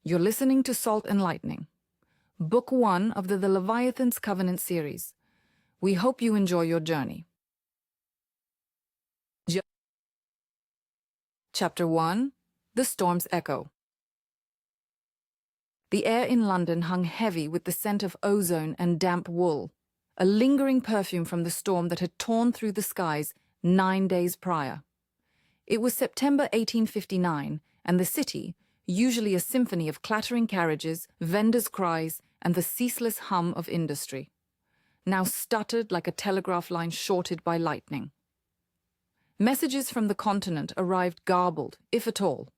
You're listening to Salt and Lightning, Book 1 of the Leviathan's Covenant series. We hope you enjoy your journey. Chapter 1: The Storm's Echo. The air in London hung heavy with the scent of ozone and damp wool, a lingering perfume from the storm that had torn through the skies 9 days prior. It was September 1859, and the city, usually a symphony of clattering carriages, vendors' cries, and the ceaseless hum of industry, now stuttered like a telegraph line shorted by lightning. Messages from the continent arrived garbled, if at all.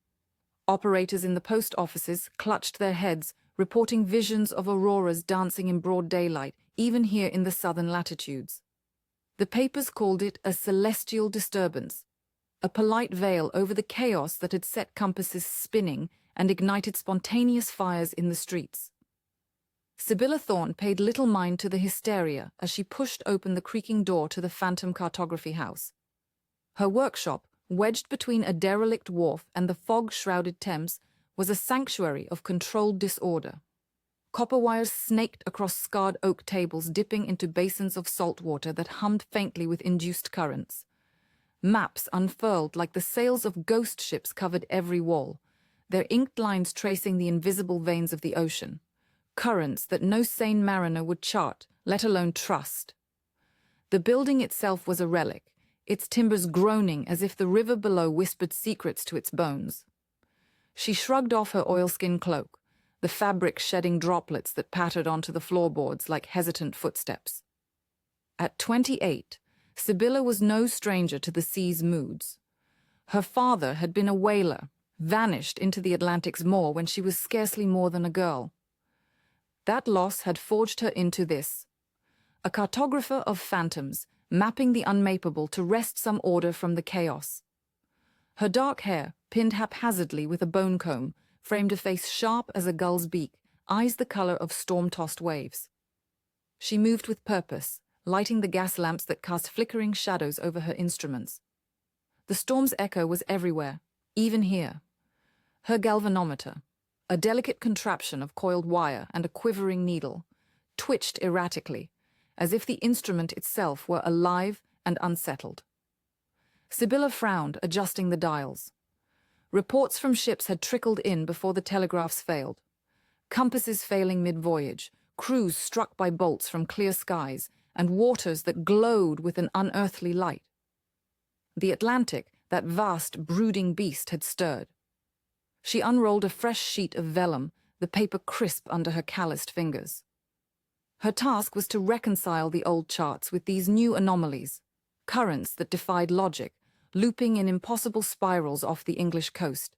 Operators in the post offices clutched their heads, reporting visions of auroras dancing in broad daylight, even here in the southern latitudes. The papers called it a celestial disturbance, a polite veil over the chaos that had set compasses spinning and ignited spontaneous fires in the streets. Sibylla Thorn paid little mind to the hysteria as she pushed open the creaking door to the phantom cartography house. Her workshop, wedged between a derelict wharf and the fog-shrouded Thames, was a sanctuary of controlled disorder. Copper wires snaked across scarred oak tables, dipping into basins of salt water that hummed faintly with induced currents. Maps unfurled like the sails of ghost ships covered every wall, their inked lines tracing the invisible veins of the ocean, currents that no sane mariner would chart, let alone trust. The building itself was a relic, its timbers groaning as if the river below whispered secrets to its bones. She shrugged off her oilskin cloak, the fabric shedding droplets that pattered onto the floorboards like hesitant footsteps. At 28, Sibylla was no stranger to the sea's moods. Her father had been a whaler, vanished into the Atlantic's maw when she was scarcely more than a girl. That loss had forged her into this, a cartographer of phantoms, mapping the unmappable to wrest some order from the chaos. Her dark hair, pinned haphazardly with a bone comb, framed a face sharp as a gull's beak, eyes the color of storm-tossed waves. She moved with purpose, lighting the gas lamps that cast flickering shadows over her instruments. The storm's echo was everywhere, even here. Her galvanometer, a delicate contraption of coiled wire and a quivering needle, twitched erratically, as if the instrument itself were alive and unsettled. Sibylla frowned, adjusting the dials. Reports from ships had trickled in before the telegraphs failed. Compasses failing mid-voyage, crews struck by bolts from clear skies, and waters that glowed with an unearthly light. The Atlantic, that vast, brooding beast, had stirred. She unrolled a fresh sheet of vellum, the paper crisp under her calloused fingers. Her task was to reconcile the old charts with these new anomalies, currents that defied logic, looping in impossible spirals off the English coast.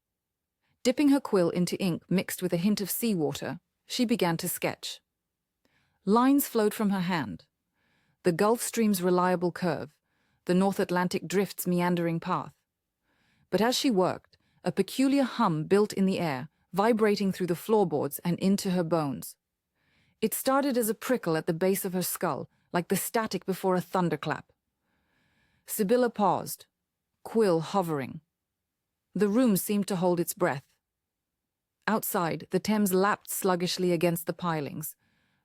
Dipping her quill into ink mixed with a hint of seawater, she began to sketch. Lines flowed from her hand. The Gulf Stream's reliable curve, the North Atlantic Drift's meandering path. But as she worked, a peculiar hum built in the air, vibrating through the floorboards and into her bones. It started as a prickle at the base of her skull, like the static before a thunderclap. Sibylla paused, quill hovering. The room seemed to hold its breath. Outside, the Thames lapped sluggishly against the pilings,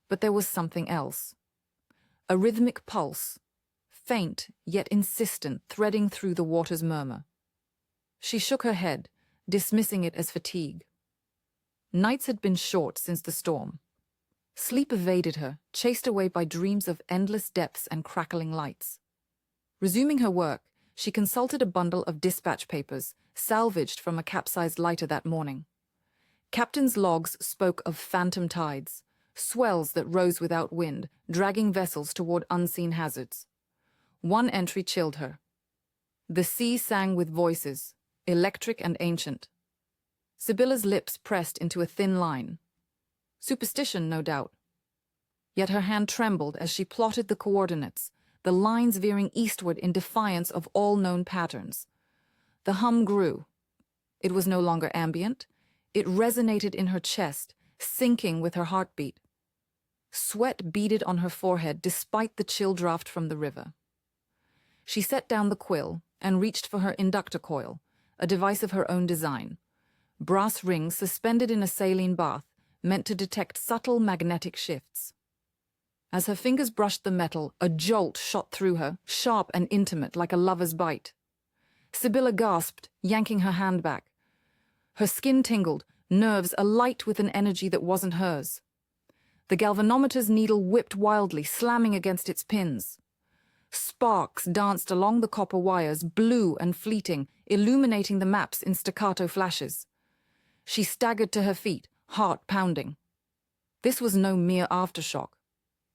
but there was something else. A rhythmic pulse, faint yet insistent, threading through the water's murmur. She shook her head, dismissing it as fatigue. Nights had been short since the storm. Sleep evaded her, chased away by dreams of endless depths and crackling lights. Resuming her work, she consulted a bundle of dispatch papers, salvaged from a capsized lighter that morning. Captain's logs spoke of phantom tides, swells that rose without wind, dragging vessels toward unseen hazards. One entry chilled her. The sea sang with voices, electric and ancient. Sibylla's lips pressed into a thin line. Superstition, no doubt. Yet her hand trembled as she plotted the coordinates, the lines veering eastward in defiance of all known patterns. The hum grew. It was no longer ambient. It resonated in her chest, syncing with her heartbeat. Sweat beaded on her forehead despite the chill draft from the river. She set down the quill and reached for her inductor coil, a device of her own design. brass rings suspended in a saline bath, meant to detect subtle magnetic shifts. As her fingers brushed the metal, a jolt shot through her, sharp and intimate like a lover's bite. Sibylla gasped, yanking her hand back. Her skin tingled, nerves alight with an energy that wasn't hers. The galvanometer's needle whipped wildly, slamming against its pins. Sparks danced along the copper wires, blue and fleeting, illuminating the maps in staccato flashes. She staggered to her feet, heart pounding. This was no mere aftershock.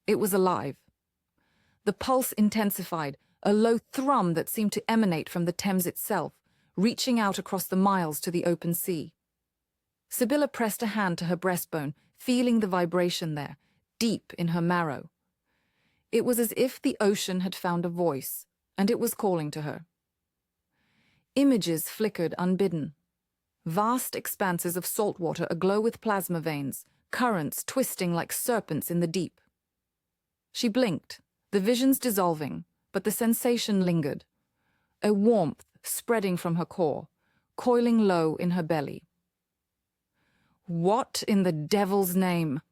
It was alive. The pulse intensified, a low thrum that seemed to emanate from the Thames itself, reaching out across the miles to the open sea. Sibylla pressed a hand to her breastbone, feeling the vibration there, deep in her marrow. It was as if the ocean had found a voice, and it was calling to her. Images flickered unbidden. Vast expanses of salt water aglow with plasma veins, currents twisting like serpents in the deep. She blinked, the visions dissolving, but the sensation lingered. A warmth spreading from her core, coiling low in her belly. "What in the devil's name?"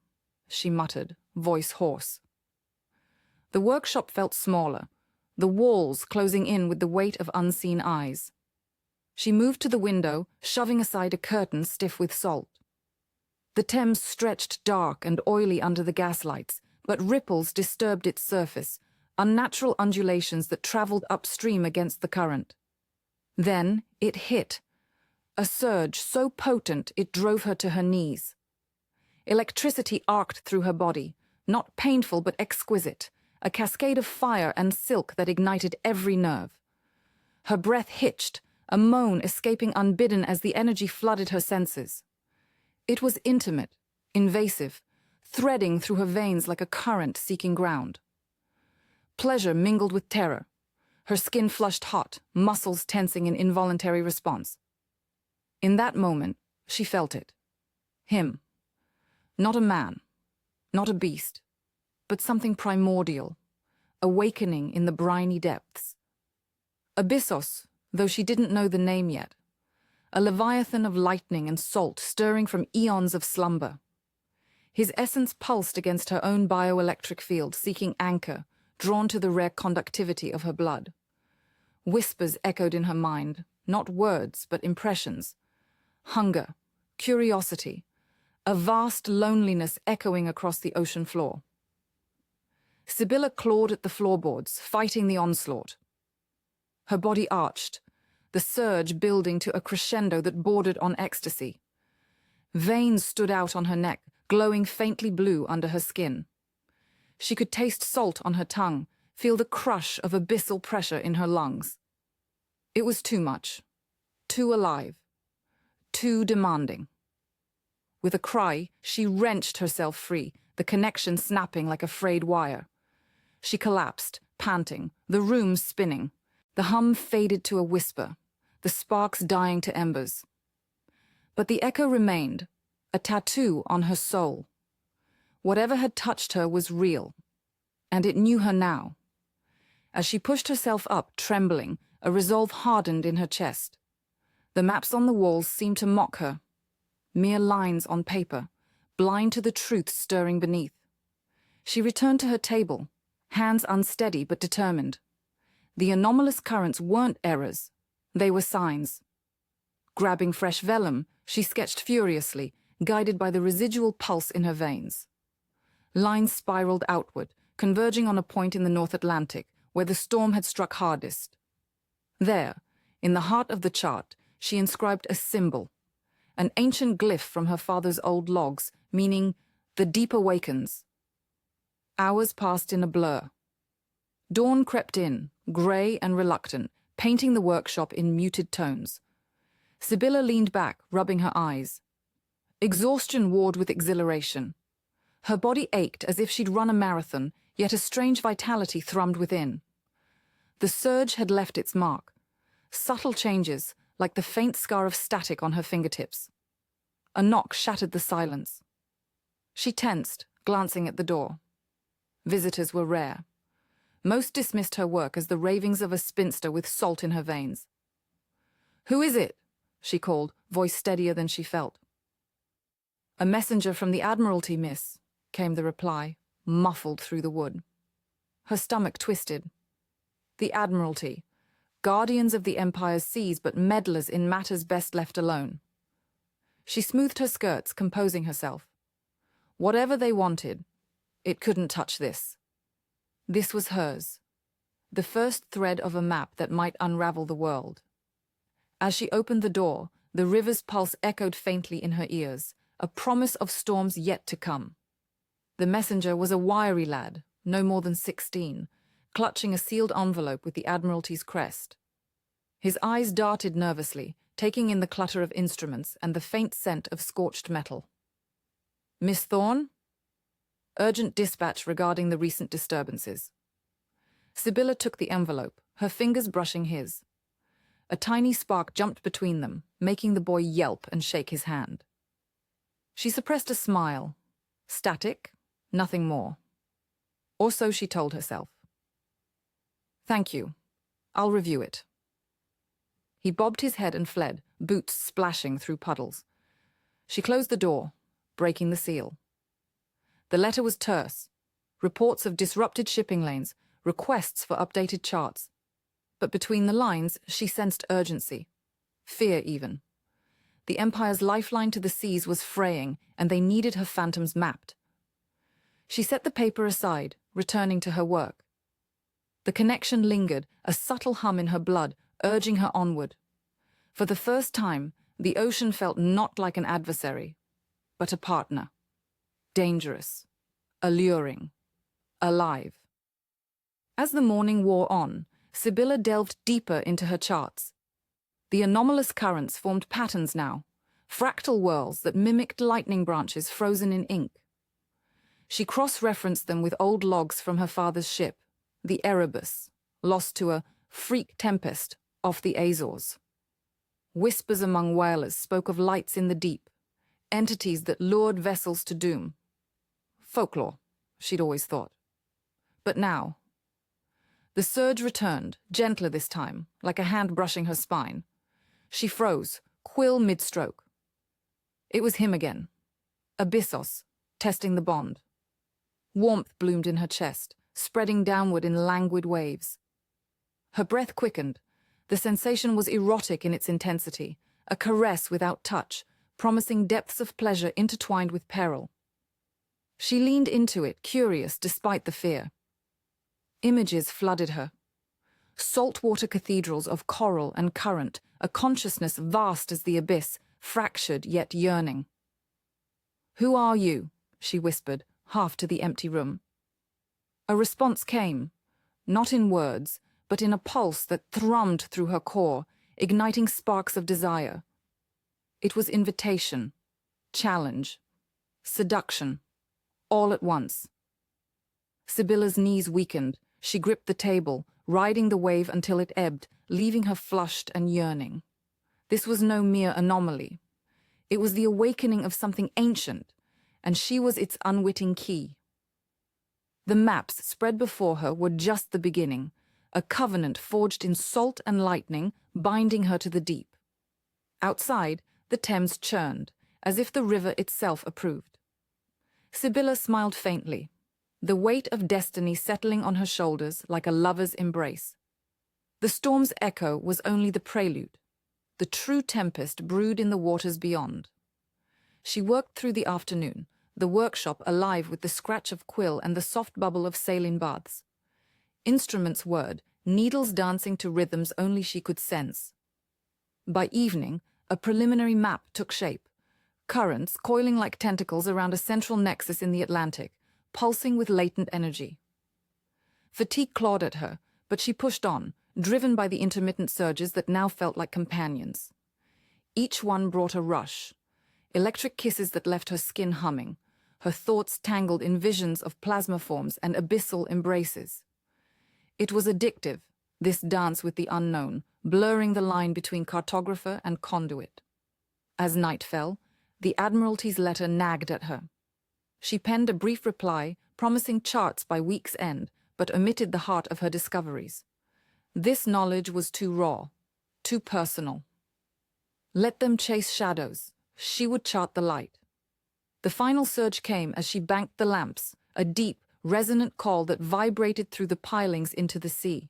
she muttered, voice hoarse. The workshop felt smaller, the walls closing in with the weight of unseen eyes. She moved to the window, shoving aside a curtain stiff with salt. The Thames stretched dark and oily under the gaslights, but ripples disturbed its surface, unnatural undulations that traveled upstream against the current. Then it hit, a surge so potent it drove her to her knees. Electricity arced through her body, not painful but exquisite, a cascade of fire and silk that ignited every nerve. Her breath hitched, a moan escaping unbidden as the energy flooded her senses. It was intimate, invasive, threading through her veins like a current seeking ground. Pleasure mingled with terror, her skin flushed hot, muscles tensing in involuntary response. In that moment, she felt it. Him. Not a man, not a beast, but something primordial, awakening in the briny depths. Abyssos, though she didn't know the name yet. A Leviathan of lightning and salt stirring from eons of slumber. His essence pulsed against her own bioelectric field, seeking anchor, drawn to the rare conductivity of her blood. Whispers echoed in her mind, not words, but impressions. Hunger, curiosity, a vast loneliness echoing across the ocean floor. Sibylla clawed at the floorboards, fighting the onslaught. Her body arched, the surge building to a crescendo that bordered on ecstasy. Veins stood out on her neck, glowing faintly blue under her skin. She could taste salt on her tongue, feel the crush of abyssal pressure in her lungs. It was too much, too alive, too demanding. With a cry, she wrenched herself free, the connection snapping like a frayed wire. She collapsed, panting, the room spinning. The hum faded to a whisper, the sparks dying to embers. But the echo remained, a tattoo on her soul. Whatever had touched her was real, and it knew her now. As she pushed herself up, trembling, a resolve hardened in her chest. The maps on the walls seemed to mock her, mere lines on paper, blind to the truth stirring beneath. She returned to her table, hands unsteady but determined. The anomalous currents weren't errors, they were signs. Grabbing fresh vellum, she sketched furiously, guided by the residual pulse in her veins. Lines spiraled outward, converging on a point in the North Atlantic, where the storm had struck hardest. There, in the heart of the chart, she inscribed a symbol, an ancient glyph from her father's old logs, meaning, "The deep awakens." Hours passed in a blur. Dawn crept in, grey and reluctant, painting the workshop in muted tones. Sibylla leaned back, rubbing her eyes. Exhaustion warred with exhilaration. Her body ached as if she'd run a marathon, yet a strange vitality thrummed within. The surge had left its mark. Subtle changes, like the faint scar of static on her fingertips. A knock shattered the silence. She tensed, glancing at the door. Visitors were rare. Most dismissed her work as the ravings of a spinster with salt in her veins. "Who is it?" she called, voice steadier than she felt. "A messenger from the Admiralty, miss," came the reply, muffled through the wood. Her stomach twisted. The Admiralty, guardians of the Empire's seas but meddlers in matters best left alone. She smoothed her skirts, composing herself. Whatever they wanted, it couldn't touch this. This was hers, the first thread of a map that might unravel the world. As she opened the door, the river's pulse echoed faintly in her ears, a promise of storms yet to come. The messenger was a wiry lad, no more than 16, clutching a sealed envelope with the Admiralty's crest. His eyes darted nervously, taking in the clutter of instruments and the faint scent of scorched metal. "Miss Thorn? Urgent dispatch regarding the recent disturbances." Sibylla took the envelope, her fingers brushing his. A tiny spark jumped between them, making the boy yelp and shake his hand. She suppressed a smile. Static, nothing more. Or so she told herself. "Thank you. I'll review it." He bobbed his head and fled, boots splashing through puddles. She closed the door, breaking the seal. The letter was terse. Reports of disrupted shipping lanes, requests for updated charts. But between the lines, she sensed urgency. Fear, even. The Empire's lifeline to the seas was fraying, and they needed her phantoms mapped. She set the paper aside, returning to her work. The connection lingered, a subtle hum in her blood, urging her onward. For the first time, the ocean felt not like an adversary, but a partner. Dangerous, alluring, alive. As the morning wore on, Sibylla delved deeper into her charts. The anomalous currents formed patterns now, fractal whirls that mimicked lightning branches frozen in ink. She cross-referenced them with old logs from her father's ship, the Erebus, lost to a freak tempest off the Azores. Whispers among whalers spoke of lights in the deep, entities that lured vessels to doom. Folklore, she'd always thought. But now, the surge returned, gentler this time, like a hand brushing her spine. She froze, quill mid-stroke. It was him again. Abyssos, testing the bond. Warmth bloomed in her chest, spreading downward in languid waves. Her breath quickened. The sensation was erotic in its intensity, a caress without touch, promising depths of pleasure intertwined with peril. She leaned into it, curious despite the fear. Images flooded her. Saltwater cathedrals of coral and current, a consciousness vast as the abyss, fractured yet yearning. "Who are you?" she whispered, half to the empty room. A response came, not in words, but in a pulse that thrummed through her core, igniting sparks of desire. It was invitation, challenge, seduction, all at once. Sibylla's knees weakened. She gripped the table, riding the wave until it ebbed, leaving her flushed and yearning. This was no mere anomaly. It was the awakening of something ancient, and she was its unwitting key. The maps spread before her were just the beginning, a covenant forged in salt and lightning, binding her to the deep. Outside, the Thames churned, as if the river itself approved. Sibylla smiled faintly, the weight of destiny settling on her shoulders like a lover's embrace. The storm's echo was only the prelude. The true tempest brewed in the waters beyond. She worked through the afternoon, the workshop alive with the scratch of quill and the soft bubble of saline baths. Instruments whirred, needles dancing to rhythms only she could sense. By evening, a preliminary map took shape, currents coiling like tentacles around a central nexus in the Atlantic, pulsing with latent energy. Fatigue clawed at her, but she pushed on, driven by the intermittent surges that now felt like companions. Each one brought a rush, electric kisses that left her skin humming, her thoughts tangled in visions of plasma forms and abyssal embraces. It was addictive, this dance with the unknown, blurring the line between cartographer and conduit. As night fell, the Admiralty's letter nagged at her. She penned a brief reply, promising charts by week's end, but omitted the heart of her discoveries. This knowledge was too raw, too personal. Let them chase shadows. She would chart the light. The final surge came as she banked the lamps, a deep, resonant call that vibrated through the pilings into the sea.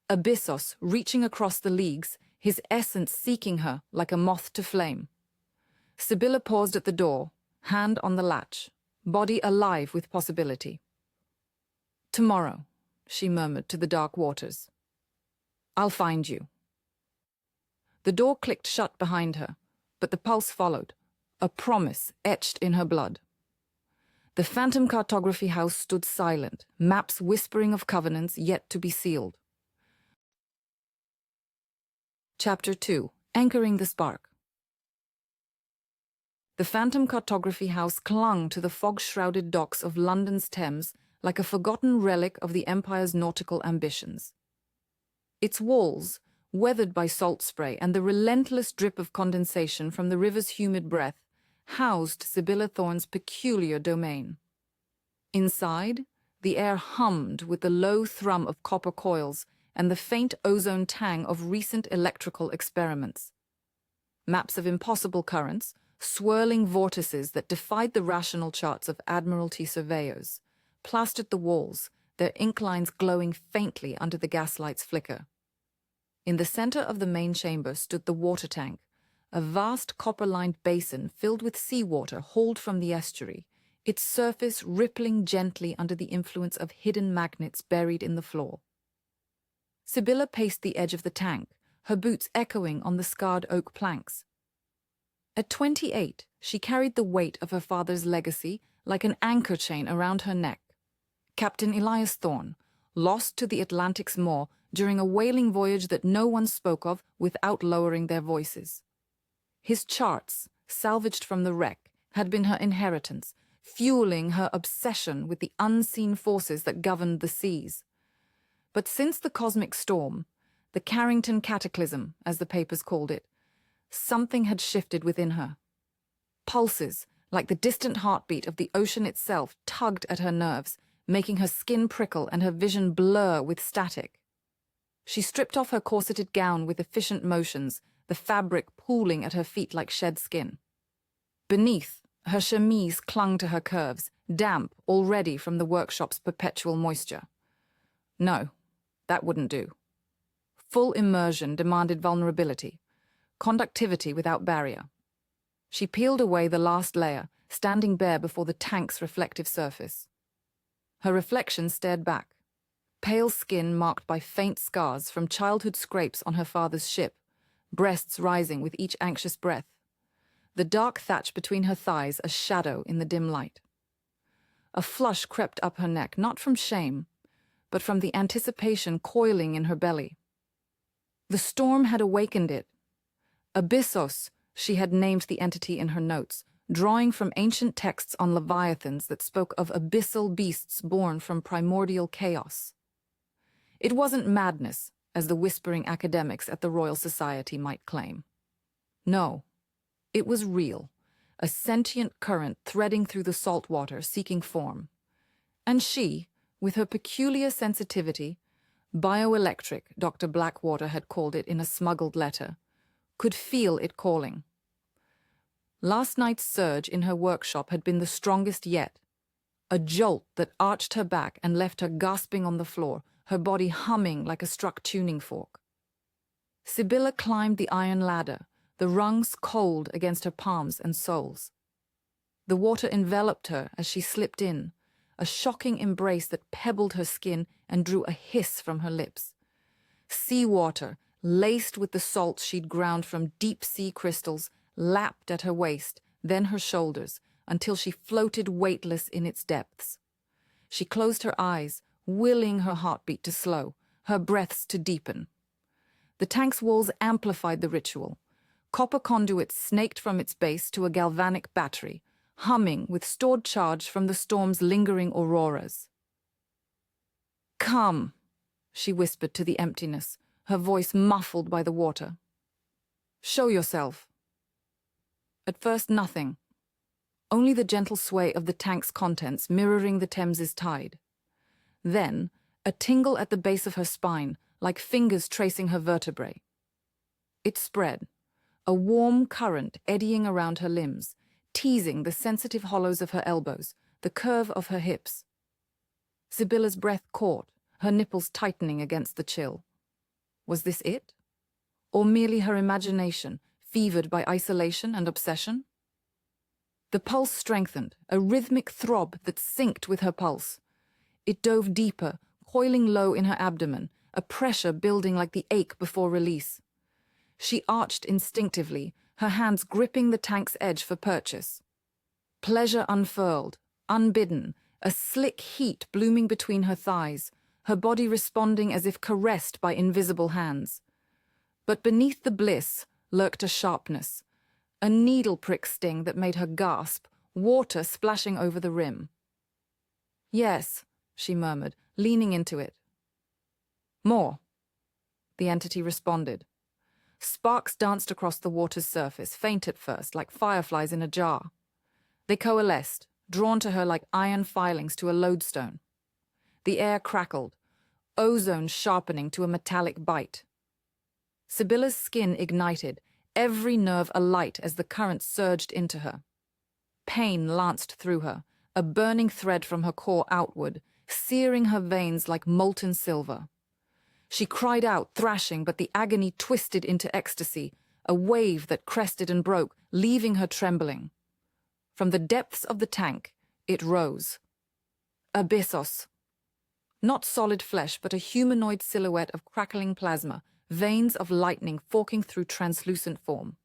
Abyssos, reaching across the leagues, his essence seeking her like a moth to flame. Sibylla paused at the door, hand on the latch, body alive with possibility. "Tomorrow," she murmured to the dark waters. "I'll find you." The door clicked shut behind her, but the pulse followed, a promise etched in her blood. The phantom cartography house stood silent, maps whispering of covenants yet to be sealed. Chapter 2. Anchoring the Spark. The phantom cartography house clung to the fog-shrouded docks of London's Thames like a forgotten relic of the Empire's nautical ambitions. Its walls, weathered by salt spray and the relentless drip of condensation from the river's humid breath, housed Sibylla Thorn's peculiar domain. Inside, the air hummed with the low thrum of copper coils and the faint ozone tang of recent electrical experiments. Maps of impossible currents, swirling vortices that defied the rational charts of Admiralty surveyors, plastered the walls, their ink lines glowing faintly under the gaslight's flicker. In the center of the main chamber stood the water tank, a vast copper-lined basin filled with seawater hauled from the estuary, its surface rippling gently under the influence of hidden magnets buried in the floor. Sibylla paced the edge of the tank, her boots echoing on the scarred oak planks. At 28, she carried the weight of her father's legacy like an anchor chain around her neck. Captain Isaiah Thorn, lost to the Atlantic's maw during a whaling voyage that no one spoke of without lowering their voices. His charts, salvaged from the wreck, had been her inheritance, fueling her obsession with the unseen forces that governed the seas. But since the cosmic storm, the Carrington cataclysm, as the papers called it, something had shifted within her. Pulses, like the distant heartbeat of the ocean itself, tugged at her nerves, making her skin prickle and her vision blur with static. She stripped off her corseted gown with efficient motions, the fabric pooling at her feet like shed skin. Beneath, her chemise clung to her curves, damp already from the workshop's perpetual moisture. No, that wouldn't do. Full immersion demanded vulnerability, conductivity without barrier. She peeled away the last layer, standing bare before the tank's reflective surface. Her reflection stared back, pale skin marked by faint scars from childhood scrapes on her father's ship, breasts rising with each anxious breath, the dark thatch between her thighs a shadow in the dim light. A flush crept up her neck, not from shame, but from the anticipation coiling in her belly. The storm had awakened it. Abyssos, she had named the entity in her notes, drawing from ancient texts on Leviathans that spoke of abyssal beasts born from primordial chaos. It wasn't madness, as the whispering academics at the Royal Society might claim. No, it was real, a sentient current threading through the salt water seeking form. And she, with her peculiar sensitivity, bioelectric, Dr. Blackwater had called it in a smuggled letter, could feel it calling. Last night's surge in her workshop had been the strongest yet, a jolt that arched her back and left her gasping on the floor, her body humming like a struck tuning fork. Sibylla climbed the iron ladder, the rungs cold against her palms and soles. The water enveloped her as she slipped in, a shocking embrace that pebbled her skin and drew a hiss from her lips. Seawater, laced with the salts she'd ground from deep-sea crystals, lapped at her waist, then her shoulders, until she floated weightless in its depths. She closed her eyes, willing her heartbeat to slow, her breaths to deepen. The tank's walls amplified the ritual. Copper conduits snaked from its base to a galvanic battery, humming with stored charge from the storm's lingering auroras. "Come," she whispered to the emptiness, her voice muffled by the water. "Show yourself." At first, nothing. Only the gentle sway of the tank's contents mirroring the Thames's tide. Then, a tingle at the base of her spine, like fingers tracing her vertebrae. It spread, a a warm current eddying around her limbs, teasing the sensitive hollows of her elbows, the curve of her hips. Sibylla's breath caught, her nipples tightening against the chill. Was this it? Or merely her imagination, fevered by isolation and obsession? The pulse strengthened, a rhythmic throb that synced with her pulse. It dove deeper, coiling low in her abdomen, a pressure building like the ache before release. She arched instinctively, her hands gripping the tank's edge for purchase. Pleasure unfurled, unbidden, a slick heat blooming between her thighs, her body responding as if caressed by invisible hands. But beneath the bliss lurked a sharpness, a needle prick sting that made her gasp, water splashing over the rim. "Yes," she murmured, leaning into it. "More," the entity responded. Sparks danced across the water's surface, faint at first, like fireflies in a jar. They coalesced, drawn to her like iron filings to a lodestone. The air crackled, ozone sharpening to a metallic bite. Sibylla's skin ignited, every nerve alight as the current surged into her. Pain lanced through her, a burning thread from her core outward, searing her veins like molten silver. She cried out, thrashing, but the agony twisted into ecstasy, a wave that crested and broke, leaving her trembling. From the depths of the tank, it rose. Abyssos. Not solid flesh, but a humanoid silhouette of crackling plasma, veins of lightning forking through translucent form.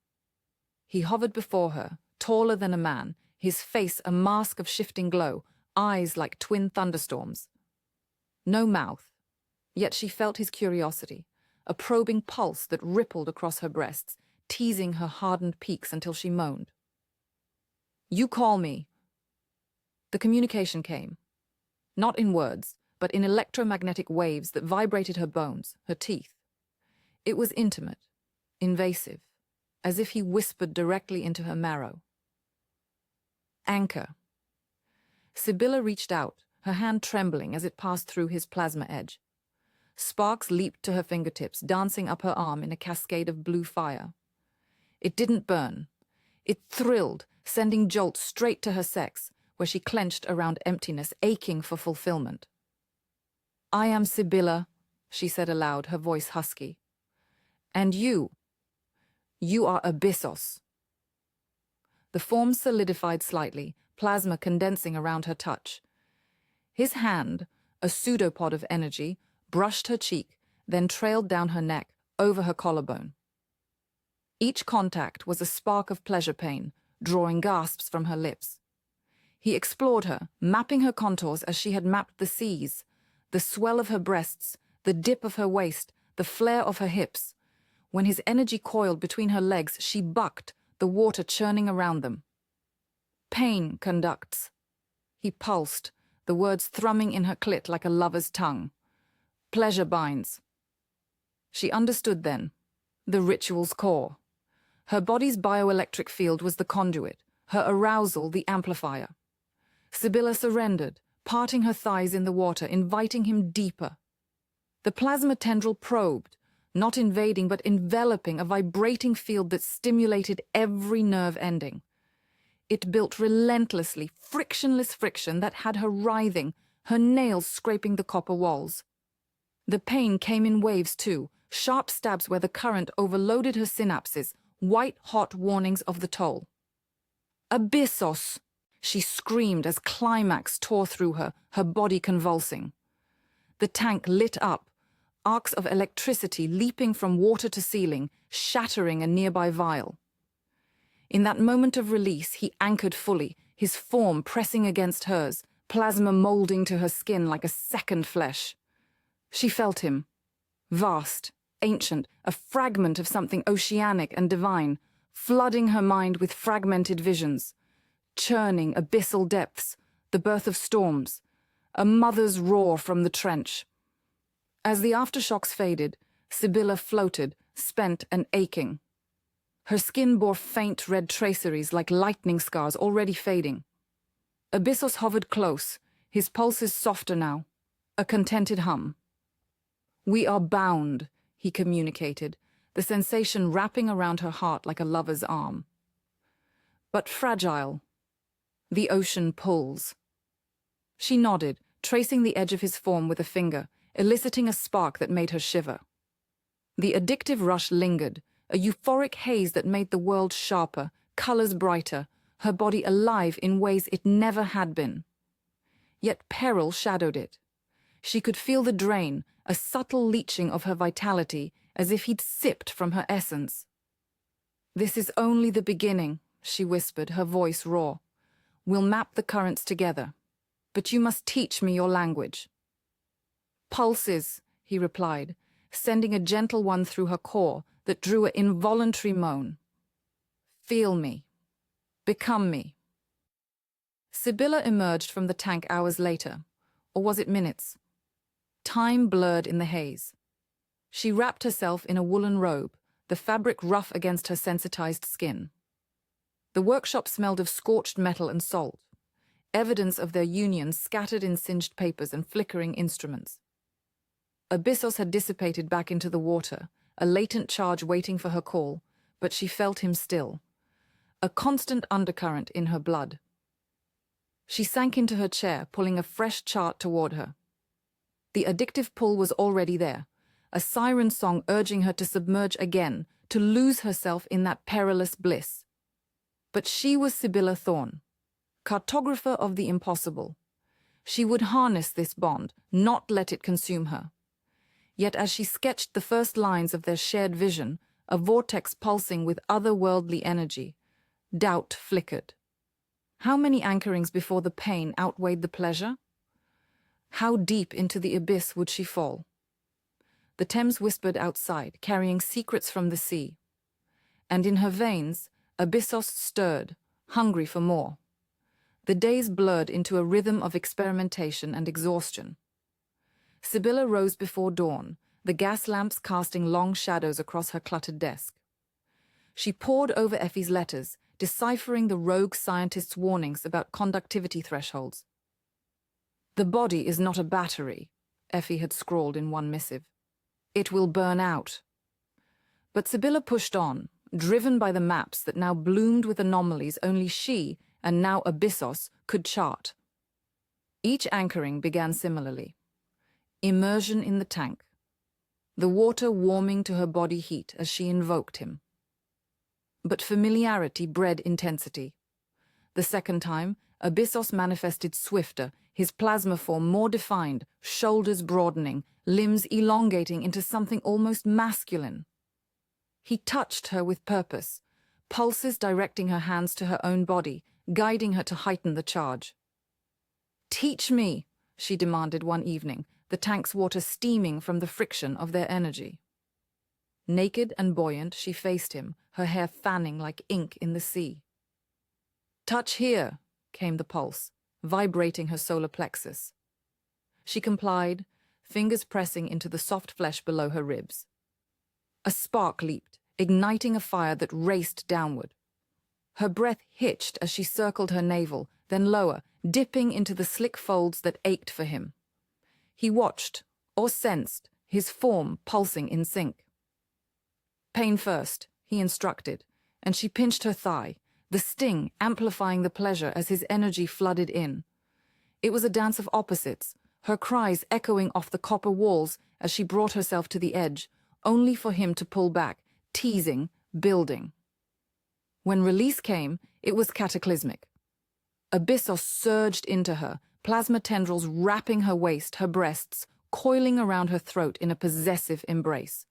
He hovered before her, taller than a man, his face a mask of shifting glow, eyes like twin thunderstorms. No mouth, yet she felt his curiosity, a probing pulse that rippled across her breasts, teasing her hardened peaks until she moaned. "You call me." The communication came, not in words, but in electromagnetic waves that vibrated her bones, her teeth. It was intimate, invasive, as if he whispered directly into her marrow. "Anchor." Sibylla reached out, her hand trembling as it passed through his plasma edge. Sparks leaped to her fingertips, dancing up her arm in a cascade of blue fire. It didn't burn. It thrilled, sending jolts straight to her sex, where she clenched around emptiness, aching for fulfillment. "I am Sibylla," she said aloud, her voice husky. "And you are Abyssos." The form solidified slightly, plasma condensing around her touch. His hand, a pseudopod of energy, brushed her cheek, then trailed down her neck, over her collarbone. Each contact was a spark of pleasure pain, drawing gasps from her lips. He explored her, mapping her contours as she had mapped the seas, the swell of her breasts, the dip of her waist, the flare of her hips. When his energy coiled between her legs, she bucked, the water churning around them. "Pain conducts." He pulsed, the words thrumming in her clit like a lover's tongue. "Pleasure binds." She understood then, the ritual's core. Her body's bioelectric field was the conduit, her arousal the amplifier. Sibylla surrendered, parting her thighs in the water, inviting him deeper. The plasma tendril probed, not invading but enveloping a vibrating field that stimulated every nerve ending. It built relentlessly, frictionless friction that had her writhing, her nails scraping the copper walls. The pain came in waves too, sharp stabs where the current overloaded her synapses, white-hot warnings of the toll. "Abyssos!" she screamed as climax tore through her, her body convulsing. The tank lit up, arcs of electricity leaping from water to ceiling, shattering a nearby vial. In that moment of release, he anchored fully, his form pressing against hers, plasma molding to her skin like a second flesh. She felt him, vast, ancient, a fragment of something oceanic and divine, flooding her mind with fragmented visions, churning abyssal depths, the birth of storms, a mother's roar from the trench. As the aftershocks faded, Sibylla floated, spent and aching. Her skin bore faint red traceries like lightning scars already fading. Abyssos hovered close, his pulses softer now, a contented hum. "We are bound," he communicated, the sensation wrapping around her heart like a lover's arm. But fragile. The ocean pulls. She nodded, tracing the edge of his form with a finger, eliciting a spark that made her shiver. The addictive rush lingered, a euphoric haze that made the world sharper, colors brighter, her body alive in ways it never had been. Yet peril shadowed it. She could feel the drain, a subtle leaching of her vitality, as if he'd sipped from her essence. "This is only the beginning," she whispered, her voice raw. "We'll map the currents together. But you must teach me your language." "Pulses," he replied, sending a gentle one through her core that drew an involuntary moan. "Feel me. Become me." Sibylla emerged from the tank hours later, or was it minutes? Time blurred in the haze. She wrapped herself in a woolen robe, the fabric rough against her sensitized skin. The workshop smelled of scorched metal and salt, evidence of their union scattered in singed papers and flickering instruments. Abyssos had dissipated back into the water, a latent charge waiting for her call, but she felt him still, a constant undercurrent in her blood. She sank into her chair, pulling a fresh chart toward her. The addictive pull was already there, a siren song urging her to submerge again, to lose herself in that perilous bliss. But she was Sibylla Thorn, cartographer of the impossible. She would harness this bond, not let it consume her. Yet as she sketched the first lines of their shared vision, a vortex pulsing with otherworldly energy, doubt flickered. How many anchorings before the pain outweighed the pleasure? How deep into the abyss would she fall? The Thames whispered outside, carrying secrets from the sea. And in her veins, Abyssos stirred, hungry for more. The days blurred into a rhythm of experimentation and exhaustion. Sibylla rose before dawn, the gas lamps casting long shadows across her cluttered desk. She pored over Effie's letters, deciphering the rogue scientist's warnings about conductivity thresholds. "The body is not a battery," Effie had scrawled in one missive. "It will burn out." But Sibylla pushed on, driven by the maps that now bloomed with anomalies only she, and now Abyssos, could chart. Each anchoring began similarly. Immersion in the tank. The water warming to her body heat as she invoked him. But familiarity bred intensity. The second time, Abyssos manifested swifter, his plasma form more defined, shoulders broadening, limbs elongating into something almost masculine. He touched her with purpose, pulses directing her hands to her own body, guiding her to heighten the charge. "Teach me," she demanded one evening, the tank's water steaming from the friction of their energy. Naked and buoyant, she faced him, her hair fanning like ink in the sea. "Touch here," came the pulse, vibrating her solar plexus. She complied, fingers pressing into the soft flesh below her ribs. A spark leaped, igniting a fire that raced downward. Her breath hitched as she circled her navel, then lower, dipping into the slick folds that ached for him. He watched, or sensed, his form pulsing in sync. "Pain first," he instructed, and she pinched her thigh, the sting amplifying the pleasure as his energy flooded in. It was a dance of opposites, her cries echoing off the copper walls as she brought herself to the edge, only for him to pull back, teasing, building. When release came, it was cataclysmic. Abyssos surged into her, plasma tendrils wrapping her waist, her breasts, coiling around her throat in a possessive embrace.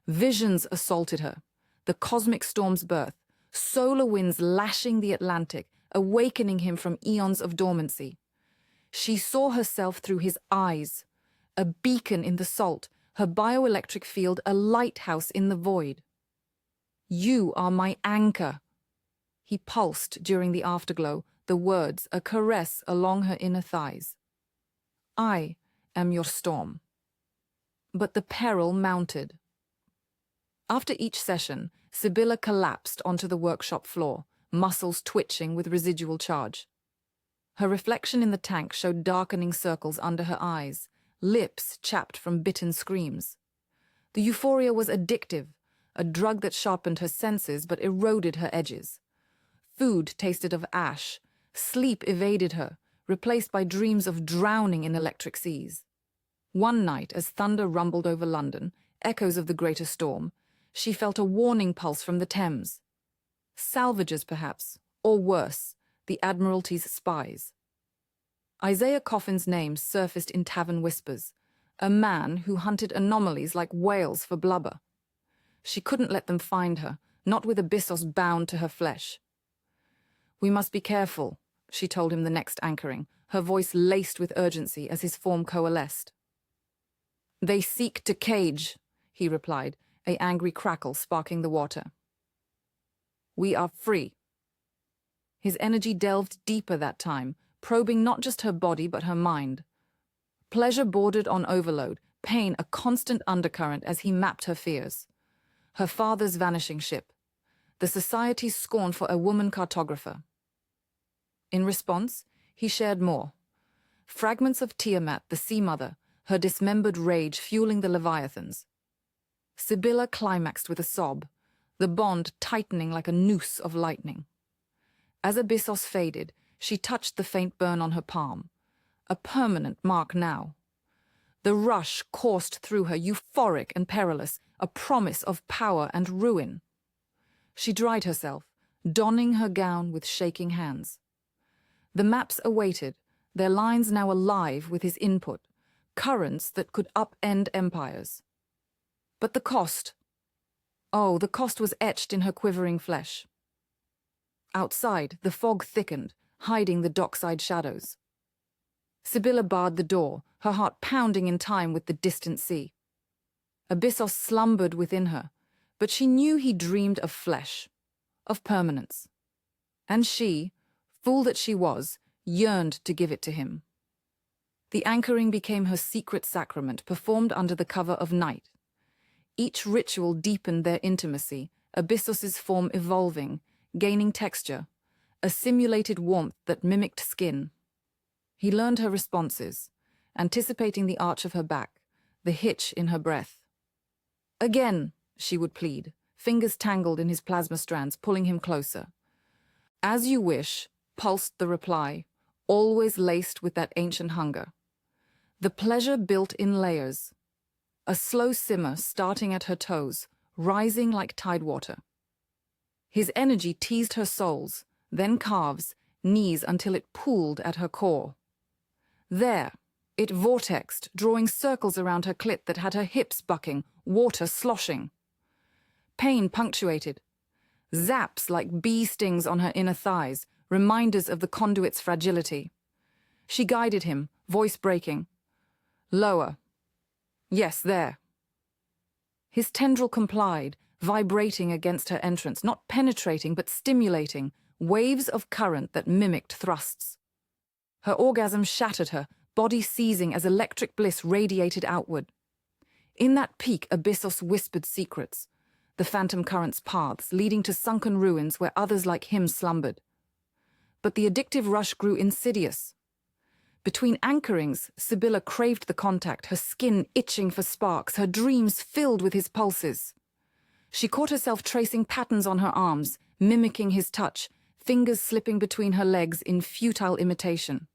Visions assaulted her, the cosmic storm's birth, solar winds lashing the Atlantic, awakening him from eons of dormancy. She saw herself through his eyes, a beacon in the salt, her bioelectric field a lighthouse in the void. "You are my anchor." He pulsed during the afterglow, the words a caress along her inner thighs. "I am your storm." But the peril mounted. After each session, Sibylla collapsed onto the workshop floor, muscles twitching with residual charge. Her reflection in the tank showed darkening circles under her eyes, lips chapped from bitten screams. The euphoria was addictive, a drug that sharpened her senses but eroded her edges. Food tasted of ash, sleep evaded her, replaced by dreams of drowning in electric seas. One night, as thunder rumbled over London, echoes of the greater storm, she felt a warning pulse from the Thames. Salvagers, perhaps, or worse, the Admiralty's spies. Isaiah Coffin's name surfaced in tavern whispers, a man who hunted anomalies like whales for blubber. She couldn't let them find her, not with Abyssos bound to her flesh. "We must be careful," she told him the next anchoring, her voice laced with urgency as his form coalesced. "They seek to cage," he replied, an angry crackle sparking the water. "We are free." His energy delved deeper that time, probing not just her body but her mind. Pleasure bordered on overload, pain a constant undercurrent as he mapped her fears. Her father's vanishing ship, the society's scorn for a woman cartographer. In response, he shared more. Fragments of Tiamat, the sea mother, her dismembered rage fueling the Leviathans. Sibylla climaxed with a sob, the bond tightening like a noose of lightning. As Abyssos faded, she touched the faint burn on her palm, a permanent mark now. The rush coursed through her, euphoric and perilous, a promise of power and ruin. She dried herself, donning her gown with shaking hands. The maps awaited, their lines now alive with his input, currents that could upend empires. But the cost. Oh, the cost was etched in her quivering flesh. Outside, the fog thickened, hiding the dockside shadows. Sibylla barred the door, her heart pounding in time with the distant sea. Abyssos slumbered within her, but she knew he dreamed of flesh, of permanence. And she, fool that she was, yearned to give it to him. The anchoring became her secret sacrament, performed under the cover of night. Each ritual deepened their intimacy, Abyssos's form evolving, gaining texture, a simulated warmth that mimicked skin. He learned her responses, anticipating the arch of her back, the hitch in her breath. "Again," she would plead, fingers tangled in his plasma strands, pulling him closer. "As you wish," pulsed the reply, always laced with that ancient hunger. The pleasure built in layers, a slow simmer starting at her toes, rising like tidewater. His energy teased her soles, then calves, knees until it pooled at her core. There, it vortexed, drawing circles around her clit that had her hips bucking, water sloshing. Pain punctuated. Zaps like bee stings on her inner thighs, reminders of the conduit's fragility. She guided him, voice breaking. "Lower. Yes, there." His tendril complied, vibrating against her entrance, not penetrating but stimulating, waves of current that mimicked thrusts. Her orgasm shattered her, body seizing as electric bliss radiated outward. In that peak, Abyssos whispered secrets, the phantom current's paths leading to sunken ruins where others like him slumbered. But the addictive rush grew insidious. Between anchorings, Sibylla craved the contact, her skin itching for sparks, her dreams filled with his pulses. She caught herself tracing patterns on her arms, mimicking his touch, fingers slipping between her legs in futile imitation.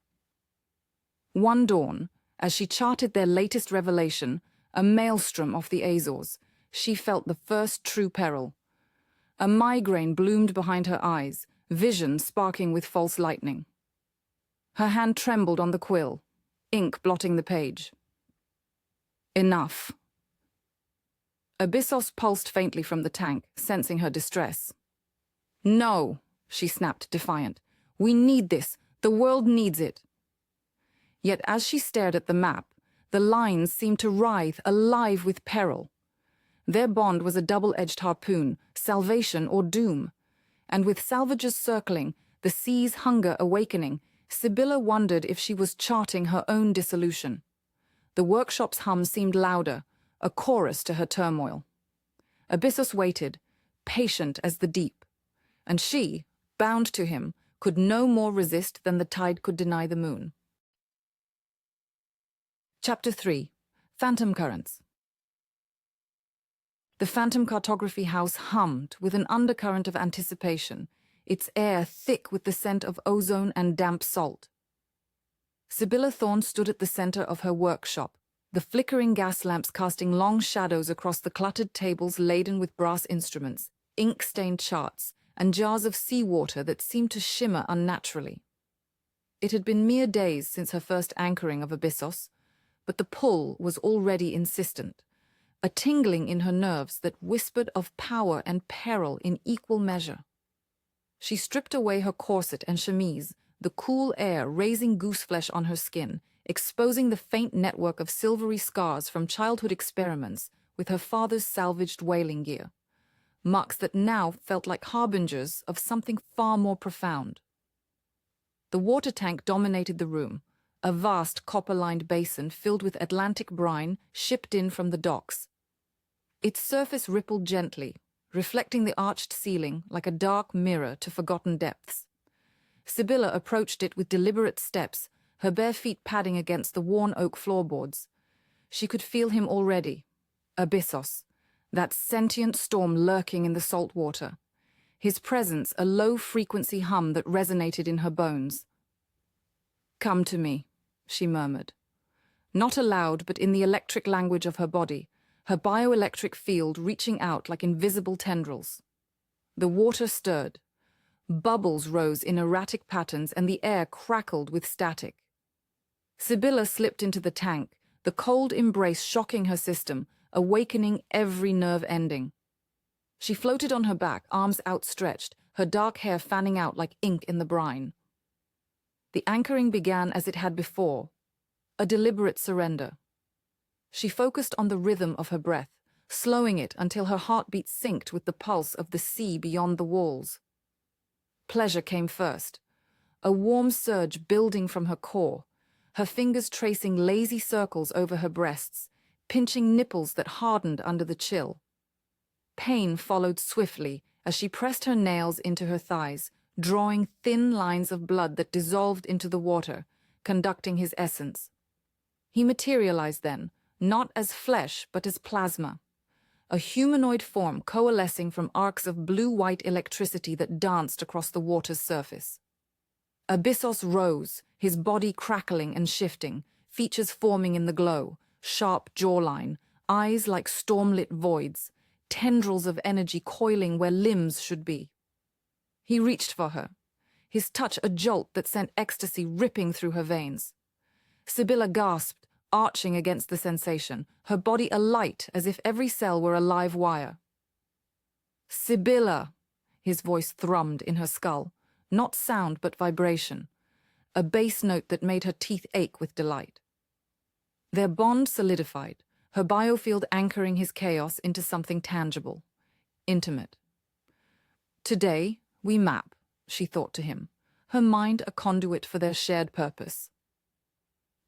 One dawn, as she charted their latest revelation, a maelstrom off the Azores, she felt the first true peril. A migraine bloomed behind her eyes, vision sparking with false lightning. Her hand trembled on the quill, ink blotting the page. "Enough." Abyssos pulsed faintly from the tank, sensing her distress. "No," she snapped, defiant. "We need this. The world needs it." Yet as she stared at the map, the lines seemed to writhe, alive with peril. Their bond was a double-edged harpoon, salvation or doom. And with salvagers circling, the sea's hunger awakening, Sibylla wondered if she was charting her own dissolution. The workshop's hum seemed louder, a chorus to her turmoil. Abyssos waited, patient as the deep. And she, bound to him, could no more resist than the tide could deny the moon. Chapter 3. Phantom Currents. The phantom cartography house hummed with an undercurrent of anticipation, its air thick with the scent of ozone and damp salt. Sibylla Thorn stood at the center of her workshop, the flickering gas lamps casting long shadows across the cluttered tables laden with brass instruments, ink-stained charts, and jars of seawater that seemed to shimmer unnaturally. It had been mere days since her first anchoring of Abyssos, but the pull was already insistent, a tingling in her nerves that whispered of power and peril in equal measure. She stripped away her corset and chemise, the cool air raising gooseflesh on her skin, exposing the faint network of silvery scars from childhood experiments with her father's salvaged whaling gear, marks that now felt like harbingers of something far more profound. The water tank dominated the room, a vast copper-lined basin filled with Atlantic brine shipped in from the docks. Its surface rippled gently, reflecting the arched ceiling like a dark mirror to forgotten depths. Sibylla approached it with deliberate steps, her bare feet padding against the worn oak floorboards. She could feel him already. Abyssos, that sentient storm lurking in the salt water. His presence a low-frequency hum that resonated in her bones. "Come to me," she murmured. Not aloud, but in the electric language of her body, her bioelectric field reaching out like invisible tendrils. The water stirred. Bubbles rose in erratic patterns and the air crackled with static. Sibylla slipped into the tank, the cold embrace shocking her system, awakening every nerve ending. She floated on her back, arms outstretched, her dark hair fanning out like ink in the brine. The anchoring began as it had before, a deliberate surrender. She focused on the rhythm of her breath, slowing it until her heartbeat synced with the pulse of the sea beyond the walls. Pleasure came first, a warm surge building from her core, her fingers tracing lazy circles over her breasts, pinching nipples that hardened under the chill. Pain followed swiftly as she pressed her nails into her thighs, drawing thin lines of blood that dissolved into the water, conducting his essence. He materialized then, not as flesh but as plasma, a humanoid form coalescing from arcs of blue-white electricity that danced across the water's surface. Abyssos rose, his body crackling and shifting, features forming in the glow, sharp jawline, eyes like storm-lit voids, tendrils of energy coiling where limbs should be. He reached for her, his touch a jolt that sent ecstasy ripping through her veins. Sibylla gasped, arching against the sensation, her body alight as if every cell were a live wire. "Sibylla!" His voice thrummed in her skull, not sound but vibration, a bass note that made her teeth ache with delight. Their bond solidified, her biofield anchoring his chaos into something tangible, intimate. "Today, we map," she thought to him, her mind a conduit for their shared purpose.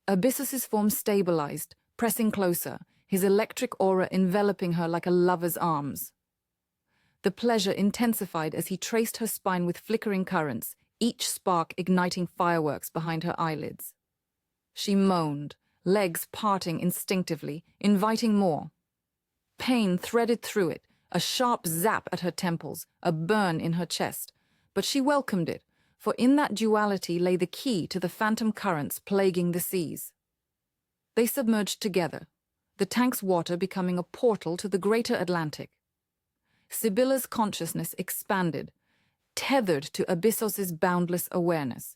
Abyssos's form stabilized, pressing closer, his electric aura enveloping her like a lover's arms. The pleasure intensified as he traced her spine with flickering currents, each spark igniting fireworks behind her eyelids. She moaned, legs parting instinctively, inviting more. Pain threaded through it, a sharp zap at her temples, a burn in her chest, but she welcomed it, for in that duality lay the key to the phantom currents plaguing the seas. They submerged together, the tank's water becoming a portal to the greater Atlantic. Sibylla's consciousness expanded, tethered to Abyssos's boundless awareness.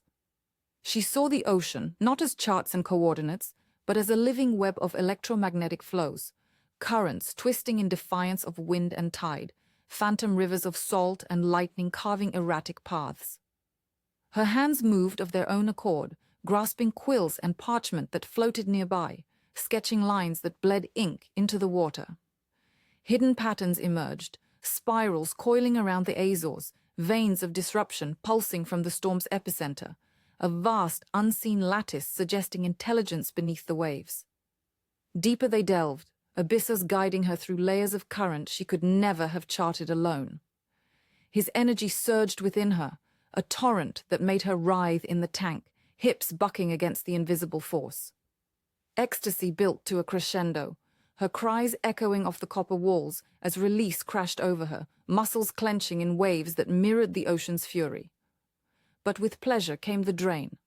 She saw the ocean not as charts and coordinates, but as a living web of electromagnetic flows, currents twisting in defiance of wind and tide, phantom rivers of salt and lightning carving erratic paths. Her hands moved of their own accord, grasping quills and parchment that floated nearby, sketching lines that bled ink into the water. Hidden patterns emerged, spirals coiling around the Azores, veins of disruption pulsing from the storm's epicenter, a vast, unseen lattice suggesting intelligence beneath the waves. Deeper they delved, Abyssos guiding her through layers of current she could never have charted alone. His energy surged within her, a torrent that made her writhe in the tank, hips bucking against the invisible force. Ecstasy built to a crescendo, her cries echoing off the copper walls as release crashed over her, muscles clenching in waves that mirrored the ocean's fury. But with pleasure came the drain,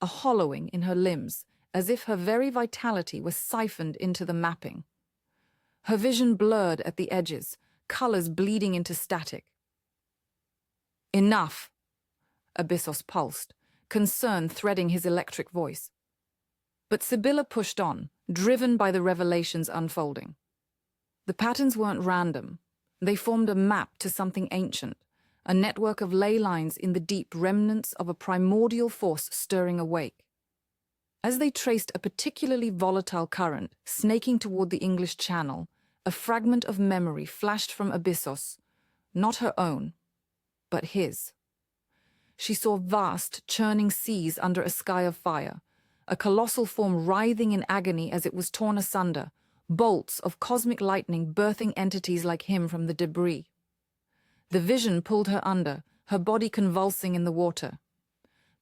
a hollowing in her limbs, as if her very vitality was siphoned into the mapping. Her vision blurred at the edges, colors bleeding into static. "Enough!" Abyssos pulsed, concern threading his electric voice. But Sibylla pushed on, driven by the revelations unfolding. The patterns weren't random. They formed a map to something ancient, a network of ley lines in the deep, remnants of a primordial force stirring awake. As they traced a particularly volatile current snaking toward the English Channel, a fragment of memory flashed from Abyssos, not her own, but his. She saw vast, churning seas under a sky of fire, a colossal form writhing in agony as it was torn asunder, bolts of cosmic lightning birthing entities like him from the debris. The vision pulled her under, her body convulsing in the water.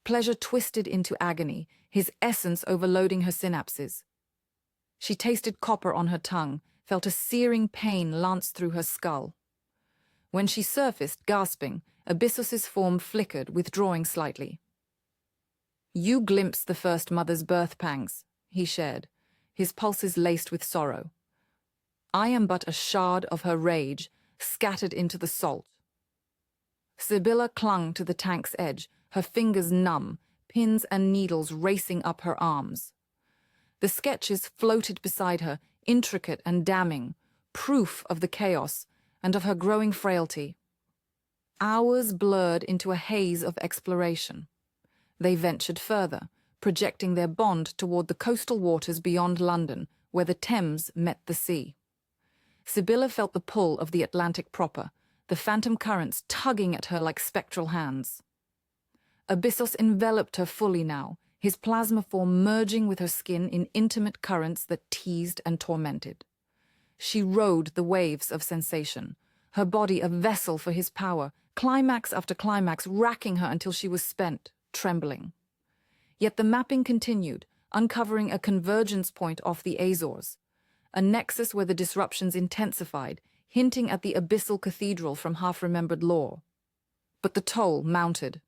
Pleasure twisted into agony, his essence overloading her synapses. She tasted copper on her tongue, felt a searing pain lance through her skull. When she surfaced, gasping, Abyssos's form flickered, withdrawing slightly. "You glimpsed the first mother's birth pangs," he shared, his pulses laced with sorrow. "I am but a shard of her rage, scattered into the salt." Sibylla clung to the tank's edge, her fingers numb, pins and needles racing up her arms. The sketches floated beside her, intricate and damning, proof of the chaos and of her growing frailty. Hours blurred into a haze of exploration. They ventured further, projecting their bond toward the coastal waters beyond London, where the Thames met the sea. Sibylla felt the pull of the Atlantic proper, the phantom currents tugging at her like spectral hands. Abyssos enveloped her fully now, his plasma form merging with her skin in intimate currents that teased and tormented. She rode the waves of sensation, her body a vessel for his power, climax after climax racking her until she was spent, trembling. Yet the mapping continued, uncovering a convergence point off the Azores, a nexus where the disruptions intensified, hinting at the abyssal cathedral from half-remembered lore. But the toll mounted.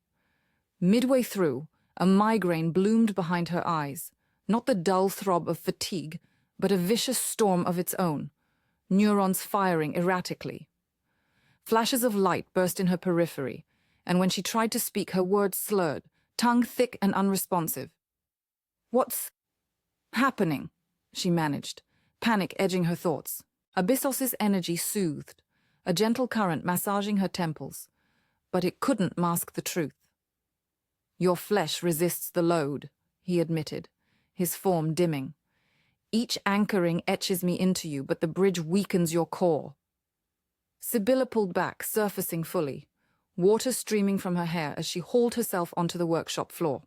Midway through, a migraine bloomed behind her eyes, not the dull throb of fatigue, but a vicious storm of its own, neurons firing erratically. Flashes of light burst in her periphery, and when she tried to speak, her words slurred, tongue thick and unresponsive. "What's happening?" she managed, panic edging her thoughts. Abyssos's energy soothed, a gentle current massaging her temples, but it couldn't mask the truth. "Your flesh resists the load," he admitted, his form dimming. "Each anchoring etches me into you, but the bridge weakens your core." Sibylla pulled back, surfacing fully, water streaming from her hair as she hauled herself onto the workshop floor.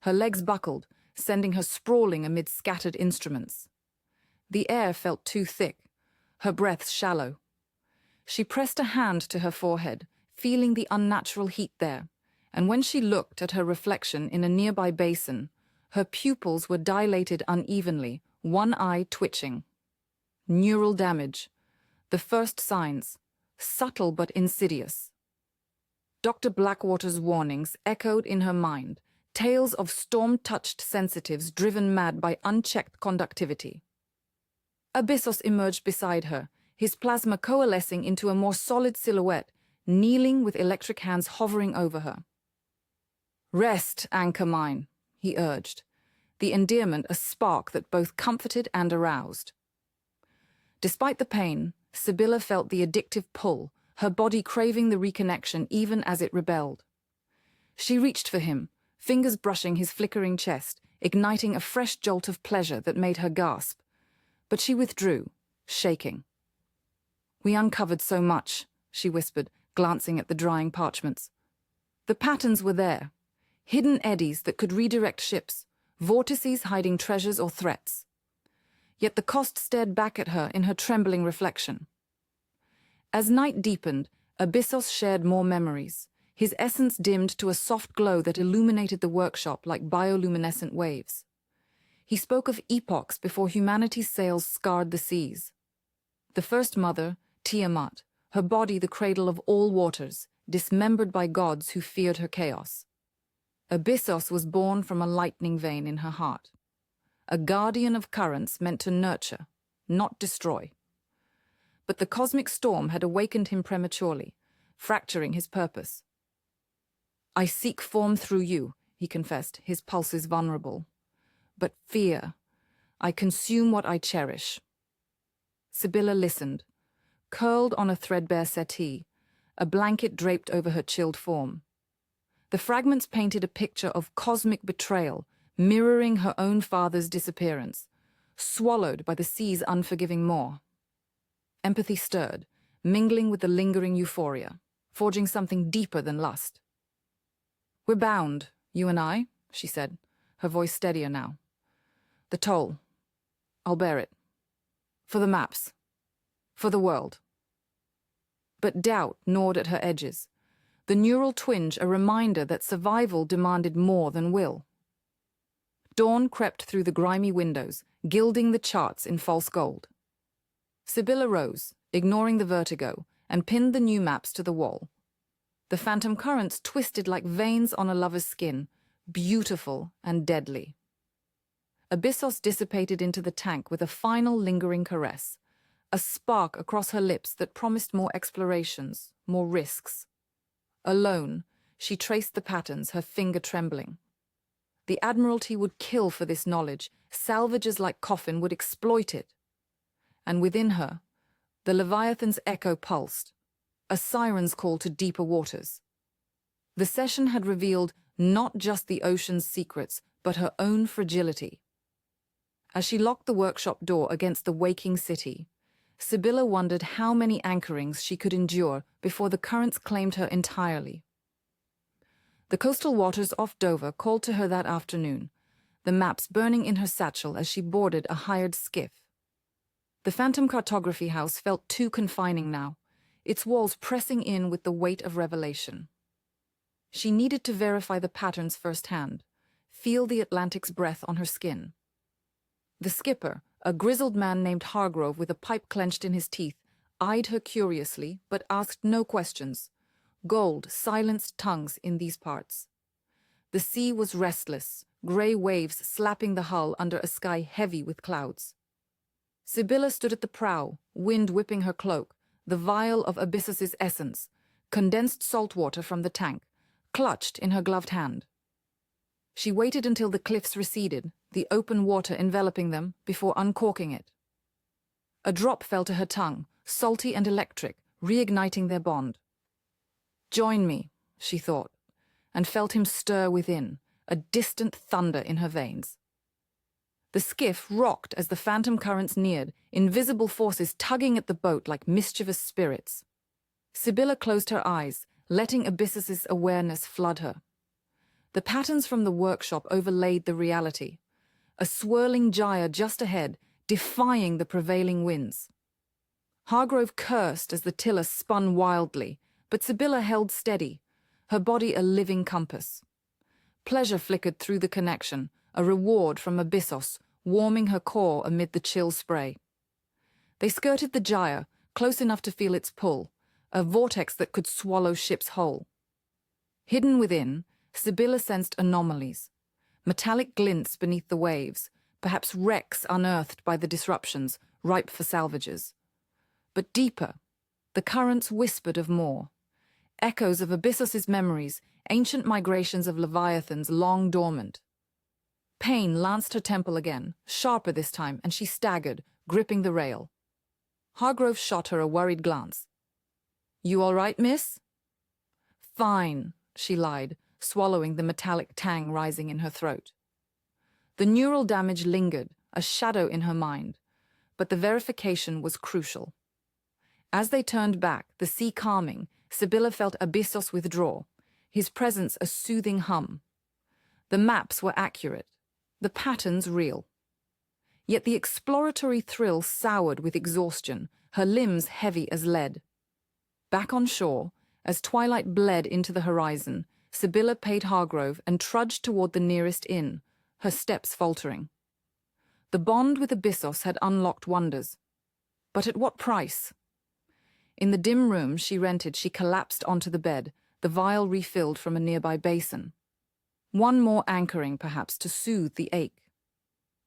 Her legs buckled, sending her sprawling amid scattered instruments. The air felt too thick, her breaths shallow. She pressed a hand to her forehead, feeling the unnatural heat there, and when she looked at her reflection in a nearby basin, her pupils were dilated unevenly, one eye twitching. Neural damage. The first signs, subtle but insidious. Dr. Blackwater's warnings echoed in her mind, tales of storm-touched sensitives driven mad by unchecked conductivity. Abyssos emerged beside her, his plasma coalescing into a more solid silhouette, kneeling with electric hands hovering over her. "Rest, anchor mine," he urged, the endearment a spark that both comforted and aroused. Despite the pain, Sibylla felt the addictive pull, her body craving the reconnection even as it rebelled. She reached for him, fingers brushing his flickering chest, igniting a fresh jolt of pleasure that made her gasp. But she withdrew, shaking. "We uncovered so much," she whispered, glancing at the drying parchments. The patterns were there, hidden eddies that could redirect ships, vortices hiding treasures or threats. Yet the cost stared back at her in her trembling reflection. As night deepened, Abyssos shared more memories, his essence dimmed to a soft glow that illuminated the workshop like bioluminescent waves. He spoke of epochs before humanity's sails scarred the seas. The first mother, Tiamat, her body the cradle of all waters, dismembered by gods who feared her chaos. Abyssos was born from a lightning vein in her heart. A guardian of currents meant to nurture, not destroy. But the cosmic storm had awakened him prematurely, fracturing his purpose. "I seek form through you," he confessed, his pulses vulnerable. "But fear, I consume what I cherish." Sibylla listened, curled on a threadbare settee, a blanket draped over her chilled form. The fragments painted a picture of cosmic betrayal, mirroring her own father's disappearance, swallowed by the sea's unforgiving maw. Empathy stirred, mingling with the lingering euphoria, forging something deeper than lust. "We're bound, you and I," she said, her voice steadier now. "The toll. I'll bear it. For the maps. For the world." But doubt gnawed at her edges, the neural twinge a reminder that survival demanded more than will. Dawn crept through the grimy windows, gilding the charts in false gold. Sibylla rose, ignoring the vertigo, and pinned the new maps to the wall. The phantom currents twisted like veins on a lover's skin, beautiful and deadly. Abyssos dissipated into the tank with a final lingering caress, a spark across her lips that promised more explorations, more risks. Alone, she traced the patterns, her finger trembling. The Admiralty would kill for this knowledge, salvagers like Coffin would exploit it. And within her, the Leviathan's echo pulsed, a siren's call to deeper waters. The session had revealed not just the ocean's secrets, but her own fragility. As she locked the workshop door against the waking city, Sibylla wondered how many anchorings she could endure before the currents claimed her entirely. The coastal waters off Dover called to her that afternoon, the maps burning in her satchel as she boarded a hired skiff. The phantom cartography house felt too confining now, its walls pressing in with the weight of revelation. She needed to verify the patterns firsthand, feel the Atlantic's breath on her skin. The skipper, a grizzled man named Hargrove with a pipe clenched in his teeth, eyed her curiously but asked no questions. Gold silenced tongues in these parts. The sea was restless, grey waves slapping the hull under a sky heavy with clouds. Sibylla stood at the prow, wind whipping her cloak, the vial of Abyssos's essence, condensed salt water from the tank, clutched in her gloved hand. She waited until the cliffs receded, the open water enveloping them, before uncorking it. A drop fell to her tongue, salty and electric, reigniting their bond. "Join me," she thought, and felt him stir within, a distant thunder in her veins. The skiff rocked as the phantom currents neared, invisible forces tugging at the boat like mischievous spirits. Sibylla closed her eyes, letting Abyssos's awareness flood her. The patterns from the workshop overlaid the reality, a swirling gyre just ahead, defying the prevailing winds. Hargrove cursed as the tiller spun wildly, but Sibylla held steady, her body a living compass. Pleasure flickered through the connection, a reward from Abyssos, warming her core amid the chill spray. They skirted the gyre, close enough to feel its pull, a vortex that could swallow ships whole. Hidden within, Sibylla sensed anomalies, metallic glints beneath the waves, perhaps wrecks unearthed by the disruptions, ripe for salvagers. But deeper, the currents whispered of more. Echoes of Abyssos's memories, ancient migrations of Leviathans long dormant. Pain lanced her temple again, sharper this time, and she staggered, gripping the rail. Hargrove shot her a worried glance. "You all right, miss?" "Fine," she lied, swallowing the metallic tang rising in her throat. The neural damage lingered, a shadow in her mind, but the verification was crucial. As they turned back, the sea calming, Sibylla felt Abyssos withdraw, his presence a soothing hum. The maps were accurate, the patterns real. Yet the exploratory thrill soured with exhaustion, her limbs heavy as lead. Back on shore, as twilight bled into the horizon, Sibylla paid Hargrove and trudged toward the nearest inn, her steps faltering. The bond with Abyssos had unlocked wonders. But at what price? In the dim room she rented, she collapsed onto the bed, the vial refilled from a nearby basin. One more anchoring, perhaps, to soothe the ache.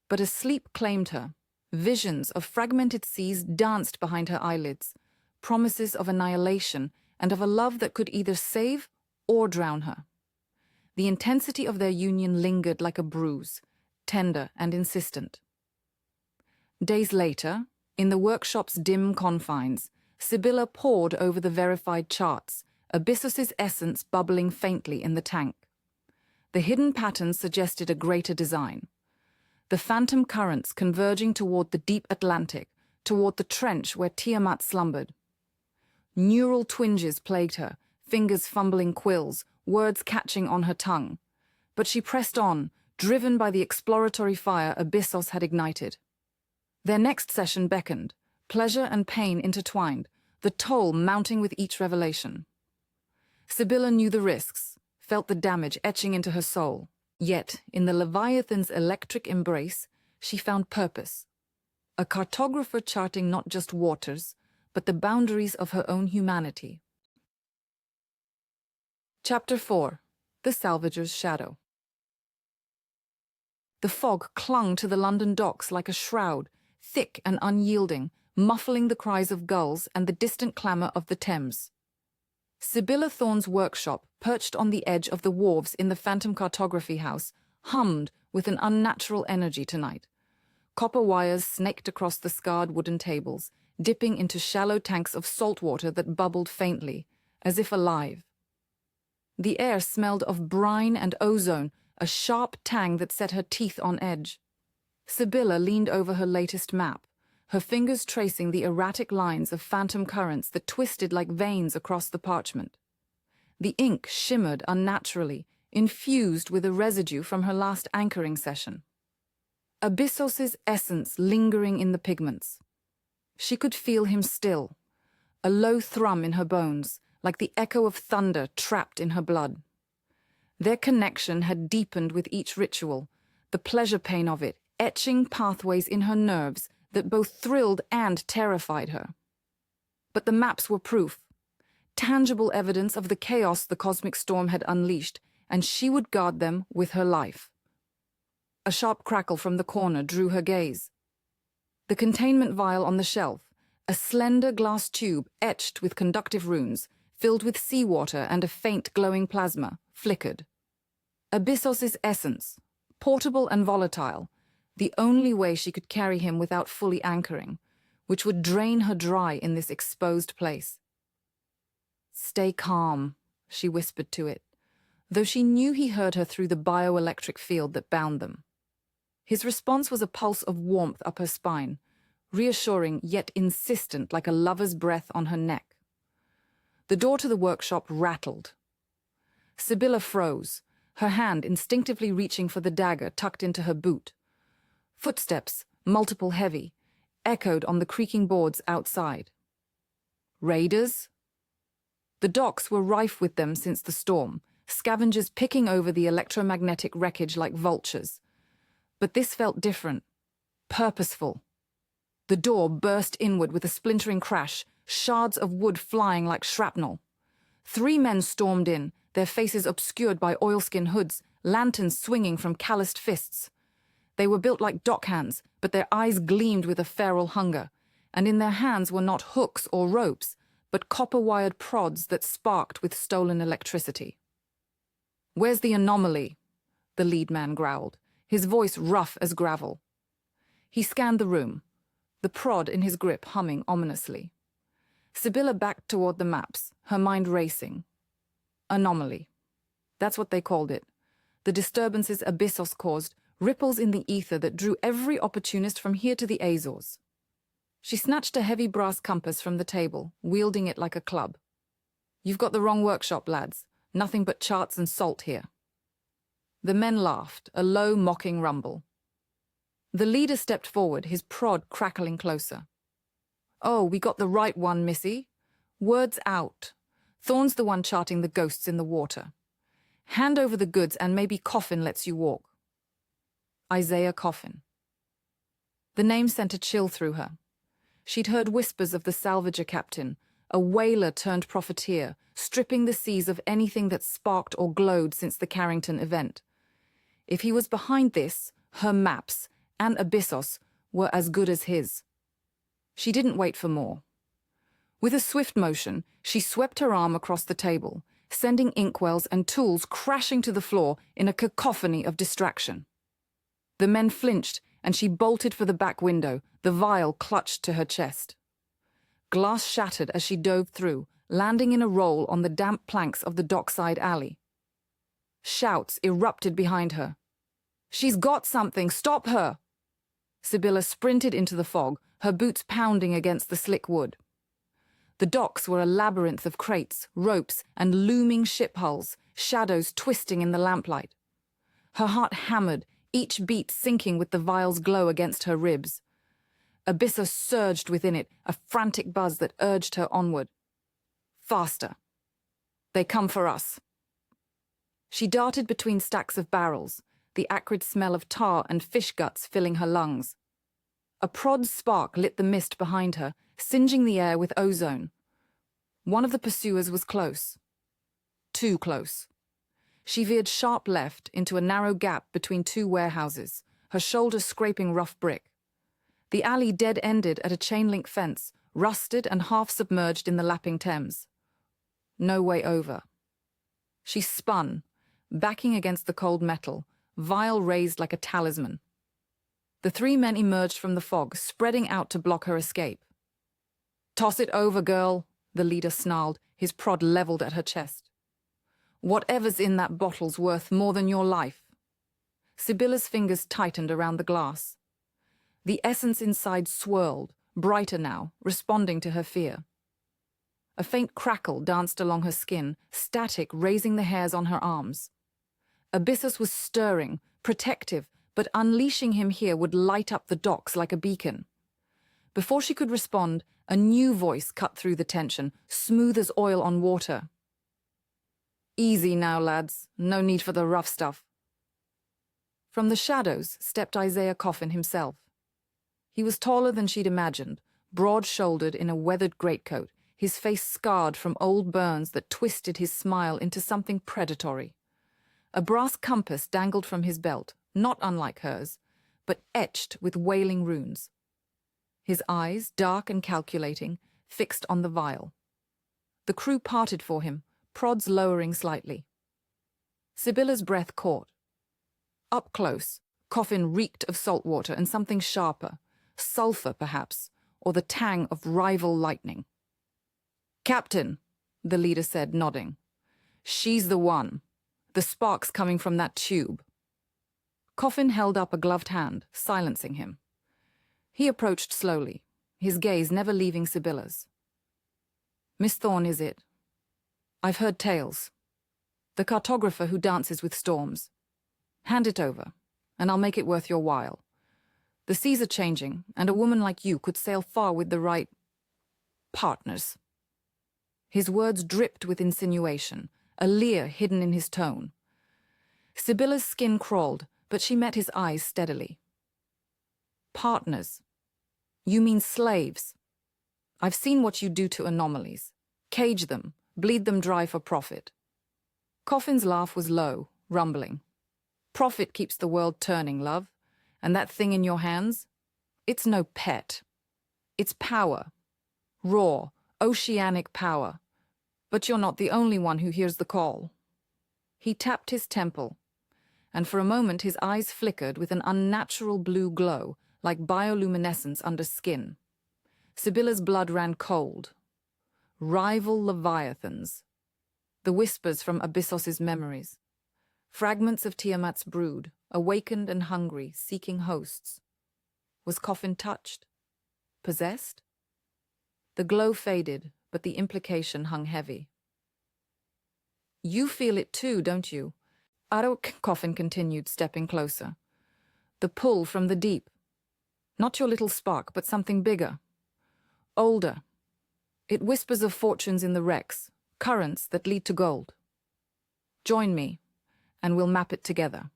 But as sleep claimed her, visions of fragmented seas danced behind her eyelids, promises of annihilation and of a love that could either save or drown her. The intensity of their union lingered like a bruise, tender and insistent. Days later, in the workshop's dim confines, Sibylla pored over the verified charts, Abyssos's essence bubbling faintly in the tank. The hidden patterns suggested a greater design. The phantom currents converging toward the deep Atlantic, toward the trench where Tiamat slumbered. Neural twinges plagued her, fingers fumbling quills, words catching on her tongue. But she pressed on, driven by the exploratory fire Abyssos had ignited. Their next session beckoned, pleasure and pain intertwined, the toll mounting with each revelation. Sibylla knew the risks, felt the damage etching into her soul. Yet, in the Leviathan's electric embrace, she found purpose. A cartographer charting not just waters, but the boundaries of her own humanity. Chapter 4. The Salvager's Shadow. The fog clung to the London docks like a shroud, thick and unyielding, muffling the cries of gulls and the distant clamour of the Thames. Sibylla Thorn's workshop, perched on the edge of the wharves in the Phantom Cartography House, hummed with an unnatural energy tonight. Copper wires snaked across the scarred wooden tables, dipping into shallow tanks of salt water that bubbled faintly, as if alive. The air smelled of brine and ozone, a sharp tang that set her teeth on edge. Sibylla leaned over her latest map, her fingers tracing the erratic lines of phantom currents that twisted like veins across the parchment. The ink shimmered unnaturally, infused with a residue from her last anchoring session. Abyssos's essence lingering in the pigments. She could feel him still, a low thrum in her bones, like the echo of thunder trapped in her blood. Their connection had deepened with each ritual, the pleasure pain of it etching pathways in her nerves that both thrilled and terrified her. But the maps were proof, tangible evidence of the chaos the cosmic storm had unleashed, and she would guard them with her life. A sharp crackle from the corner drew her gaze. The containment vial on the shelf, a slender glass tube etched with conductive runes, filled with seawater and a faint glowing plasma, flickered. Abyssos's essence, portable and volatile, the only way she could carry him without fully anchoring, which would drain her dry in this exposed place. "Stay calm," she whispered to it, though she knew he heard her through the bioelectric field that bound them. His response was a pulse of warmth up her spine, reassuring yet insistent like a lover's breath on her neck. The door to the workshop rattled. Sibylla froze, her hand instinctively reaching for the dagger tucked into her boot. Footsteps, multiple heavy, echoed on the creaking boards outside. Raiders? The docks were rife with them since the storm, scavengers picking over the electromagnetic wreckage like vultures. But this felt different, purposeful. The door burst inward with a splintering crash, shards of wood flying like shrapnel. 3 men stormed in, their faces obscured by oilskin hoods, lanterns swinging from calloused fists. They were built like dockhands, but their eyes gleamed with a feral hunger, and in their hands were not hooks or ropes, but copper-wired prods that sparked with stolen electricity. "Where's the anomaly?" the lead man growled, his voice rough as gravel. He scanned the room, the prod in his grip humming ominously. Sibylla backed toward the maps, her mind racing. Anomaly. That's what they called it. The disturbances Abyssos caused, ripples in the ether that drew every opportunist from here to the Azores. She snatched a heavy brass compass from the table, wielding it like a club. "You've got the wrong workshop, lads. Nothing but charts and salt here." The men laughed, a low, mocking rumble. The leader stepped forward, his prod crackling closer. "Oh, we got the right one, missy. Word's out. Thorn's the one charting the ghosts in the water. Hand over the goods and maybe Coffin lets you walk." Isaiah Coffin. The name sent a chill through her. She'd heard whispers of the salvager captain, a whaler turned profiteer, stripping the seas of anything that sparked or glowed since the Carrington event. If he was behind this, her maps, and Abyssos, were as good as his. She didn't wait for more. With a swift motion, she swept her arm across the table, sending inkwells and tools crashing to the floor in a cacophony of distraction. The men flinched, and she bolted for the back window, the vial clutched to her chest. Glass shattered as she dove through, landing in a roll on the damp planks of the dockside alley. Shouts erupted behind her. "She's got something! Stop her!" Sibylla sprinted into the fog, her boots pounding against the slick wood. The docks were a labyrinth of crates, ropes, and looming ship hulls, shadows twisting in the lamplight. Her heart hammered, each beat sinking with the vial's glow against her ribs. Abyssos surged within it, a frantic buzz that urged her onward. Faster. They come for us. She darted between stacks of barrels, the acrid smell of tar and fish guts filling her lungs. A prod spark lit the mist behind her, singeing the air with ozone. One of the pursuers was close. Too close. She veered sharp left into a narrow gap between two warehouses, her shoulders scraping rough brick. The alley dead-ended at a chain-link fence, rusted and half-submerged in the lapping Thames. No way over. She spun, backing against the cold metal, vial raised like a talisman. The three men emerged from the fog, spreading out to block her escape. "Toss it over, girl," the leader snarled, his prod leveled at her chest. "Whatever's in that bottle's worth more than your life." Sibylla's fingers tightened around the glass. The essence inside swirled, brighter now, responding to her fear. A faint crackle danced along her skin, static, raising the hairs on her arms. Abyssos was stirring, protective, but unleashing him here would light up the docks like a beacon. Before she could respond, a new voice cut through the tension, smooth as oil on water. "Easy now, lads. No need for the rough stuff." From the shadows stepped Isaiah Coffin himself. He was taller than she'd imagined, broad-shouldered in a weathered greatcoat, his face scarred from old burns that twisted his smile into something predatory. A brass compass dangled from his belt, not unlike hers, but etched with wailing runes. His eyes, dark and calculating, fixed on the vial. The crew parted for him, prods lowering slightly. Sibylla's breath caught. Up close, Coffin reeked of salt water and something sharper, sulfur perhaps, or the tang of rival lightning. "Captain," the leader said, nodding. "She's the one. The sparks coming from that tube." Coffin held up a gloved hand, silencing him. He approached slowly, his gaze never leaving Sibylla's. "Miss Thorn, is it? I've heard tales. The cartographer who dances with storms. Hand it over, and I'll make it worth your while. The seas are changing, and a woman like you could sail far with the right partners." His words dripped with insinuation, a leer hidden in his tone. Sibylla's skin crawled, but she met his eyes steadily. "Partners? You mean slaves? I've seen what you do to anomalies. Cage them, bleed them dry for profit." Coffin's laugh was low, rumbling. "Profit keeps the world turning, love. And that thing in your hands? It's no pet. It's power. Raw, oceanic power. But you're not the only one who hears the call." He tapped his temple, and for a moment his eyes flickered with an unnatural blue glow, like bioluminescence under skin. Sibylla's blood ran cold. Rival Leviathans. The whispers from Abyssos's memories. Fragments of Tiamat's brood, awakened and hungry, seeking hosts. Was Coffin touched? Possessed? The glow faded, but the implication hung heavy. "You feel it too, don't you?" Coffin continued, stepping closer. "The pull from the deep. Not your little spark, but something bigger. Older. It whispers of fortunes in the wrecks, currents that lead to gold. Join me, and we'll map it together."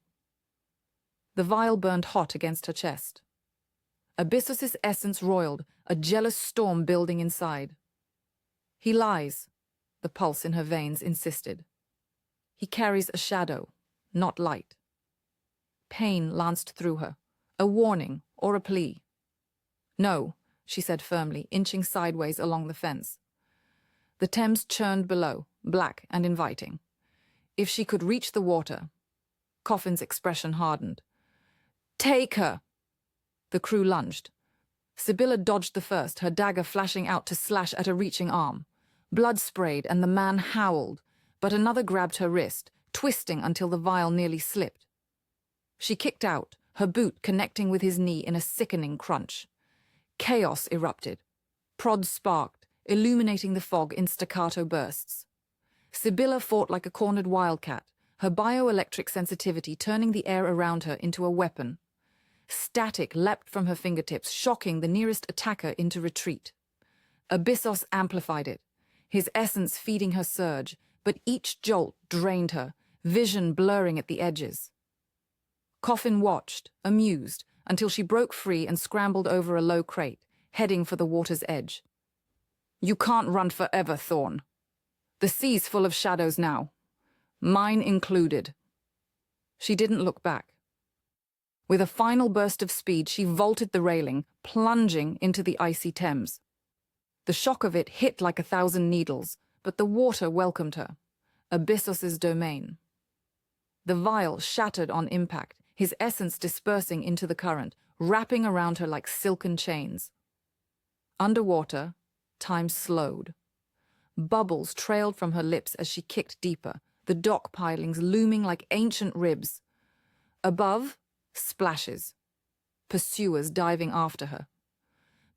The vial burned hot against her chest. Abyssos' essence roiled, a jealous storm building inside. He lies, the pulse in her veins insisted. He carries a shadow, not light. Pain lanced through her, a warning or a plea. No, she said firmly, inching sideways along the fence. The Thames churned below, black and inviting. If she could reach the water. Coffin's expression hardened. Take her! The crew lunged. Sibylla dodged the first, her dagger flashing out to slash at a reaching arm. Blood sprayed and the man howled, but another grabbed her wrist, twisting until the vial nearly slipped. She kicked out, her boot connecting with his knee in a sickening crunch. Chaos erupted. Prods sparked, illuminating the fog in staccato bursts. Sibylla fought like a cornered wildcat, her bioelectric sensitivity turning the air around her into a weapon. Static leapt from her fingertips, shocking the nearest attacker into retreat. Abyssos amplified it, his essence feeding her surge, but each jolt drained her, vision blurring at the edges. Coffin watched, amused, until she broke free and scrambled over a low crate, heading for the water's edge. You can't run forever, Thorn. The sea's full of shadows now. Mine included. She didn't look back. With a final burst of speed, she vaulted the railing, plunging into the icy Thames. The shock of it hit like 1,000 needles, but the water welcomed her. Abyssos' domain. The vial shattered on impact, his essence dispersing into the current, wrapping around her like silken chains. Underwater, time slowed. Bubbles trailed from her lips as she kicked deeper, the dock pilings looming like ancient ribs. Above, splashes. Pursuers diving after her.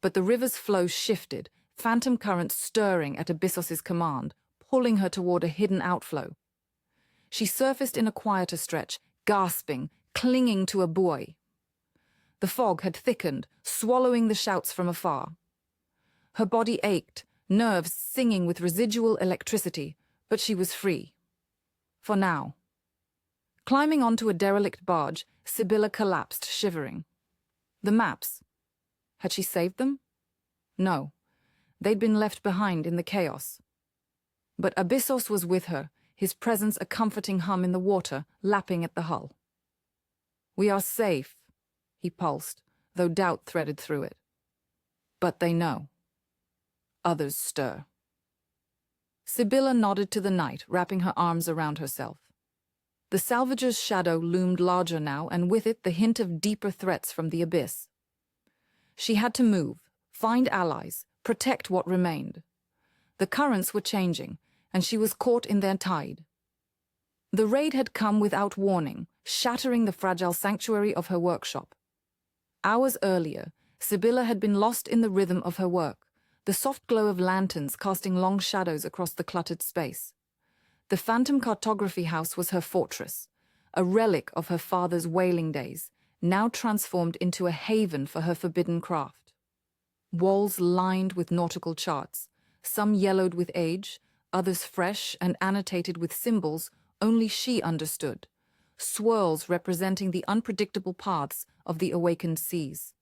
But the river's flow shifted, phantom currents stirring at Abyssos' command, pulling her toward a hidden outflow. She surfaced in a quieter stretch, gasping, clinging to a buoy. The fog had thickened, swallowing the shouts from afar. Her body ached, nerves singing with residual electricity, but she was free. For now. Climbing onto a derelict barge, Sibylla collapsed, shivering. The maps. Had she saved them? No. They'd been left behind in the chaos. But Abyssos was with her, his presence a comforting hum in the water, lapping at the hull. We are safe, he pulsed, though doubt threaded through it. But they know. Others stir. Sibylla nodded to the night, wrapping her arms around herself. The salvager's shadow loomed larger now, and with it the hint of deeper threats from the abyss. She had to move, find allies, protect what remained. The currents were changing, and she was caught in their tide. The raid had come without warning, shattering the fragile sanctuary of her workshop. Hours earlier, Sibylla had been lost in the rhythm of her work, the soft glow of lanterns casting long shadows across the cluttered space. The phantom cartography house was her fortress, a relic of her father's whaling days, now transformed into a haven for her forbidden craft. Walls lined with nautical charts, some yellowed with age, others fresh and annotated with symbols only she understood, swirls representing the unpredictable paths of the awakened seas.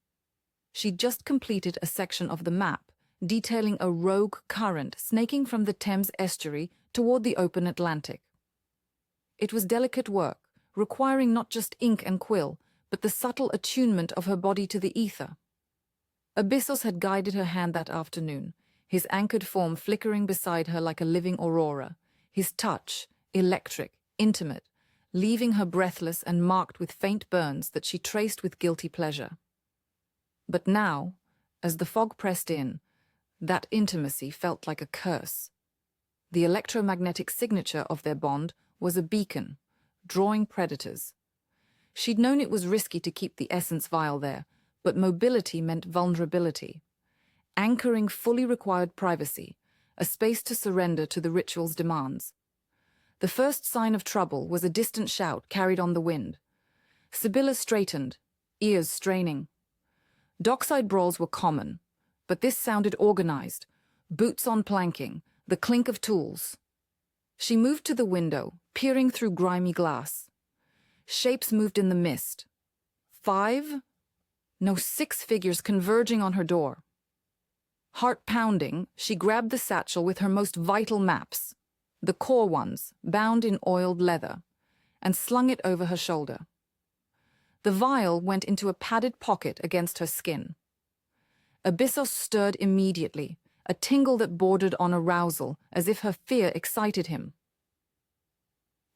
She'd just completed a section of the map, detailing a rogue current snaking from the Thames estuary toward the open Atlantic. It was delicate work, requiring not just ink and quill, but the subtle attunement of her body to the ether. Abyssos had guided her hand that afternoon, his anchored form flickering beside her like a living aurora, his touch, electric, intimate, leaving her breathless and marked with faint burns that she traced with guilty pleasure. But now, as the fog pressed in, that intimacy felt like a curse. The electromagnetic signature of their bond was a beacon, drawing predators. She'd known it was risky to keep the essence vial there, but mobility meant vulnerability. Anchoring fully required privacy, a space to surrender to the ritual's demands. The first sign of trouble was a distant shout carried on the wind. Sibylla straightened, ears straining. Dockside brawls were common, but this sounded organized, boots on planking, the clink of tools. She moved to the window, peering through grimy glass. Shapes moved in the mist. 5? No, 6 figures converging on her door. Heart pounding, she grabbed the satchel with her most vital maps, the core ones, bound in oiled leather, and slung it over her shoulder. The vial went into a padded pocket against her skin. Abyssos stirred immediately, a tingle that bordered on arousal, as if her fear excited him.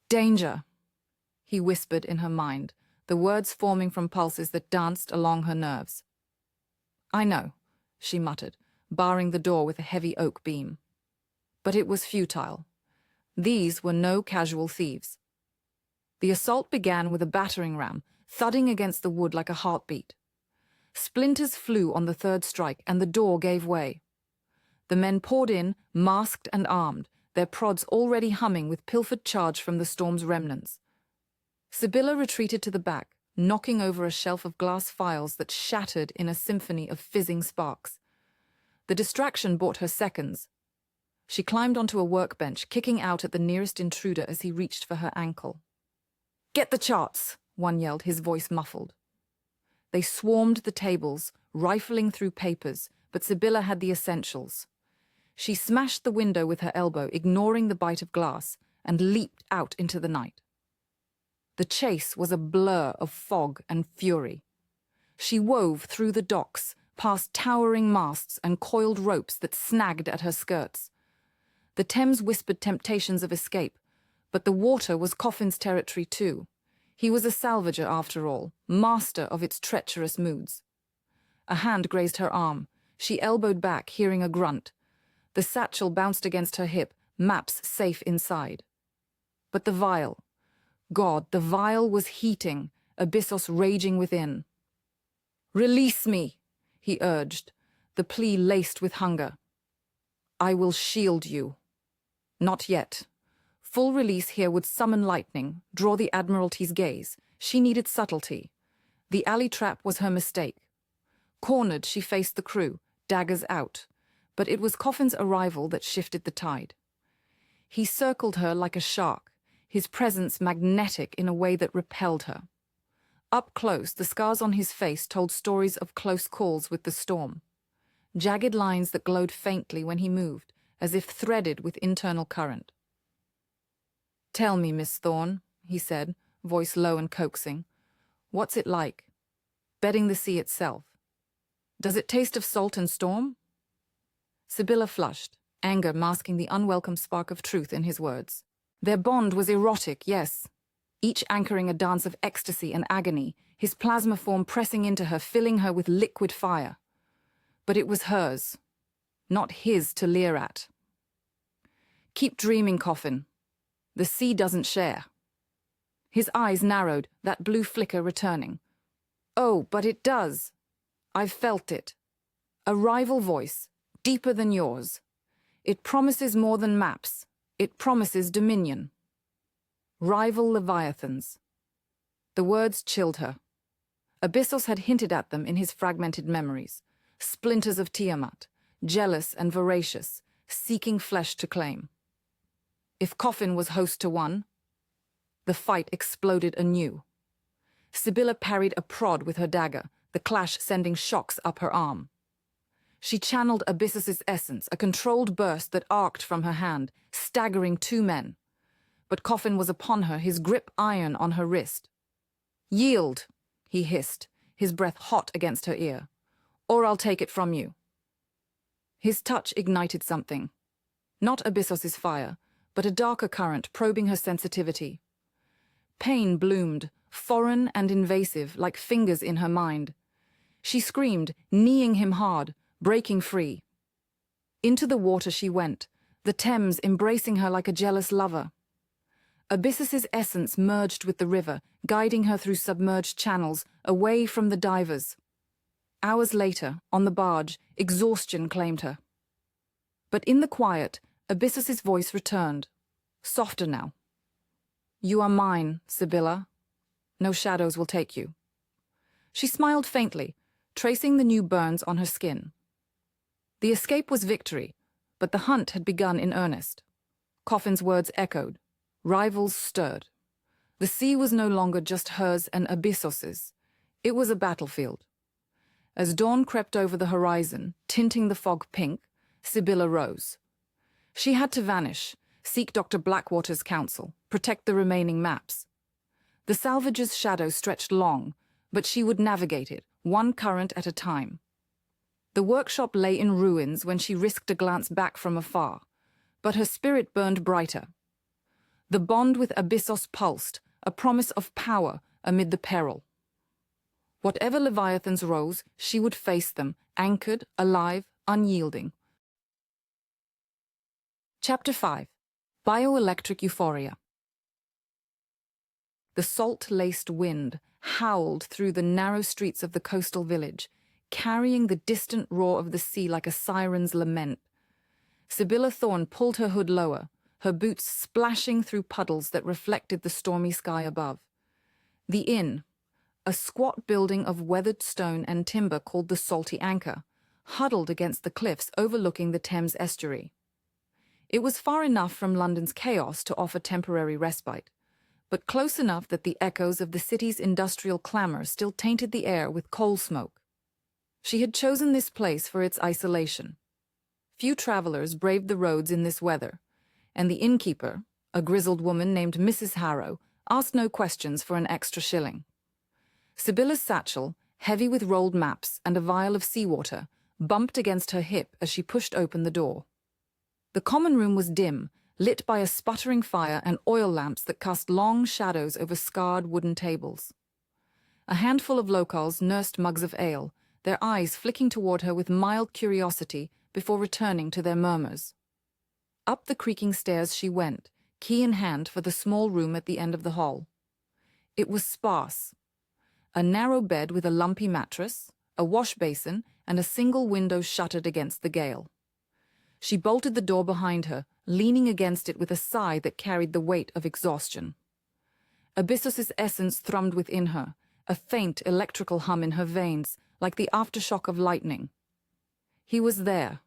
"Danger," he whispered in her mind, the words forming from pulses that danced along her nerves. "I know," she muttered, barring the door with a heavy oak beam. But it was futile. These were no casual thieves. The assault began with a battering ram, thudding against the wood like a heartbeat. Splinters flew on the third strike, and the door gave way. The men poured in, masked and armed, their prods already humming with pilfered charge from the storm's remnants. Sibylla retreated to the back, knocking over a shelf of glass files that shattered in a symphony of fizzing sparks. The distraction bought her seconds. She climbed onto a workbench, kicking out at the nearest intruder as he reached for her ankle. "Get the charts!" one yelled, his voice muffled. They swarmed the tables, rifling through papers, but Sibylla had the essentials. She smashed the window with her elbow, ignoring the bite of glass, and leaped out into the night. The chase was a blur of fog and fury. She wove through the docks, past towering masts and coiled ropes that snagged at her skirts. The Thames whispered temptations of escape, but the water was Coffin's territory too. He was a salvager after all, master of its treacherous moods. A hand grazed her arm. She elbowed back, hearing a grunt. The satchel bounced against her hip, maps safe inside. But the vial. God, the vial was heating, Abyssos raging within. "Release me," he urged, the plea laced with hunger. "I will shield you." Not yet. Full release here would summon lightning, draw the Admiralty's gaze. She needed subtlety. The alley trap was her mistake. Cornered, she faced the crew, daggers out. But it was Coffin's arrival that shifted the tide. He circled her like a shark, his presence magnetic in a way that repelled her. Up close, the scars on his face told stories of close calls with the storm. Jagged lines that glowed faintly when he moved, as if threaded with internal current. "Tell me, Miss Thorn," he said, voice low and coaxing. "What's it like? Bedding the sea itself. Does it taste of salt and storm?" Sibylla flushed, anger masking the unwelcome spark of truth in his words. Their bond was erotic, yes, each anchoring a dance of ecstasy and agony, his plasma form pressing into her, filling her with liquid fire. But it was hers, not his to leer at. "Keep dreaming, Coffin. The sea doesn't share." His eyes narrowed, that blue flicker returning. "Oh, but it does. I've felt it. A rival voice, deeper than yours. It promises more than maps. It promises dominion. Rival Leviathans." The words chilled her. Abyssos had hinted at them in his fragmented memories. Splinters of Tiamat, jealous and voracious, seeking flesh to claim. If Coffin was host to one, the fight exploded anew. Sibylla parried a prod with her dagger, the clash sending shocks up her arm. She channeled Abyssos's essence, a controlled burst that arced from her hand, staggering 2 men. But Coffin was upon her, his grip iron on her wrist. "Yield," he hissed, his breath hot against her ear, "or I'll take it from you." His touch ignited something. Not Abyssos's fire, but a darker current probing her sensitivity. Pain bloomed, foreign and invasive, like fingers in her mind. She screamed, kneeing him hard, breaking free. Into the water she went, the Thames embracing her like a jealous lover. Abyssos's essence merged with the river, guiding her through submerged channels, away from the divers. Hours later, on the barge, exhaustion claimed her. But in the quiet, Abyssos's voice returned, softer now. "You are mine, Sibylla. No shadows will take you." She smiled faintly, tracing the new burns on her skin. The escape was victory, but the hunt had begun in earnest. Coffin's words echoed. Rivals stirred. The sea was no longer just hers and Abyssos's. It was a battlefield. As dawn crept over the horizon, tinting the fog pink, Sibylla rose. She had to vanish, seek Dr. Blackwater's counsel, protect the remaining maps. The salvagers' shadow stretched long, but she would navigate it, one current at a time. The workshop lay in ruins when she risked a glance back from afar, but her spirit burned brighter. The bond with Abyssos pulsed, a promise of power amid the peril. Whatever Leviathans rose, she would face them, anchored, alive, unyielding. Chapter 5. Bioelectric Euphoria. The salt-laced wind howled through the narrow streets of the coastal village, carrying the distant roar of the sea like a siren's lament. Sibylla Thorn pulled her hood lower, her boots splashing through puddles that reflected the stormy sky above. The inn, a squat building of weathered stone and timber called the Salty Anchor, huddled against the cliffs overlooking the Thames estuary. It was far enough from London's chaos to offer temporary respite, but close enough that the echoes of the city's industrial clamor still tainted the air with coal smoke. She had chosen this place for its isolation. Few travelers braved the roads in this weather, and the innkeeper, a grizzled woman named Mrs. Harrow, asked no questions for an extra shilling. Sibylla's satchel, heavy with rolled maps and a vial of seawater, bumped against her hip as she pushed open the door. The common room was dim, lit by a sputtering fire and oil lamps that cast long shadows over scarred wooden tables. A handful of locals nursed mugs of ale, their eyes flicking toward her with mild curiosity before returning to their murmurs. Up the creaking stairs she went, key in hand for the small room at the end of the hall. It was sparse. A narrow bed with a lumpy mattress, a wash basin, and a single window shuttered against the gale. She bolted the door behind her, leaning against it with a sigh that carried the weight of exhaustion. Abyssos's essence thrummed within her, a faint electrical hum in her veins, like the aftershock of lightning. He was there,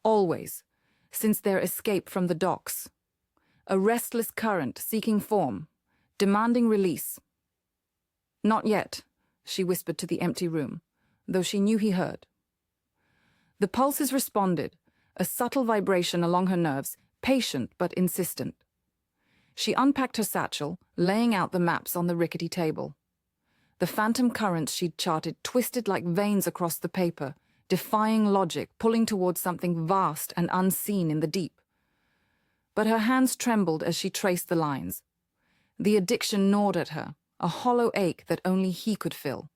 always, since their escape from the docks. A restless current seeking form, demanding release. "Not yet," she whispered to the empty room, though she knew he heard. The pulses responded, a subtle vibration along her nerves, patient but insistent. She unpacked her satchel, laying out the maps on the rickety table. The phantom currents she'd charted twisted like veins across the paper, defying logic, pulling towards something vast and unseen in the deep. But her hands trembled as she traced the lines. The addiction gnawed at her, a hollow ache that only he could fill.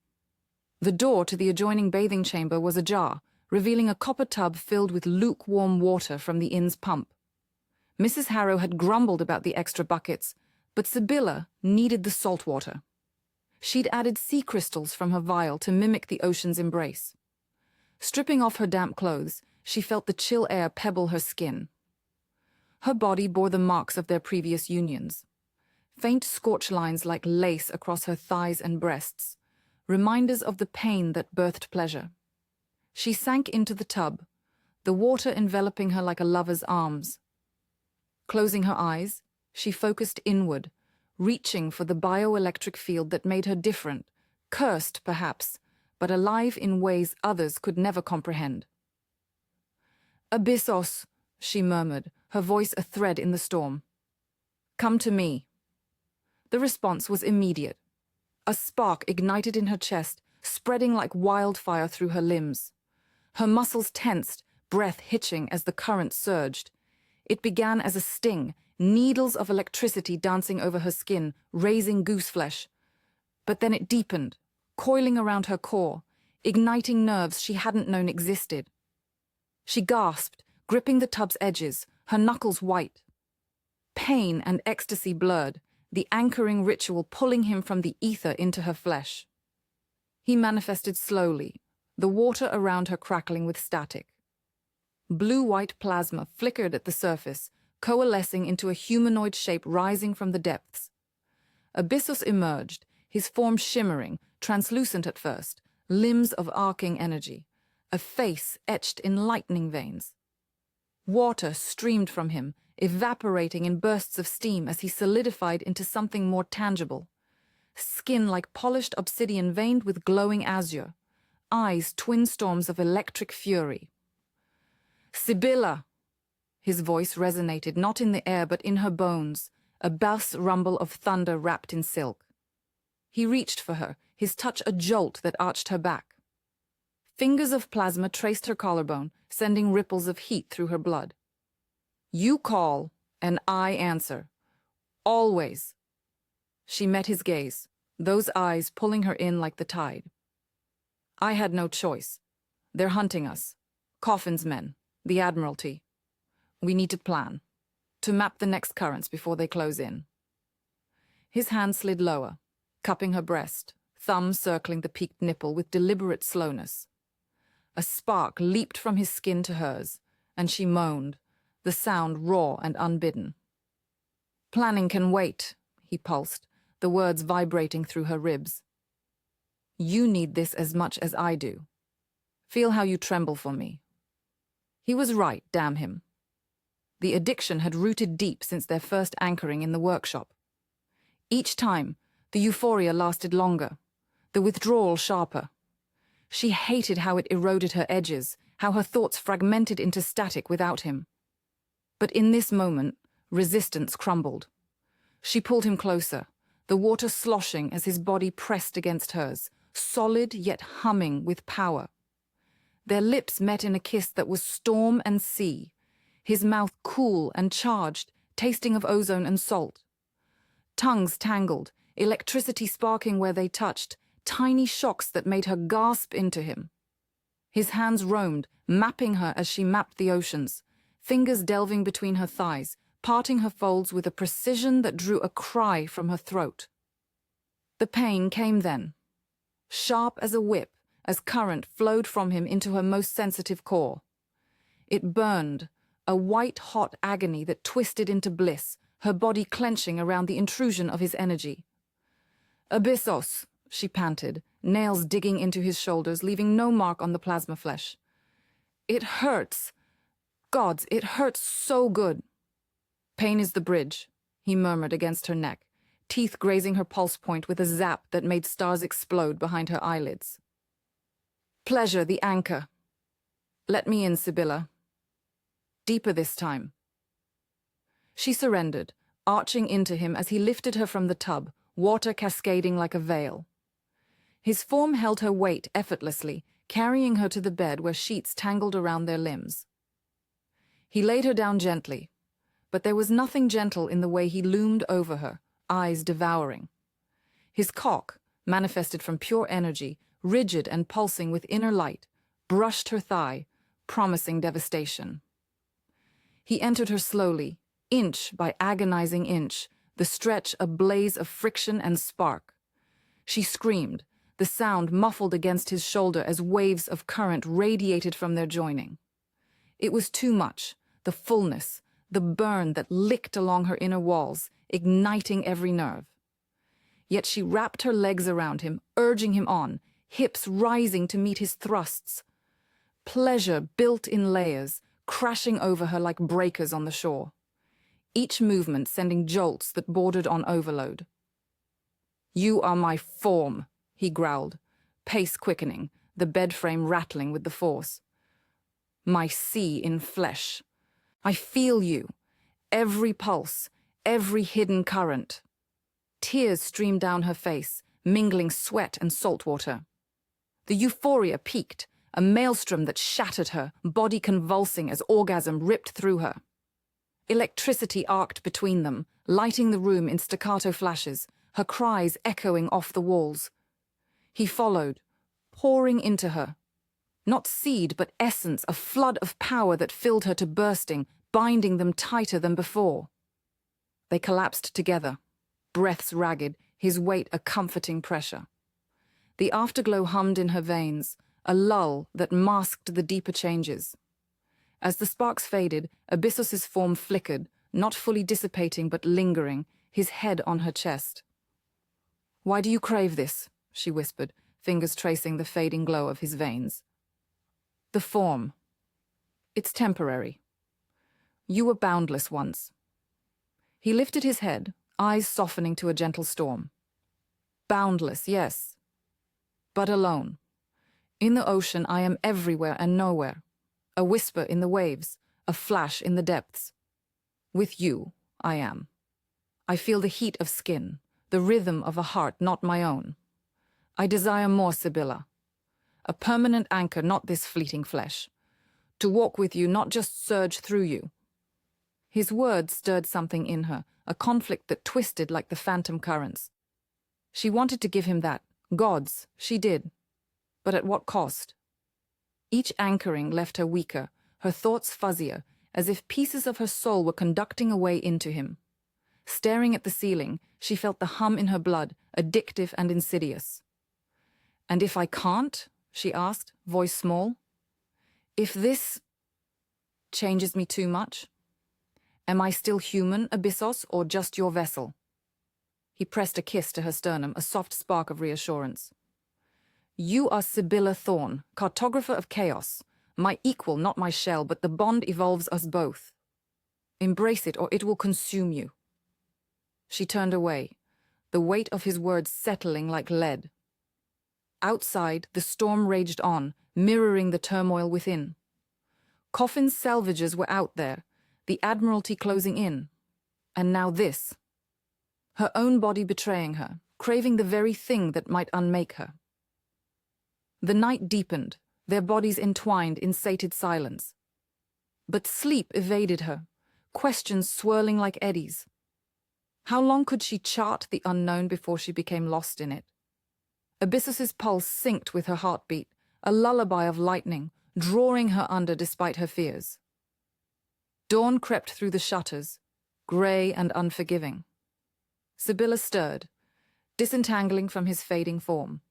The door to the adjoining bathing chamber was ajar, revealing a copper tub filled with lukewarm water from the inn's pump. Mrs. Harrow had grumbled about the extra buckets, but Sibylla needed the salt water. She'd added sea crystals from her vial to mimic the ocean's embrace. Stripping off her damp clothes, she felt the chill air pebble her skin. Her body bore the marks of their previous unions. Faint scorch lines like lace across her thighs and breasts, reminders of the pain that birthed pleasure. She sank into the tub, the water enveloping her like a lover's arms. Closing her eyes, she focused inward, reaching for the bioelectric field that made her different, cursed perhaps, but alive in ways others could never comprehend. "Abyssos," she murmured, her voice a thread in the storm. "Come to me." The response was immediate. A spark ignited in her chest, spreading like wildfire through her limbs. Her muscles tensed, breath hitching as the current surged. It began as a sting, needles of electricity dancing over her skin, raising gooseflesh. But then it deepened, coiling around her core, igniting nerves she hadn't known existed. She gasped, gripping the tub's edges, her knuckles white. Pain and ecstasy blurred, the anchoring ritual pulling him from the ether into her flesh. He manifested slowly, the water around her crackling with static. Blue-white plasma flickered at the surface, coalescing into a humanoid shape rising from the depths. Abyssos emerged, his form shimmering, translucent at first, limbs of arcing energy, a face etched in lightning veins. Water streamed from him, evaporating in bursts of steam as he solidified into something more tangible. Skin like polished obsidian veined with glowing azure, eyes twin storms of electric fury. "Sibylla!" His voice resonated not in the air but in her bones, a bass rumble of thunder wrapped in silk. He reached for her, his touch a jolt that arched her back. Fingers of plasma traced her collarbone, sending ripples of heat through her blood. "You call, and I answer. Always." She met his gaze, those eyes pulling her in like the tide. "I had no choice. They're hunting us. Coffin's men, the Admiralty. We need to plan, to map the next currents before they close in." His hand slid lower, cupping her breast, thumb circling the peaked nipple with deliberate slowness. A spark leaped from his skin to hers, and she moaned, the sound raw and unbidden. "Planning can wait," he pulsed, the words vibrating through her ribs. "You need this as much as I do. Feel how you tremble for me." He was right, damn him. The addiction had rooted deep since their first anchoring in the workshop. Each time, the euphoria lasted longer, the withdrawal sharper. She hated how it eroded her edges, how her thoughts fragmented into static without him. But in this moment, resistance crumbled. She pulled him closer, the water sloshing as his body pressed against hers, solid yet humming with power. Their lips met in a kiss that was storm and sea, his mouth cool and charged, tasting of ozone and salt. Tongues tangled, electricity sparking where they touched, tiny shocks that made her gasp into him. His hands roamed, mapping her as she mapped the oceans, fingers delving between her thighs, parting her folds with a precision that drew a cry from her throat. The pain came then, sharp as a whip, as current flowed from him into her most sensitive core. It burned, a white-hot agony that twisted into bliss, her body clenching around the intrusion of his energy. "Abyssos," she panted, nails digging into his shoulders, leaving no mark on the plasma flesh. "It hurts. Gods, it hurts so good." "Pain is the bridge," he murmured against her neck, teeth grazing her pulse point with a zap that made stars explode behind her eyelids. "Pleasure the anchor. Let me in, Sibylla. Deeper this time." She surrendered, arching into him as he lifted her from the tub, water cascading like a veil. His form held her weight effortlessly, carrying her to the bed where sheets tangled around their limbs. He laid her down gently, but there was nothing gentle in the way he loomed over her, eyes devouring. His cock, manifested from pure energy, rigid and pulsing with inner light, brushed her thigh, promising devastation. He entered her slowly, inch by agonizing inch, the stretch a blaze of friction and spark. She screamed, the sound muffled against his shoulder as waves of current radiated from their joining. It was too much, the fullness, the burn that licked along her inner walls, igniting every nerve. Yet she wrapped her legs around him, urging him on, hips rising to meet his thrusts. Pleasure built in layers, crashing over her like breakers on the shore. Each movement sending jolts that bordered on overload. "You are my form," he growled, pace quickening, the bed frame rattling with the force. "My sea in flesh. I feel you, every pulse, every hidden current." Tears streamed down her face, mingling sweat and salt water. The euphoria peaked, a maelstrom that shattered her, body convulsing as orgasm ripped through her. Electricity arced between them, lighting the room in staccato flashes, her cries echoing off the walls. He followed, pouring into her. Not seed, but essence, a flood of power that filled her to bursting, binding them tighter than before. They collapsed together, breaths ragged, his weight a comforting pressure. The afterglow hummed in her veins, a lull that masked the deeper changes. As the sparks faded, Abyssos's form flickered, not fully dissipating but lingering, his head on her chest. "Why do you crave this?" she whispered, fingers tracing the fading glow of his veins. "The form. It's temporary. You were boundless once." He lifted his head, eyes softening to a gentle storm. "Boundless, yes. But alone. In the ocean, I am everywhere and nowhere. A whisper in the waves, a flash in the depths. With you, I am. I feel the heat of skin, the rhythm of a heart not my own. I desire more, Sibylla. A permanent anchor, not this fleeting flesh. To walk with you, not just surge through you. His words stirred something in her, a conflict that twisted like the phantom currents. She wanted to give him that. Gods, she did. But at what cost? Each anchoring left her weaker, her thoughts fuzzier, as if pieces of her soul were conducting away into him. Staring at the ceiling, she felt the hum in her blood, addictive and insidious. "And if I can't?" she asked, voice small. "If this changes me too much? Am I still human, Abyssos, or just your vessel?" He pressed a kiss to her sternum, a soft spark of reassurance. "You are Sibylla Thorn, cartographer of chaos. My equal, not my shell, but the bond evolves us both. Embrace it, or it will consume you." She turned away, the weight of his words settling like lead. Outside, the storm raged on, mirroring the turmoil within. Coffin's salvagers were out there, the Admiralty closing in. And now this. Her own body betraying her, craving the very thing that might unmake her. The night deepened, their bodies entwined in sated silence. But sleep evaded her, questions swirling like eddies. How long could she chart the unknown before she became lost in it? Abyssos's pulse synced with her heartbeat, a lullaby of lightning, drawing her under despite her fears. Dawn crept through the shutters, grey and unforgiving. Sibylla stirred, disentangling from his fading form.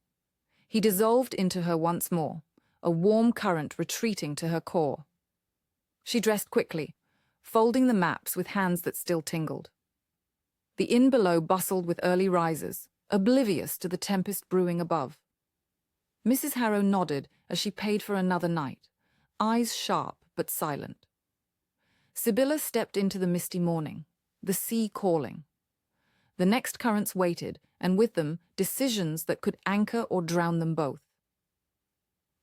He dissolved into her once more, a warm current retreating to her core. She dressed quickly, folding the maps with hands that still tingled. The inn below bustled with early risers, oblivious to the tempest brewing above. Mrs. Harrow nodded as she paid for another night, eyes sharp but silent. Sibylla stepped into the misty morning, the sea calling. The next currents waited, and with them decisions that could anchor or drown them both.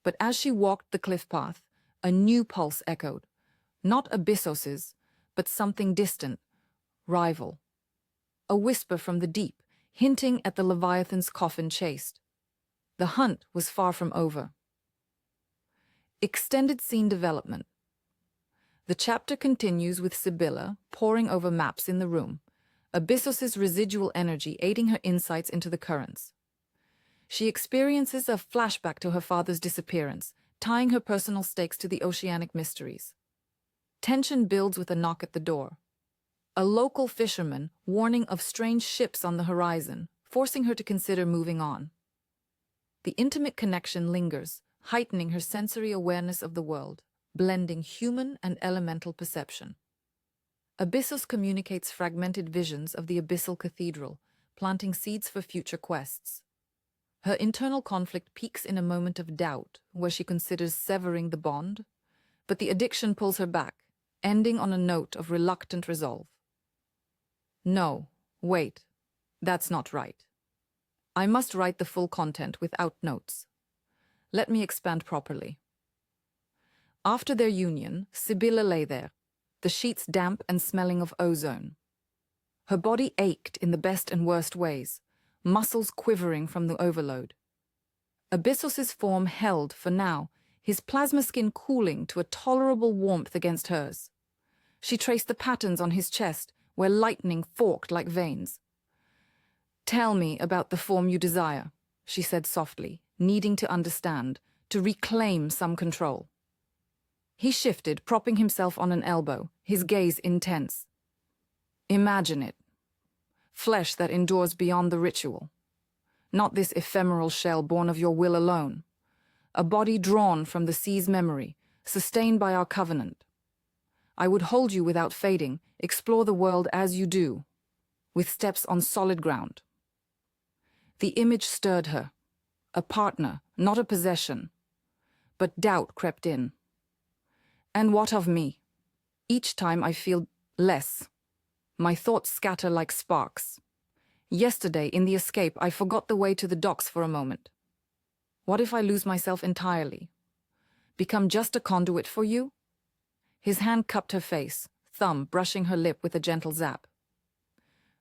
But as she walked the cliff path, a new pulse echoed, not Abyssos's, but something distant, rival. A whisper from the deep, hinting at the Leviathan's coffin chased. The hunt was far from over. Extended scene development. The chapter continues with Sibylla poring over maps in the room, Abyssos's residual energy aiding her insights into the currents. She experiences a flashback to her father's disappearance, tying her personal stakes to the oceanic mysteries. Tension builds with a knock at the door. A local fisherman warning of strange ships on the horizon, forcing her to consider moving on. The intimate connection lingers, heightening her sensory awareness of the world, blending human and elemental perception. Abyssos communicates fragmented visions of the abyssal cathedral, planting seeds for future quests. Her internal conflict peaks in a moment of doubt, where she considers severing the bond, but the addiction pulls her back, ending on a note of reluctant resolve. No, wait, that's not right. I must write the full content without notes. Let me expand properly. After their union, Sibylla lay there, the sheets damp and smelling of ozone. Her body ached in the best and worst ways, muscles quivering from the overload. Abyssos's form held, for now, his plasma skin cooling to a tolerable warmth against hers. She traced the patterns on his chest, where lightning forked like veins. "Tell me about the form you desire," she said softly, needing to understand, to reclaim some control. He shifted, propping himself on an elbow, his gaze intense. "Imagine it. Flesh that endures beyond the ritual. Not this ephemeral shell born of your will alone. A body drawn from the sea's memory, sustained by our covenant. I would hold you without fading, explore the world as you do, with steps on solid ground." The image stirred her. A partner, not a possession. But doubt crept in. "And what of me? Each time I feel less. My thoughts scatter like sparks. Yesterday, in the escape, I forgot the way to the docks for a moment. What if I lose myself entirely? Become just a conduit for you? His hand cupped her face, thumb brushing her lip with a gentle zap.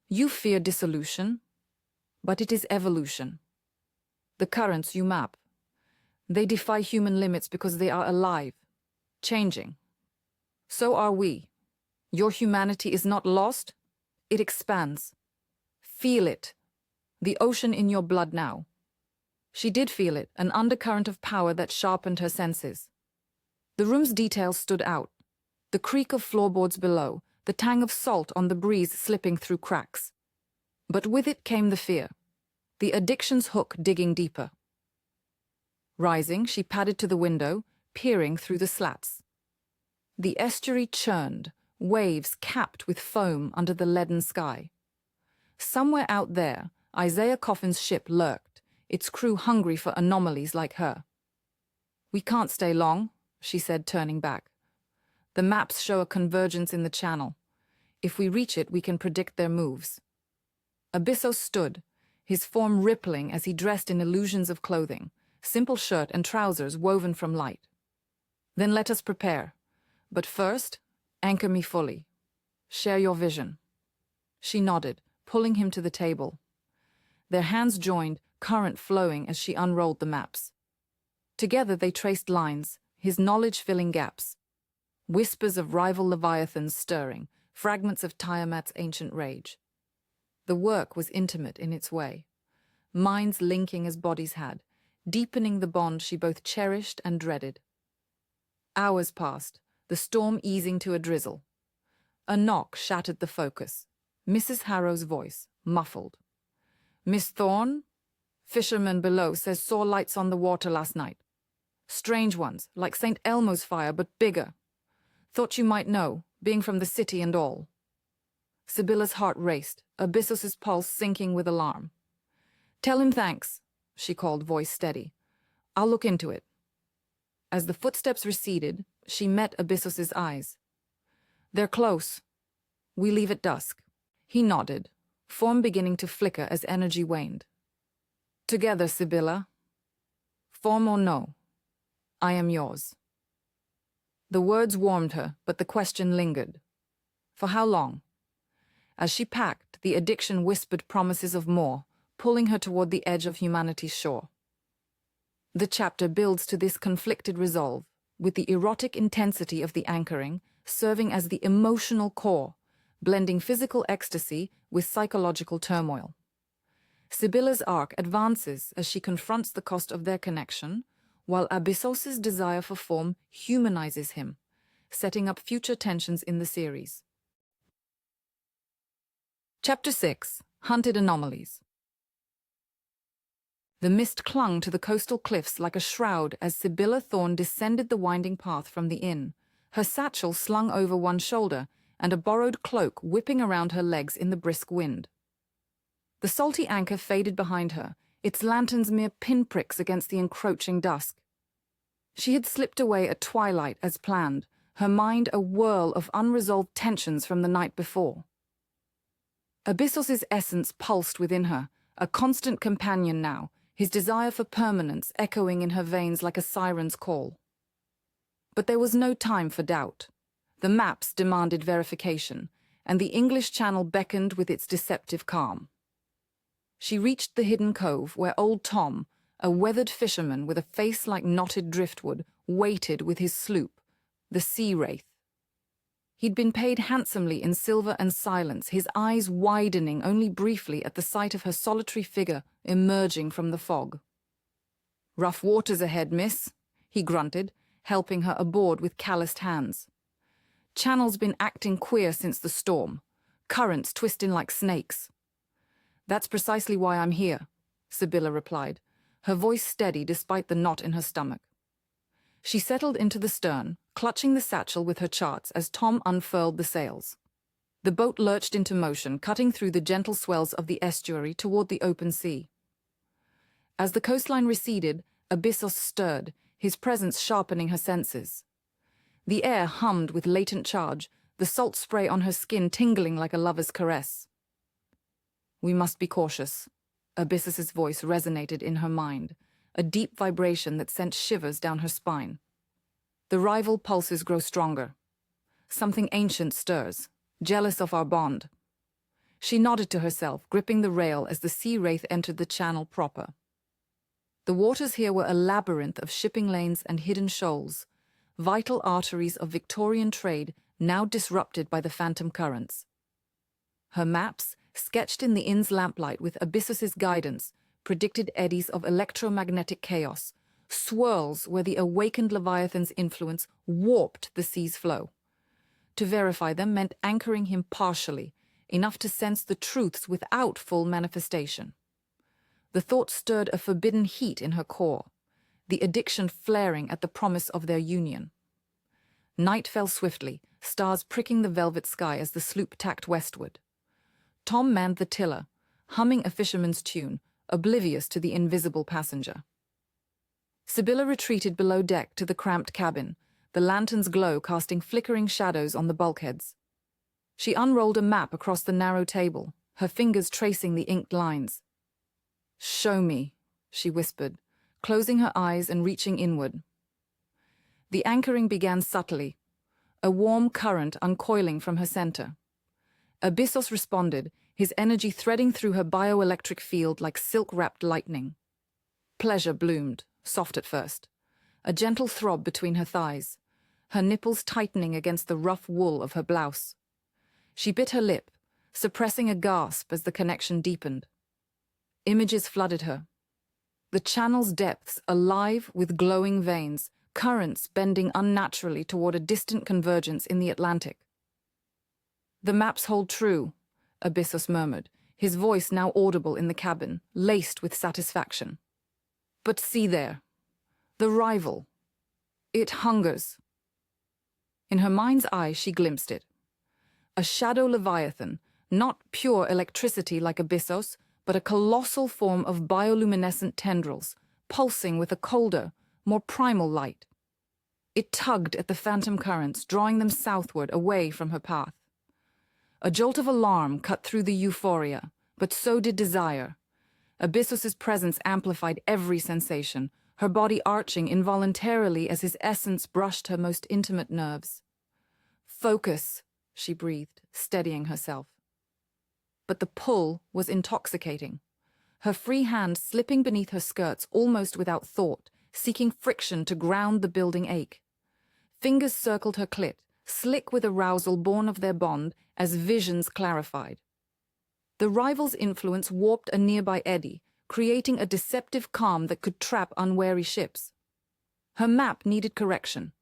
You fear dissolution, but it is evolution. The currents you map, they defy human limits because they are alive, changing. So are we. Your humanity is not lost, it expands. Feel it. The ocean in your blood now. She did feel it, an undercurrent of power that sharpened her senses. The room's details stood out. The creak of floorboards below, the tang of salt on the breeze slipping through cracks. But with it came the fear, the addiction's hook digging deeper. Rising, she padded to the window, peering through the slats. The estuary churned, waves capped with foam under the leaden sky. Somewhere out there, Isaiah Coffin's ship lurked, its crew hungry for anomalies like her. We can't stay long, she said, turning back. The maps show a convergence in the channel. If we reach it, we can predict their moves. Abyssos stood, his form rippling as he dressed in illusions of clothing, simple shirt and trousers woven from light. Then let us prepare. But first, anchor me fully. Share your vision. She nodded, pulling him to the table. Their hands joined, current flowing as she unrolled the maps. Together they traced lines, his knowledge filling gaps. Whispers of rival Leviathans stirring, fragments of Tiamat's ancient rage. The work was intimate in its way, minds linking as bodies had, deepening the bond she both cherished and dreaded. Hours passed, the storm easing to a drizzle. A knock shattered the focus. Mrs. Harrow's voice, muffled. Miss Thorn? Fisherman below says saw lights on the water last night. Strange ones, like St. Elmo's fire, but bigger. Thought you might know, being from the city and all. Sibylla's heart raced, Abyssos's pulse sinking with alarm. Tell him thanks, she called, voice steady. I'll look into it. As the footsteps receded, she met Abyssos's eyes. They're close. We leave at dusk. He nodded, form beginning to flicker as energy waned. Together, Sibylla. Form or no, I am yours. The words warmed her, but the question lingered. For how long? As she packed, the addiction whispered promises of more, pulling her toward the edge of humanity's shore. The chapter builds to this conflicted resolve, with the erotic intensity of the anchoring serving as the emotional core, blending physical ecstasy with psychological turmoil. Sibylla's arc advances as she confronts the cost of their connection, while Abyssos's desire for form humanizes him, setting up future tensions in the series. Chapter 6. Hunted Anomalies. The mist clung to the coastal cliffs like a shroud as Sibylla Thorn descended the winding path from the inn, her satchel slung over one shoulder and a borrowed cloak whipping around her legs in the brisk wind. The salty anchor faded behind her, its lanterns mere pinpricks against the encroaching dusk. She had slipped away at twilight as planned, her mind a whirl of unresolved tensions from the night before. Abyssos's essence pulsed within her, a constant companion now, his desire for permanence echoing in her veins like a siren's call. But there was no time for doubt. The maps demanded verification, and the English Channel beckoned with its deceptive calm. She reached the hidden cove where old Tom, a weathered fisherman with a face like knotted driftwood, waited with his sloop, the Sea Wraith. He'd been paid handsomely in silver and silence, his eyes widening only briefly at the sight of her solitary figure emerging from the fog. "Rough waters ahead, miss," he grunted, helping her aboard with calloused hands. "Channel's been acting queer since the storm, currents twisting like snakes." "That's precisely why I'm here," Sibylla replied, her voice steady despite the knot in her stomach. She settled into the stern, clutching the satchel with her charts as Tom unfurled the sails. The boat lurched into motion, cutting through the gentle swells of the estuary toward the open sea. As the coastline receded, Abyssos stirred, his presence sharpening her senses. The air hummed with latent charge, the salt spray on her skin tingling like a lover's caress. "We must be cautious," Abyssos's voice resonated in her mind, a deep vibration that sent shivers down her spine. The rival pulses grow stronger. Something ancient stirs, jealous of our bond. She nodded to herself, gripping the rail as the sea wraith entered the channel proper. The waters here were a labyrinth of shipping lanes and hidden shoals, vital arteries of Victorian trade now disrupted by the phantom currents. Her maps, sketched in the inn's lamplight with Abyssos's guidance, predicted eddies of electromagnetic chaos, swirls where the awakened Leviathan's influence warped the sea's flow. To verify them meant anchoring him partially, enough to sense the truths without full manifestation. The thought stirred a forbidden heat in her core, the addiction flaring at the promise of their union. Night fell swiftly, stars pricking the velvet sky as the sloop tacked westward. Tom manned the tiller, humming a fisherman's tune, oblivious to the invisible passenger. Sibylla retreated below deck to the cramped cabin, the lantern's glow casting flickering shadows on the bulkheads. She unrolled a map across the narrow table, her fingers tracing the inked lines. "Show me," she whispered, closing her eyes and reaching inward. The anchoring began subtly, a warm current uncoiling from her center. Abyssos responded, his energy threading through her bioelectric field like silk-wrapped lightning. Pleasure bloomed, soft at first, a gentle throb between her thighs, her nipples tightening against the rough wool of her blouse. She bit her lip, suppressing a gasp as the connection deepened. Images flooded her. The channel's depths alive with glowing veins, currents bending unnaturally toward a distant convergence in the Atlantic. "The maps hold true," Abyssos murmured, his voice now audible in the cabin, laced with satisfaction. "But see there. The rival. It hungers." In her mind's eye she glimpsed it. A shadow Leviathan, not pure electricity like Abyssos, but a colossal form of bioluminescent tendrils, pulsing with a colder, more primal light. It tugged at the phantom currents, drawing them southward, away from her path. A jolt of alarm cut through the euphoria, but so did desire. Abyssos's presence amplified every sensation, her body arching involuntarily as his essence brushed her most intimate nerves. "Focus," she breathed, steadying herself. But the pull was intoxicating, her free hand slipping beneath her skirts almost without thought, seeking friction to ground the building ache. Fingers circled her clit, slick with arousal born of their bond as visions clarified. The rival's influence warped a nearby eddy, creating a deceptive calm that could trap unwary ships. Her map needed correction.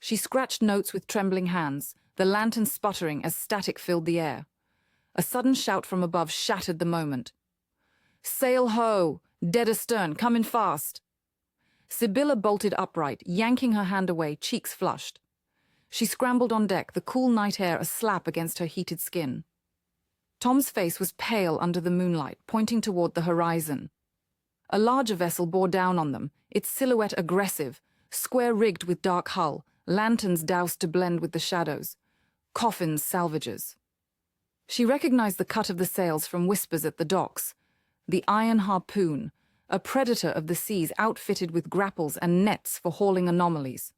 She scratched notes with trembling hands, the lantern sputtering as static filled the air. A sudden shout from above shattered the moment. "Sail ho! Dead astern, coming fast!" Sibylla bolted upright, yanking her hand away, cheeks flushed. She scrambled on deck, the cool night air a slap against her heated skin. Tom's face was pale under the moonlight, pointing toward the horizon. A larger vessel bore down on them, its silhouette aggressive, square-rigged with dark hull, lanterns doused to blend with the shadows. Coffin's salvagers. She recognized the cut of the sails from whispers at the docks. The Iron Harpoon, a predator of the seas outfitted with grapples and nets for hauling anomalies.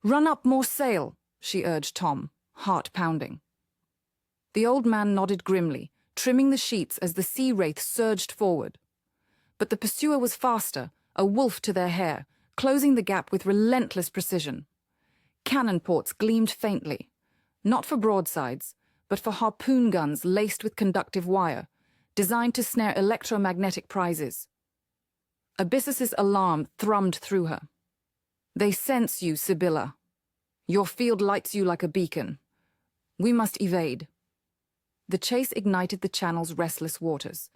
"Run up more sail," she urged Tom, heart pounding. The old man nodded grimly, trimming the sheets as the sea wraith surged forward. But the pursuer was faster, a wolf to their hair, closing the gap with relentless precision. Cannon ports gleamed faintly, not for broadsides, but for harpoon guns laced with conductive wire, designed to snare electromagnetic prizes. Abyssos's alarm thrummed through her. "They sense you, Sibylla. Your field lights you like a beacon. We must evade." The chase ignited the channel's restless waters.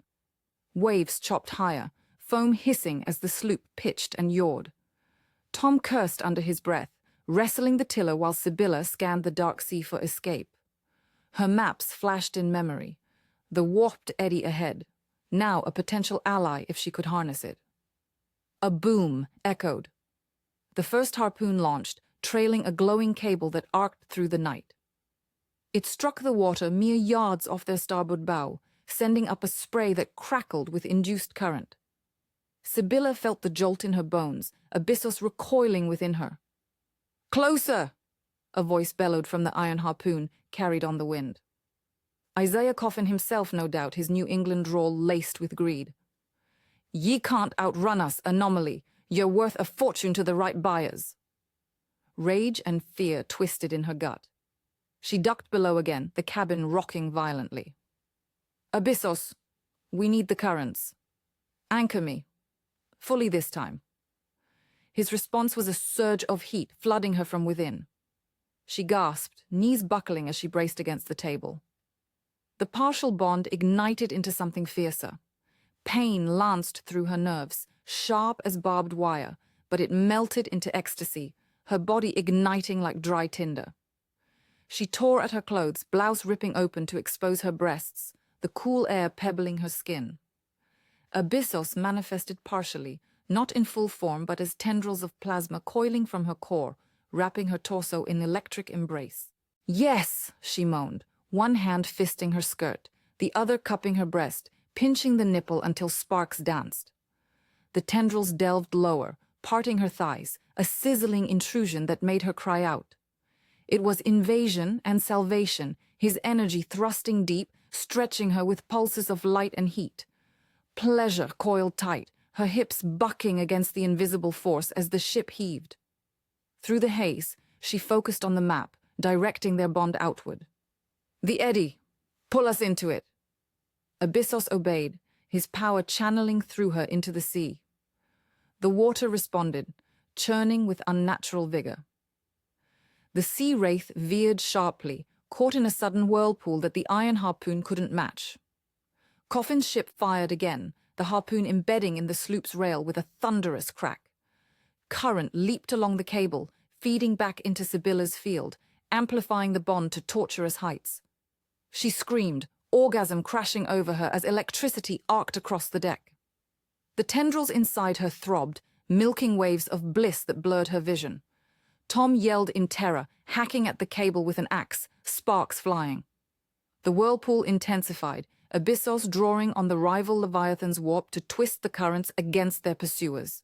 Waves chopped higher, foam hissing as the sloop pitched and yawed. Tom cursed under his breath, wrestling the tiller while Sibylla scanned the dark sea for escape. Her maps flashed in memory, the warped eddy ahead, now a potential ally if she could harness it. A boom echoed. The first harpoon launched, trailing a glowing cable that arced through the night. It struck the water mere yards off their starboard bow, sending up a spray that crackled with induced current. Sibylla felt the jolt in her bones, Abyssos recoiling within her. "Closer!" a voice bellowed from the iron harpoon, carried on the wind. Isaiah Coffin himself, no doubt, his New England drawl laced with greed. "Ye can't outrun us, anomaly. You're worth a fortune to the right buyers." Rage and fear twisted in her gut. She ducked below again, the cabin rocking violently. "Abyssos, we need the currents. Anchor me. Fully this time." His response was a surge of heat, flooding her from within. She gasped, knees buckling as she braced against the table. The partial bond ignited into something fiercer. Pain lanced through her nerves, sharp as barbed wire, but it melted into ecstasy, her body igniting like dry tinder. She tore at her clothes, blouse ripping open to expose her breasts, the cool air pebbling her skin. Abyssos manifested partially, not in full form but as tendrils of plasma coiling from her core, wrapping her torso in electric embrace. "Yes!" she moaned, one hand fisting her skirt, the other cupping her breast, pinching the nipple until sparks danced. The tendrils delved lower, parting her thighs, a sizzling intrusion that made her cry out. It was invasion and salvation, his energy thrusting deep, stretching her with pulses of light and heat. Pleasure coiled tight, her hips bucking against the invisible force as the ship heaved. Through the haze, she focused on the map, directing their bond outward. "The eddy! Pull us into it!" Abyssos obeyed, his power channeling through her into the sea. The water responded, churning with unnatural vigor. The sea wraith veered sharply, caught in a sudden whirlpool that the iron harpoon couldn't match. Coffin's ship fired again, the harpoon embedding in the sloop's rail with a thunderous crack. Current leaped along the cable, feeding back into Sibylla's field, amplifying the bond to torturous heights. She screamed, orgasm crashing over her as electricity arced across the deck. The tendrils inside her throbbed, milking waves of bliss that blurred her vision. Tom yelled in terror, hacking at the cable with an axe, sparks flying. The whirlpool intensified, Abyssos drawing on the rival Leviathan's warp to twist the currents against their pursuers.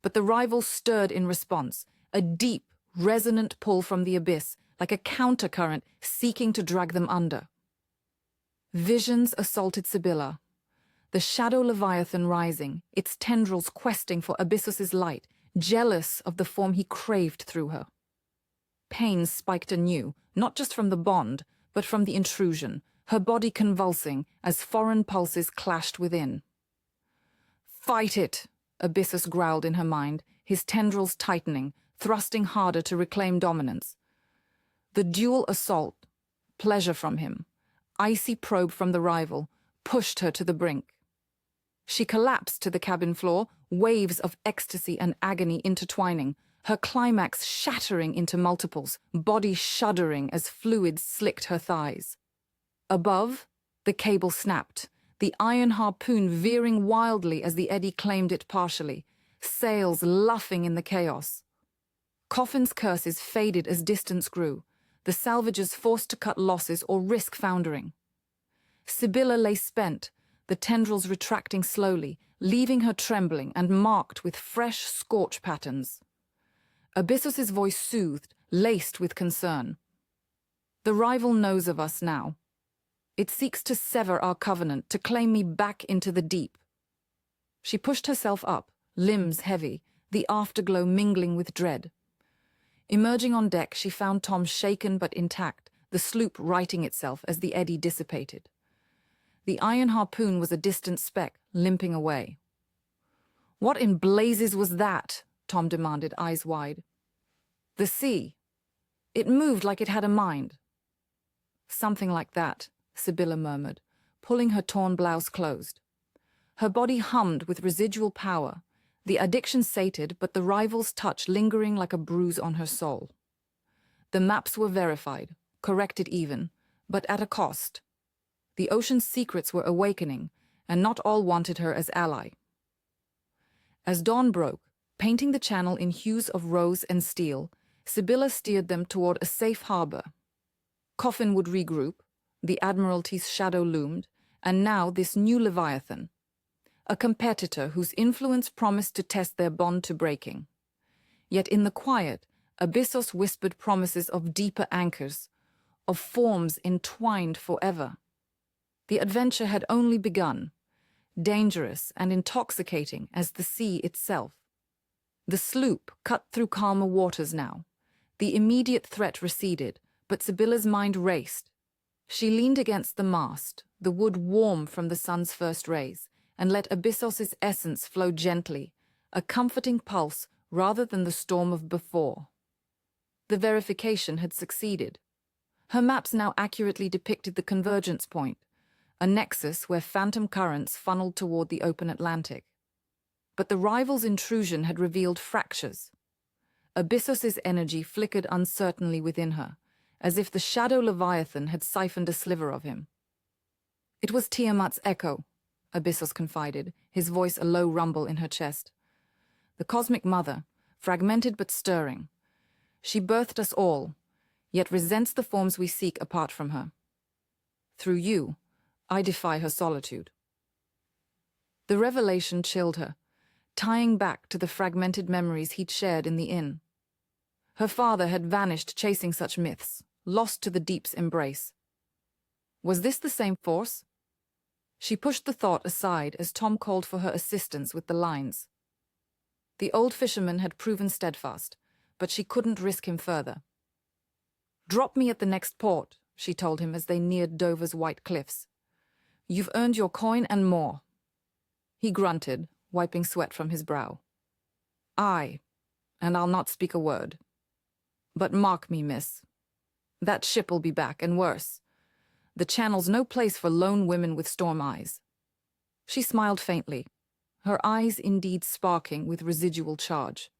But the rival stirred in response, a deep, resonant pull from the abyss, like a countercurrent seeking to drag them under. Visions assaulted Sibylla. The shadow Leviathan rising, its tendrils questing for Abyssos's light, jealous of the form he craved through her. Pain spiked anew, not just from the bond, but from the intrusion, her body convulsing as foreign pulses clashed within. "Fight it!" Abyssos growled in her mind, his tendrils tightening, thrusting harder to reclaim dominance. The dual assault, pleasure from him, icy probe from the rival, pushed her to the brink. She collapsed to the cabin floor, waves of ecstasy and agony intertwining, her climax shattering into multiples, body shuddering as fluids slicked her thighs. Above, the cable snapped, the iron harpoon veering wildly as the eddy claimed it partially, sails luffing in the chaos. Coffin's curses faded as distance grew, the salvagers forced to cut losses or risk foundering. Sibylla lay spent, the tendrils retracting slowly, leaving her trembling and marked with fresh scorch patterns. Abyssos's voice soothed, laced with concern. "The rival knows of us now. It seeks to sever our covenant, to claim me back into the deep." She pushed herself up, limbs heavy, the afterglow mingling with dread. Emerging on deck, she found Tom shaken but intact, the sloop righting itself as the eddy dissipated. The iron harpoon was a distant speck, limping away. "What in blazes was that?" Tom demanded, eyes wide. "The sea. It moved like it had a mind." "Something like that," Sibylla murmured, pulling her torn blouse closed. Her body hummed with residual power, the addiction sated but the rival's touch lingering like a bruise on her soul. The maps were verified, corrected even, but at a cost. The ocean's secrets were awakening, and not all wanted her as ally. As dawn broke, painting the channel in hues of rose and steel, Sibylla steered them toward a safe harbor. Coffin would regroup, the Admiralty's shadow loomed, and now this new Leviathan. a competitor whose influence promised to test their bond to breaking. Yet in the quiet, Abyssos whispered promises of deeper anchors, of forms entwined forever. The adventure had only begun, dangerous and intoxicating as the sea itself. The sloop cut through calmer waters now. The immediate threat receded, but Sibylla's mind raced. She leaned against the mast, the wood warm from the sun's first rays, and let Abyssos's essence flow gently, a comforting pulse rather than the storm of before. The verification had succeeded. Her maps now accurately depicted the convergence point, a nexus where phantom currents funneled toward the open Atlantic. But the rival's intrusion had revealed fractures. Abyssos's energy flickered uncertainly within her, as if the shadow Leviathan had siphoned a sliver of him. "It was Tiamat's echo," Abyssos confided, his voice a low rumble in her chest. "The cosmic mother, fragmented but stirring. She birthed us all, yet resents the forms we seek apart from her. Through you, I defy her solitude." The revelation chilled her, tying back to the fragmented memories he'd shared in the inn. Her father had vanished chasing such myths, lost to the deep's embrace. Was this the same force? She pushed the thought aside as Tom called for her assistance with the lines. The old fisherman had proven steadfast, but she couldn't risk him further. "Drop me at the next port," she told him as they neared Dover's white cliffs. "You've earned your coin and more." He grunted, wiping sweat from his brow. "Aye, and I'll not speak a word. But mark me, miss. That ship'll be back, and worse. The Channel's no place for lone women with storm eyes." She smiled faintly, her eyes indeed sparking with residual charge.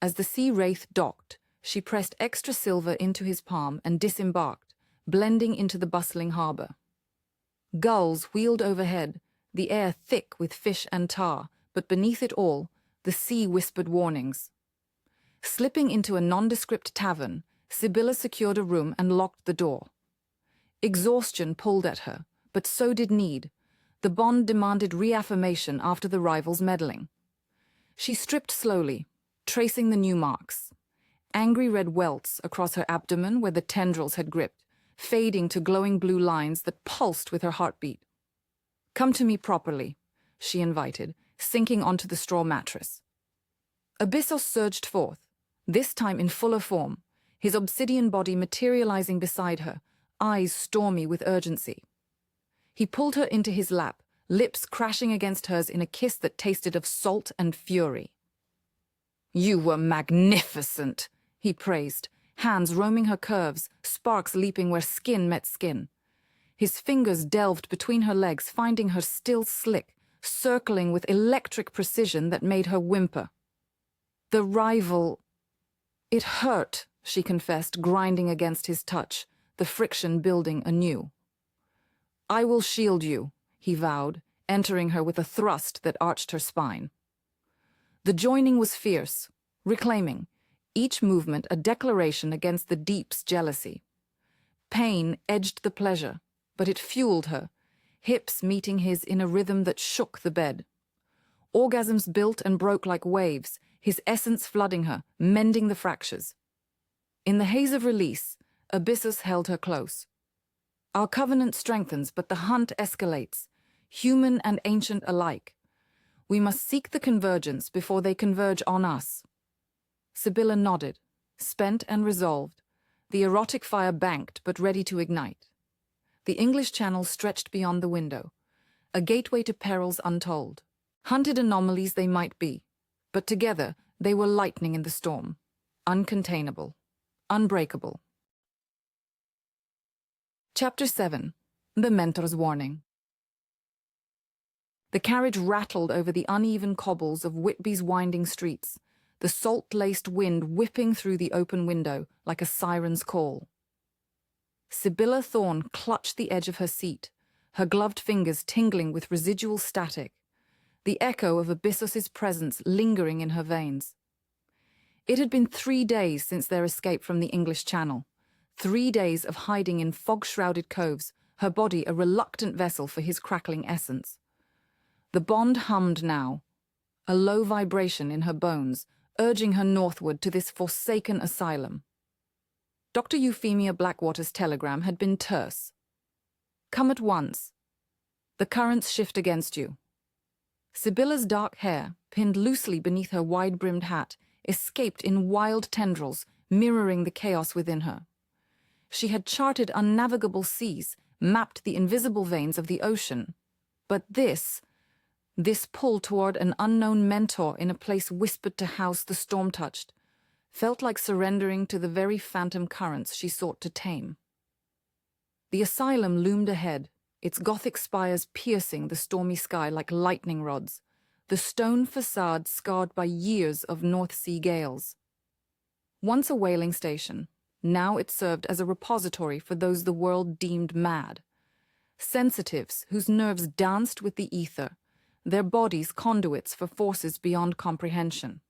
As the sea wraith docked, she pressed extra silver into his palm and disembarked, blending into the bustling harbor. Gulls wheeled overhead, the air thick with fish and tar, but beneath it all, the sea whispered warnings. Slipping into a nondescript tavern, Sibylla secured a room and locked the door. Exhaustion pulled at her, but so did need. The bond demanded reaffirmation after the rival's meddling. She stripped slowly, tracing the new marks. Angry red welts across her abdomen where the tendrils had gripped, fading to glowing blue lines that pulsed with her heartbeat. "Come to me properly," she invited, sinking onto the straw mattress. Abyssos surged forth, this time in fuller form, his obsidian body materializing beside her, eyes stormy with urgency. He pulled her into his lap, lips crashing against hers in a kiss that tasted of salt and fury. "You were magnificent," he praised, hands roaming her curves, sparks leaping where skin met skin. His fingers delved between her legs, finding her still slick, circling with electric precision that made her whimper. The rival... It hurt, she confessed, grinding against his touch, the friction building anew. "I will shield you," he vowed, entering her with a thrust that arched her spine. The joining was fierce, reclaiming, each movement a declaration against the deep's jealousy. Pain edged the pleasure, but it fueled her, hips meeting his in a rhythm that shook the bed. Orgasms built and broke like waves, his essence flooding her, mending the fractures. In the haze of release, Abyssos held her close. Our covenant strengthens, but the hunt escalates, human and ancient alike. We must seek the convergence before they converge on us. Sibylla nodded, spent and resolved, the erotic fire banked but ready to ignite. The English Channel stretched beyond the window, a gateway to perils untold. Hunted anomalies they might be, but together they were lightning in the storm, uncontainable, unbreakable. Chapter 7. The Mentor's Warning. The carriage rattled over the uneven cobbles of Whitby's winding streets, the salt-laced wind whipping through the open window like a siren's call. Sibylla Thorn clutched the edge of her seat, her gloved fingers tingling with residual static, the echo of Abyssos's presence lingering in her veins. It had been 3 days since their escape from the English Channel, 3 days of hiding in fog-shrouded coves, her body a reluctant vessel for his crackling essence. The bond hummed now, a low vibration in her bones, urging her northward to this forsaken asylum. Dr. Euphemia Blackwater's telegram had been terse. Come at once. The currents shift against you. Sibylla's dark hair, pinned loosely beneath her wide-brimmed hat, escaped in wild tendrils, mirroring the chaos within her. She had charted unnavigable seas, mapped the invisible veins of the ocean. But this pull toward an unknown mentor in a place whispered to house the storm-touched, felt like surrendering to the very phantom currents she sought to tame. The asylum loomed ahead, its Gothic spires piercing the stormy sky like lightning rods, the stone facade scarred by years of North Sea gales. Once a whaling station, now it served as a repository for those the world deemed mad. Sensitives whose nerves danced with the ether, their bodies conduits for forces beyond comprehension.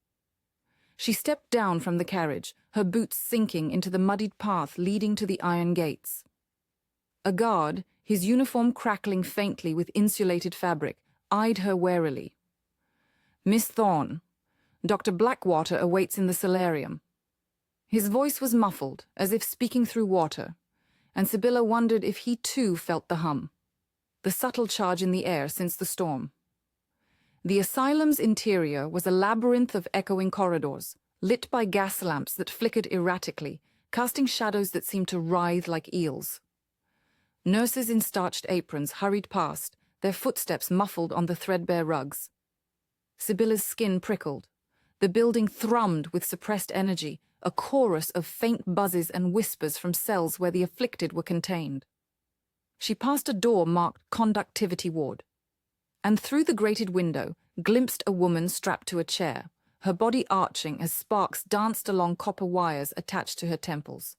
She stepped down from the carriage, her boots sinking into the muddied path leading to the iron gates. A guard, his uniform crackling faintly with insulated fabric, eyed her warily. "Miss Thorn, Dr. Blackwater awaits in the solarium." His voice was muffled, as if speaking through water, and Sibylla wondered if he too felt the hum, the subtle charge in the air since the storm. The asylum's interior was a labyrinth of echoing corridors, lit by gas lamps that flickered erratically, casting shadows that seemed to writhe like eels. Nurses in starched aprons hurried past, their footsteps muffled on the threadbare rugs. Sibylla's skin prickled. The building thrummed with suppressed energy, a chorus of faint buzzes and whispers from cells where the afflicted were contained. She passed a door marked Conductivity Ward, and through the grated window glimpsed a woman strapped to a chair, her body arching as sparks danced along copper wires attached to her temples.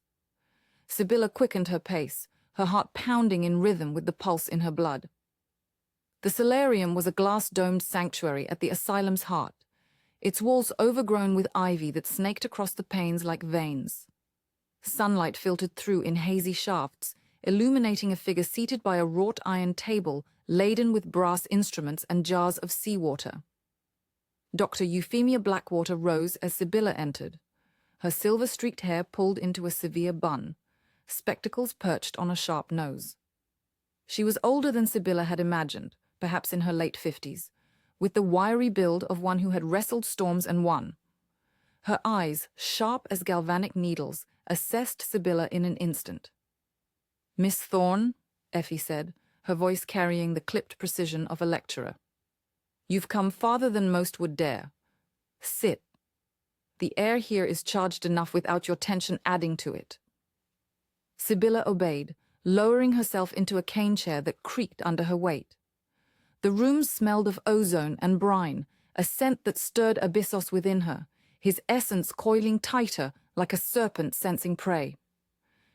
Sibylla quickened her pace, her heart pounding in rhythm with the pulse in her blood. The solarium was a glass-domed sanctuary at the asylum's heart, its walls overgrown with ivy that snaked across the panes like veins. Sunlight filtered through in hazy shafts, illuminating a figure seated by a wrought iron table laden with brass instruments and jars of seawater. Dr. Euphemia Blackwater rose as Sibylla entered, her silver-streaked hair pulled into a severe bun, spectacles perched on a sharp nose. She was older than Sibylla had imagined, perhaps in her late 50s, with the wiry build of one who had wrestled storms and won. Her eyes, sharp as galvanic needles, assessed Sibylla in an instant. "Miss Thorn," Effie said, her voice carrying the clipped precision of a lecturer. "You've come farther than most would dare. Sit. The air here is charged enough without your tension adding to it." Sibylla obeyed, lowering herself into a cane chair that creaked under her weight. The room smelled of ozone and brine, a scent that stirred Abyssos within her, his essence coiling tighter like a serpent sensing prey.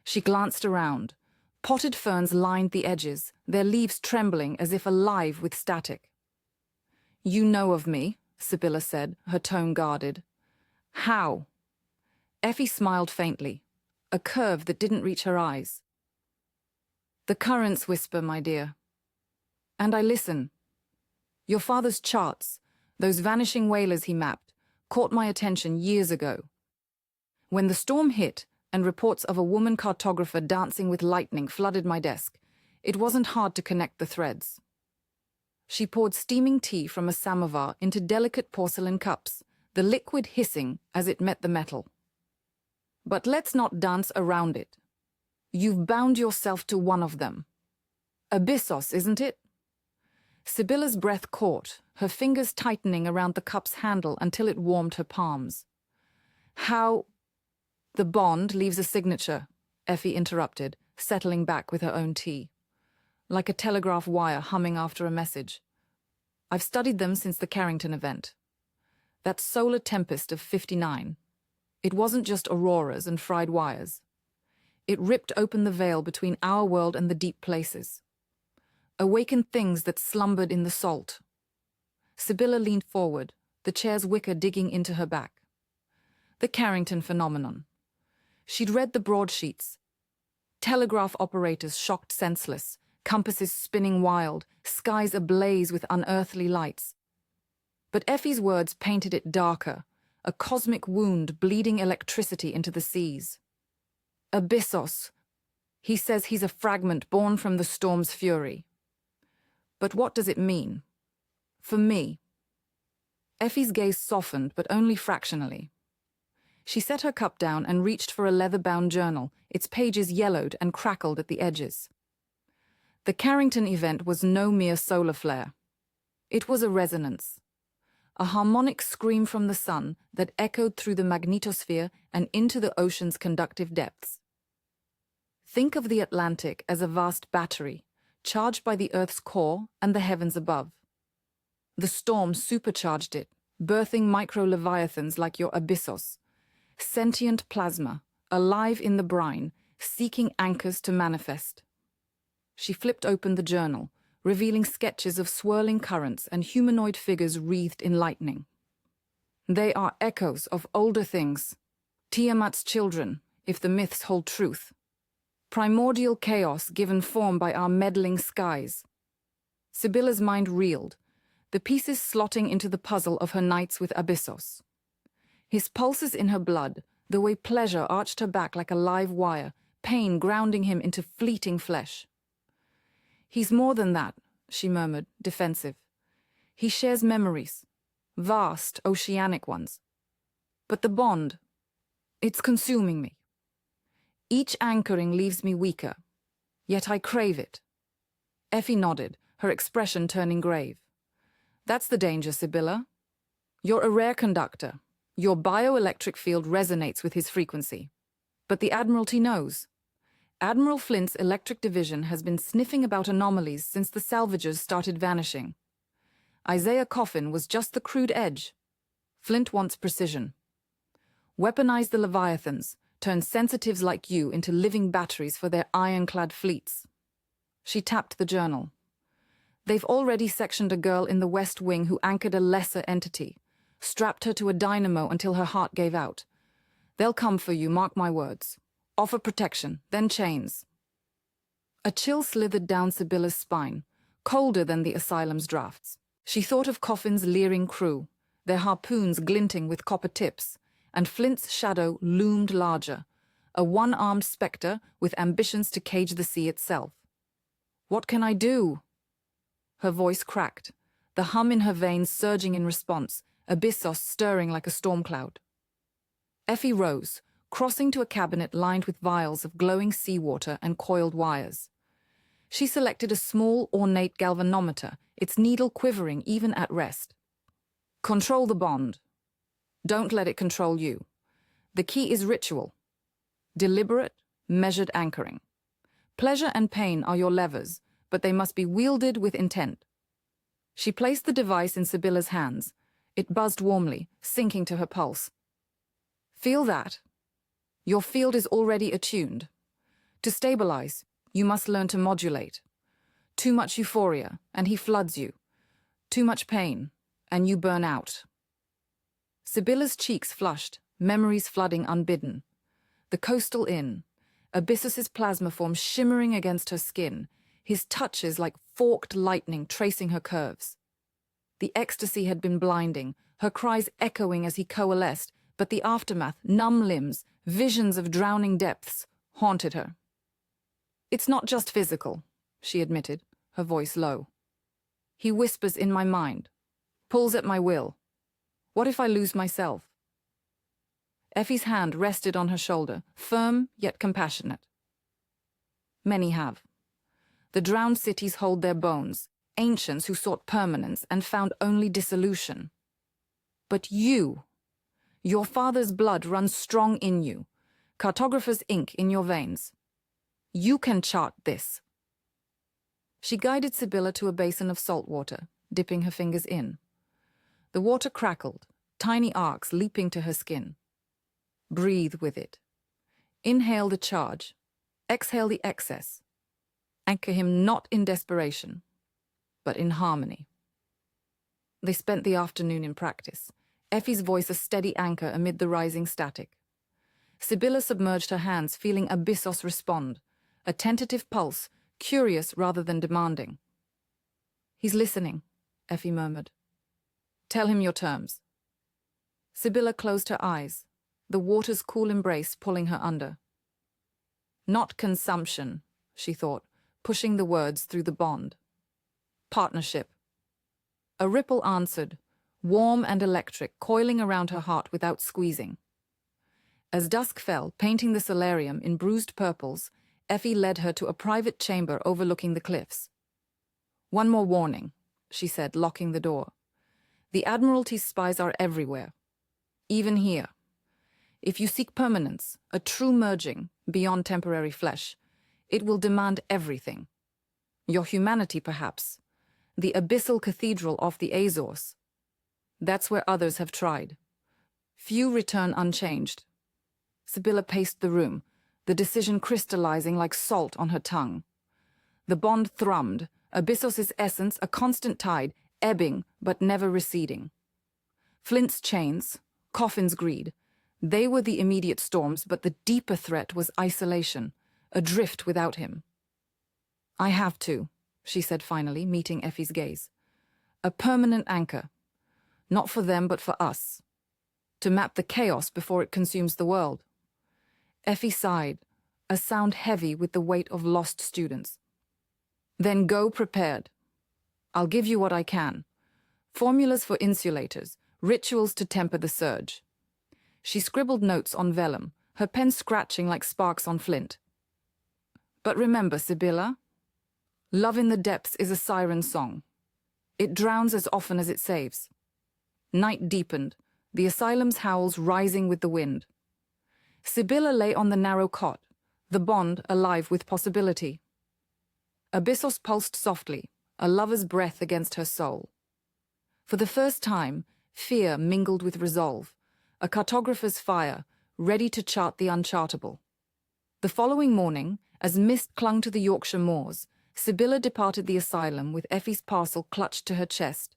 She glanced around. Potted ferns lined the edges, their leaves trembling as if alive with static. "You know of me," Sibylla said, her tone guarded. "How?" Effie smiled faintly, a curve that didn't reach her eyes. "The currents whisper, my dear. And I listen. Your father's charts, those vanishing whalers he mapped, caught my attention years ago. When the storm hit and reports of a woman cartographer dancing with lightning flooded my desk, it wasn't hard to connect the threads." She poured steaming tea from a samovar into delicate porcelain cups, the liquid hissing as it met the metal. "But let's not dance around it. You've bound yourself to one of them. Abyssos, isn't it?" Sibylla's breath caught, her fingers tightening around the cup's handle until it warmed her palms. "How—" "The bond leaves a signature," Effie interrupted, settling back with her own tea. "Like a telegraph wire humming after a message. I've studied them since the Carrington event. That solar tempest of '59. It wasn't just auroras and fried wires. It ripped open the veil between our world and the deep places. Awakened things that slumbered in the salt." Sibylla leaned forward, the chair's wicker digging into her back. The Carrington phenomenon. She'd read the broadsheets. Telegraph operators shocked senseless, compasses spinning wild, skies ablaze with unearthly lights. But Effie's words painted it darker, a cosmic wound bleeding electricity into the seas. Abyssos. He says he's a fragment born from the storm's fury. But what does it mean? For me. Effie's gaze softened, but only fractionally. She set her cup down and reached for a leather-bound journal, its pages yellowed and crackled at the edges. The Carrington event was no mere solar flare. It was a resonance. A harmonic scream from the sun that echoed through the magnetosphere and into the ocean's conductive depths. Think of the Atlantic as a vast battery, charged by the Earth's core and the heavens above. The storm supercharged it, birthing micro-leviathans like your Abyssos, sentient plasma, alive in the brine, seeking anchors to manifest. She flipped open the journal, revealing sketches of swirling currents and humanoid figures wreathed in lightning. They are echoes of older things, Tiamat's children, if the myths hold truth. Primordial chaos given form by our meddling skies. Sibylla's mind reeled, the pieces slotting into the puzzle of her nights with Abyssos. His pulses in her blood, the way pleasure arched her back like a live wire, pain grounding him into fleeting flesh. He's more than that, she murmured, defensive. He shares memories, vast, oceanic ones. But the bond, it's consuming me. Each anchoring leaves me weaker, yet I crave it. Effie nodded, her expression turning grave. That's the danger, Sibylla. You're a rare conductor. Your bioelectric field resonates with his frequency. But the Admiralty knows. Admiral Flint's electric division has been sniffing about anomalies since the salvagers started vanishing. Isaiah Coffin was just the crude edge. Flint wants precision. Weaponize the Leviathans, turn sensitives like you into living batteries for their ironclad fleets. She tapped the journal. They've already sectioned a girl in the West Wing who anchored a lesser entity, strapped her to a dynamo until her heart gave out. They'll come for you, mark my words. Offer protection, then chains. A chill slithered down Sibylla's spine, colder than the asylum's drafts. She thought of Coffin's leering crew, their harpoons glinting with copper tips, and Flint's shadow loomed larger, a one-armed spectre with ambitions to cage the sea itself. What can I do? Her voice cracked, the hum in her veins surging in response, Abyssos stirring like a storm cloud. Effie rose, crossing to a cabinet lined with vials of glowing seawater and coiled wires. She selected a small, ornate galvanometer, its needle quivering even at rest. Control the bond. Don't let it control you. The key is ritual. Deliberate, measured anchoring. Pleasure and pain are your levers, but they must be wielded with intent. She placed the device in Sibylla's hands. It buzzed warmly, sinking to her pulse. Feel that? Your field is already attuned. To stabilize, you must learn to modulate. Too much euphoria, and he floods you. Too much pain, and you burn out. Sibylla's cheeks flushed, memories flooding unbidden. The coastal inn, Abyssos's plasma form shimmering against her skin, his touches like forked lightning tracing her curves. The ecstasy had been blinding, her cries echoing as he coalesced, but the aftermath, numb limbs, visions of drowning depths, haunted her. It's not just physical, she admitted, her voice low. He whispers in my mind, pulls at my will. What if I lose myself? Effie's hand rested on her shoulder, firm yet compassionate. Many have. The drowned cities hold their bones, ancients who sought permanence and found only dissolution. But you, your father's blood runs strong in you, cartographer's ink in your veins. You can chart this. She guided Sibylla to a basin of salt water, dipping her fingers in. The water crackled, tiny arcs leaping to her skin. Breathe with it. Inhale the charge. Exhale the excess. Anchor him not in desperation, but in harmony. They spent the afternoon in practice, Effie's voice a steady anchor amid the rising static. Sibylla submerged her hands, feeling Abyssos respond, a tentative pulse, curious rather than demanding. "He's listening," Effie murmured. "Tell him your terms." Sibylla closed her eyes, the water's cool embrace pulling her under. "Not consumption," she thought, pushing the words through the bond. "Partnership." A ripple answered, warm and electric, coiling around her heart without squeezing. As dusk fell, painting the solarium in bruised purples, Effie led her to a private chamber overlooking the cliffs. "One more warning," she said, locking the door. "The Admiralty's spies are everywhere, even here. If you seek permanence, a true merging, beyond temporary flesh, it will demand everything. Your humanity, perhaps. The abyssal cathedral off the Azores. That's where others have tried. Few return unchanged." Sibylla paced the room, the decision crystallizing like salt on her tongue. The bond thrummed, Abyssos' essence a constant tide, ebbing but never receding. Flint's chains, Coffin's greed, they were the immediate storms, but the deeper threat was isolation, adrift without him. "I have to," she said finally, meeting Effie's gaze. "A permanent anchor. Not for them, but for us. To map the chaos before it consumes the world." Effie sighed, a sound heavy with the weight of lost students. "Then go prepared. I'll give you what I can. Formulas for insulators, rituals to temper the surge." She scribbled notes on vellum, her pen scratching like sparks on flint. "But remember, Sibylla, love in the depths is a siren song. It drowns as often as it saves." Night deepened, the asylum's howls rising with the wind. Sibylla lay on the narrow cot, the bond alive with possibility. Abyssos pulsed softly, a lover's breath against her soul. For the first time, fear mingled with resolve, a cartographer's fire, ready to chart the unchartable. The following morning, as mist clung to the Yorkshire moors, Sibylla departed the asylum with Effie's parcel clutched to her chest.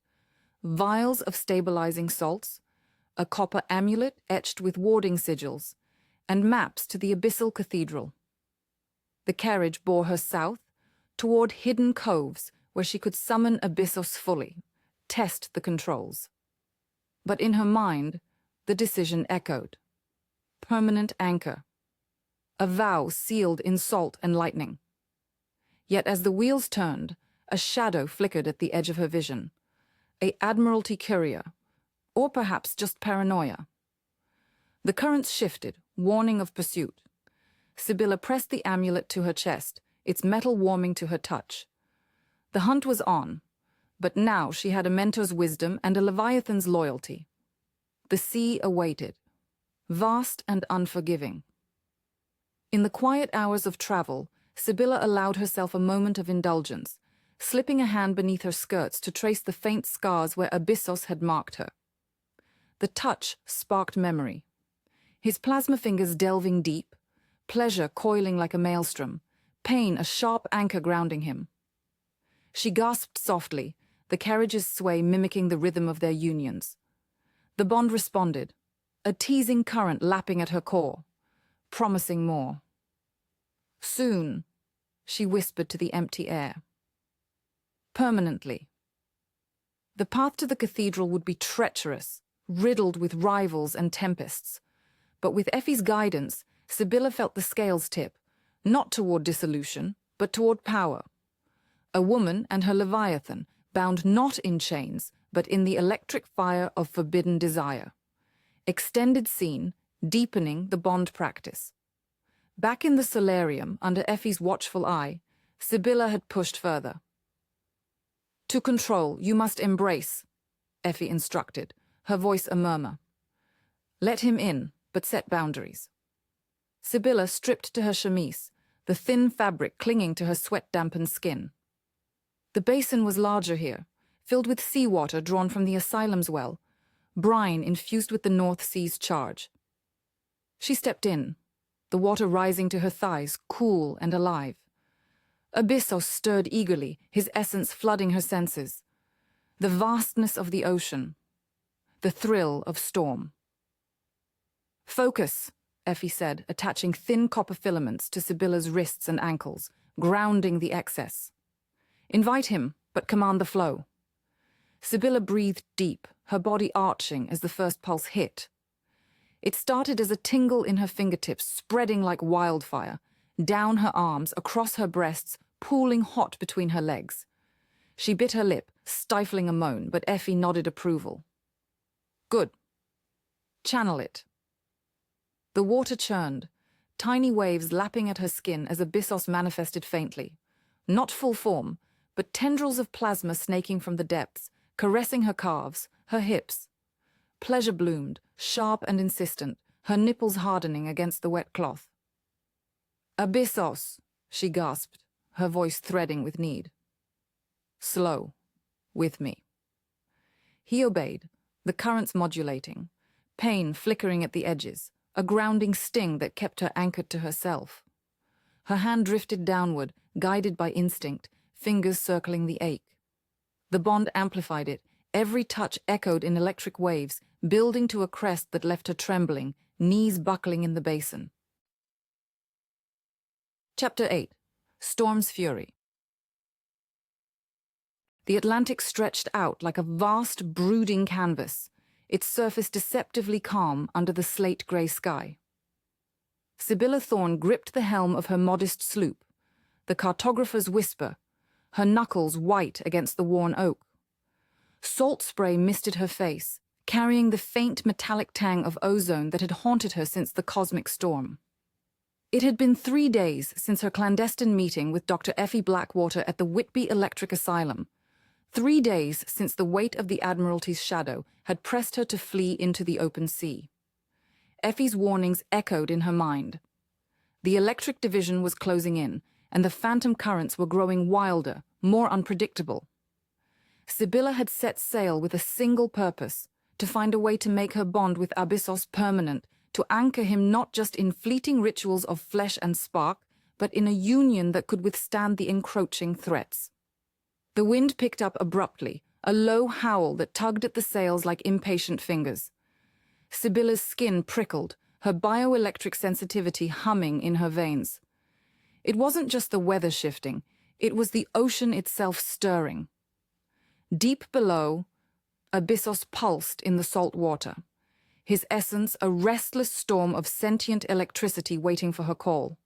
Vials of stabilizing salts, a copper amulet etched with warding sigils, and maps to the abyssal cathedral. The carriage bore her south, toward hidden coves where she could summon Abyssos fully, test the controls. But in her mind, the decision echoed. Permanent anchor. A vow sealed in salt and lightning. Yet as the wheels turned, a shadow flickered at the edge of her vision. A Admiralty courier, or perhaps just paranoia. The currents shifted, warning of pursuit. Sibylla pressed the amulet to her chest, its metal warming to her touch. The hunt was on, but now she had a mentor's wisdom and a Leviathan's loyalty. The sea awaited, vast and unforgiving. In the quiet hours of travel, Sibylla allowed herself a moment of indulgence, slipping a hand beneath her skirts to trace the faint scars where Abyssos had marked her. The touch sparked memory. His plasma fingers delving deep, pleasure coiling like a maelstrom, pain a sharp anchor grounding him. She gasped softly, the carriage's sway mimicking the rhythm of their unions. The bond responded, a teasing current lapping at her core, promising more. "Soon," she whispered to the empty air. Permanently. The path to the cathedral would be treacherous, riddled with rivals and tempests. But with Effie's guidance, Sibylla felt the scales tip, not toward dissolution, but toward power. A woman and her Leviathan, bound not in chains, but in the electric fire of forbidden desire. Extended scene, deepening the bond practice. Back in the solarium, under Effie's watchful eye, Sibylla had pushed further. "To control, you must embrace," Effie instructed, her voice a murmur. "Let him in, but set boundaries." Sibylla stripped to her chemise, the thin fabric clinging to her sweat-dampened skin. The basin was larger here, filled with seawater drawn from the asylum's well, brine infused with the North Sea's charge. She stepped in, the water rising to her thighs, cool and alive. Abyssos stirred eagerly, his essence flooding her senses. The vastness of the ocean, the thrill of storm. "Focus," Effie said, attaching thin copper filaments to Sibylla's wrists and ankles, grounding the excess. Invite him, but command the flow. Sibylla breathed deep, her body arching as the first pulse hit. It started as a tingle in her fingertips, spreading like wildfire, down her arms, across her breasts, pooling hot between her legs. She bit her lip, stifling a moan, but Effie nodded approval. Good. Channel it. The water churned, tiny waves lapping at her skin as Abyssos manifested faintly. Not full form, but tendrils of plasma snaking from the depths, caressing her calves, her hips. Pleasure bloomed, sharp and insistent, her nipples hardening against the wet cloth. Abyssos, she gasped, her voice threading with need. Slow, with me. He obeyed, the currents modulating, pain flickering at the edges, a grounding sting that kept her anchored to herself. Her hand drifted downward, guided by instinct, fingers circling the ache. The bond amplified it, every touch echoed in electric waves, building to a crest that left her trembling, knees buckling in the basin. Chapter 8. Storm's Fury. The Atlantic stretched out like a vast, brooding canvas, its surface deceptively calm under the slate-grey sky. Sibylla Thorn gripped the helm of her modest sloop, the cartographer's whisper, her knuckles white against the worn oak. Salt spray misted her face, carrying the faint metallic tang of ozone that had haunted her since the cosmic storm. It had been 3 days since her clandestine meeting with Dr. Effie Blackwater at the Whitby Electric Asylum, 3 days since the weight of the Admiralty's shadow had pressed her to flee into the open sea. Effie's warnings echoed in her mind. The electric division was closing in, and the phantom currents were growing wilder, more unpredictable. Sibylla had set sail with a single purpose, to find a way to make her bond with Abyssos permanent, to anchor him not just in fleeting rituals of flesh and spark, but in a union that could withstand the encroaching threats. The wind picked up abruptly, a low howl that tugged at the sails like impatient fingers. Sibylla's skin prickled, her bioelectric sensitivity humming in her veins. It wasn't just the weather shifting, it was the ocean itself stirring. Deep below, Abyssos pulsed in the salt water, his essence a restless storm of sentient electricity waiting for her call.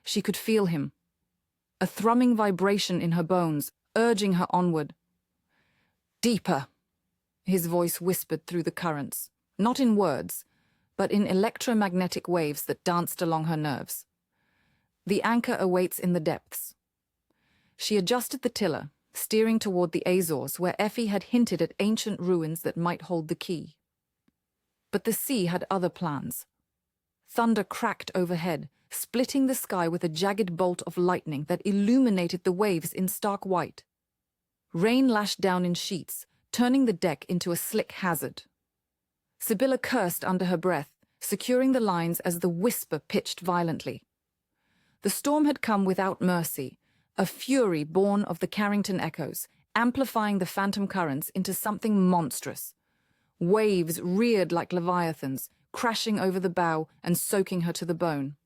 She could feel him, a thrumming vibration in her bones, urging her onward. Deeper, his voice whispered through the currents, not in words, but in electromagnetic waves that danced along her nerves. The anchor awaits in the depths. She adjusted the tiller, steering toward the Azores, where Effie had hinted at ancient ruins that might hold the key. But the sea had other plans. Thunder cracked overhead, splitting the sky with a jagged bolt of lightning that illuminated the waves in stark white. Rain lashed down in sheets, turning the deck into a slick hazard. Sibylla cursed under her breath, securing the lines as the whisper pitched violently. The storm had come without mercy, a fury born of the Carrington echoes, amplifying the phantom currents into something monstrous. Waves reared like leviathans, crashing over the bow and soaking her to the bone.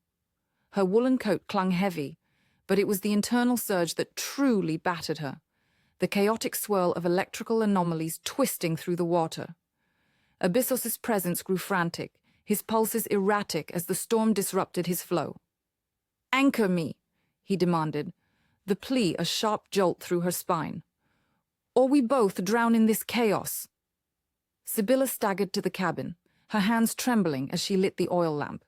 Her woolen coat clung heavy, but it was the internal surge that truly battered her, the chaotic swirl of electrical anomalies twisting through the water. Abyssos's presence grew frantic, his pulses erratic as the storm disrupted his flow. "Anchor me," he demanded, the plea a sharp jolt through her spine. "Or we both drown in this chaos." Sibylla staggered to the cabin, her hands trembling as she lit the oil lamp.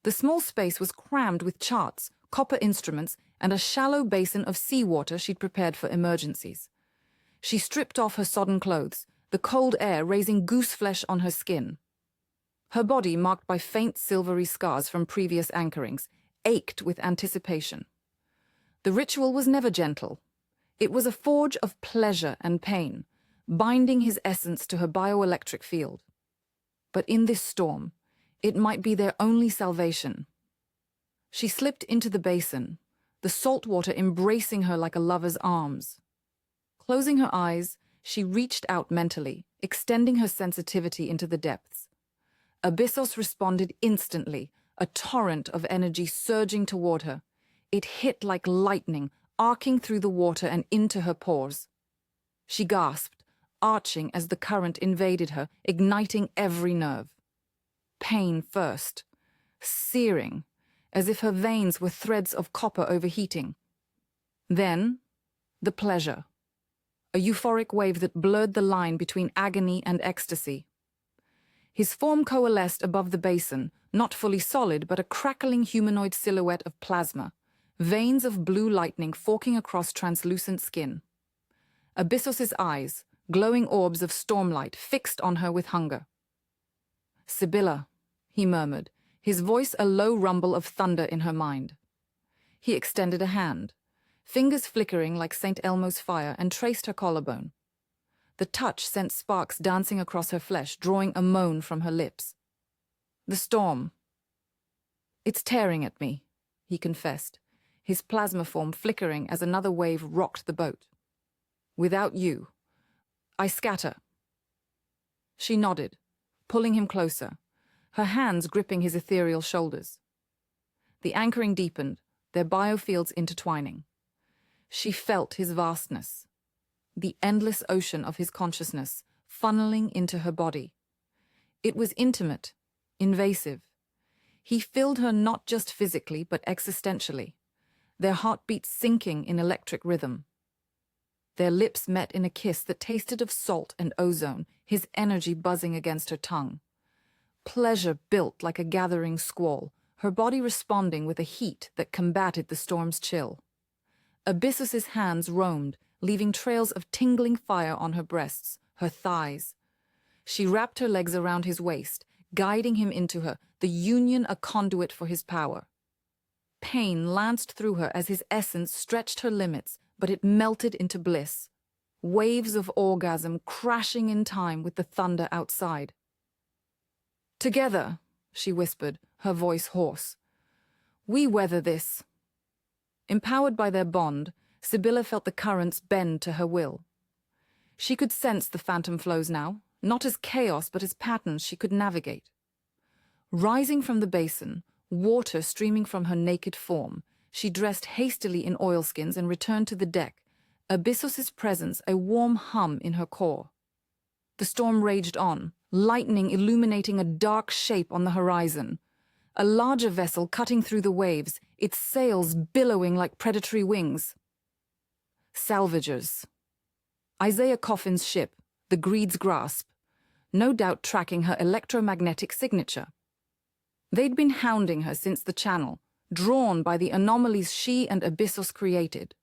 The small space was crammed with charts, copper instruments, and a shallow basin of seawater she'd prepared for emergencies. She stripped off her sodden clothes, the cold air raising goose flesh on her skin. Her body, marked by faint silvery scars from previous anchorings, ached with anticipation. The ritual was never gentle. It was a forge of pleasure and pain, binding his essence to her bioelectric field. But in this storm, it might be their only salvation. She slipped into the basin, the salt water embracing her like a lover's arms. Closing her eyes, she reached out mentally, extending her sensitivity into the depths. Abyssos responded instantly, a torrent of energy surging toward her, It hit like lightning, arcing through the water and into her pores. She gasped, arching as the current invaded her, igniting every nerve. Pain first, searing, as if her veins were threads of copper overheating. Then, the pleasure. A euphoric wave that blurred the line between agony and ecstasy. His form coalesced above the basin, not fully solid, but a crackling humanoid silhouette of plasma, veins of blue lightning forking across translucent skin. Abyssos's eyes, glowing orbs of stormlight, fixed on her with hunger. "Sibylla," he murmured, his voice a low rumble of thunder in her mind. He extended a hand, fingers flickering like St. Elmo's fire, and traced her collarbone. The touch sent sparks dancing across her flesh, drawing a moan from her lips. "The storm. It's tearing at me," he confessed, his plasma form flickering as another wave rocked the boat. "Without you, I scatter." She nodded, pulling him closer, her hands gripping his ethereal shoulders. The anchoring deepened, their biofields intertwining. She felt his vastness, the endless ocean of his consciousness, funneling into her body. It was intimate, invasive. He filled her not just physically, but existentially, their heartbeats syncing in electric rhythm. Their lips met in a kiss that tasted of salt and ozone, his energy buzzing against her tongue. Pleasure built like a gathering squall, her body responding with a heat that combated the storm's chill. Abyssos's hands roamed, leaving trails of tingling fire on her breasts, her thighs. She wrapped her legs around his waist, guiding him into her, the union a conduit for his power. Pain lanced through her as his essence stretched her limits, but it melted into bliss. Waves of orgasm crashing in time with the thunder outside. "Together," she whispered, her voice hoarse. "We weather this." Empowered by their bond, Sibylla felt the currents bend to her will. She could sense the phantom flows now, not as chaos but as patterns she could navigate. Rising from the basin, water streaming from her naked form, she dressed hastily in oilskins and returned to the deck, Abyssos's presence a warm hum in her core. The storm raged on, lightning illuminating a dark shape on the horizon. A larger vessel cutting through the waves, its sails billowing like predatory wings. Salvagers. Isaiah Coffin's ship, the Greed's Grasp, no doubt tracking her electromagnetic signature. They'd been hounding her since the Channel, drawn by the anomalies she and Abyssos created.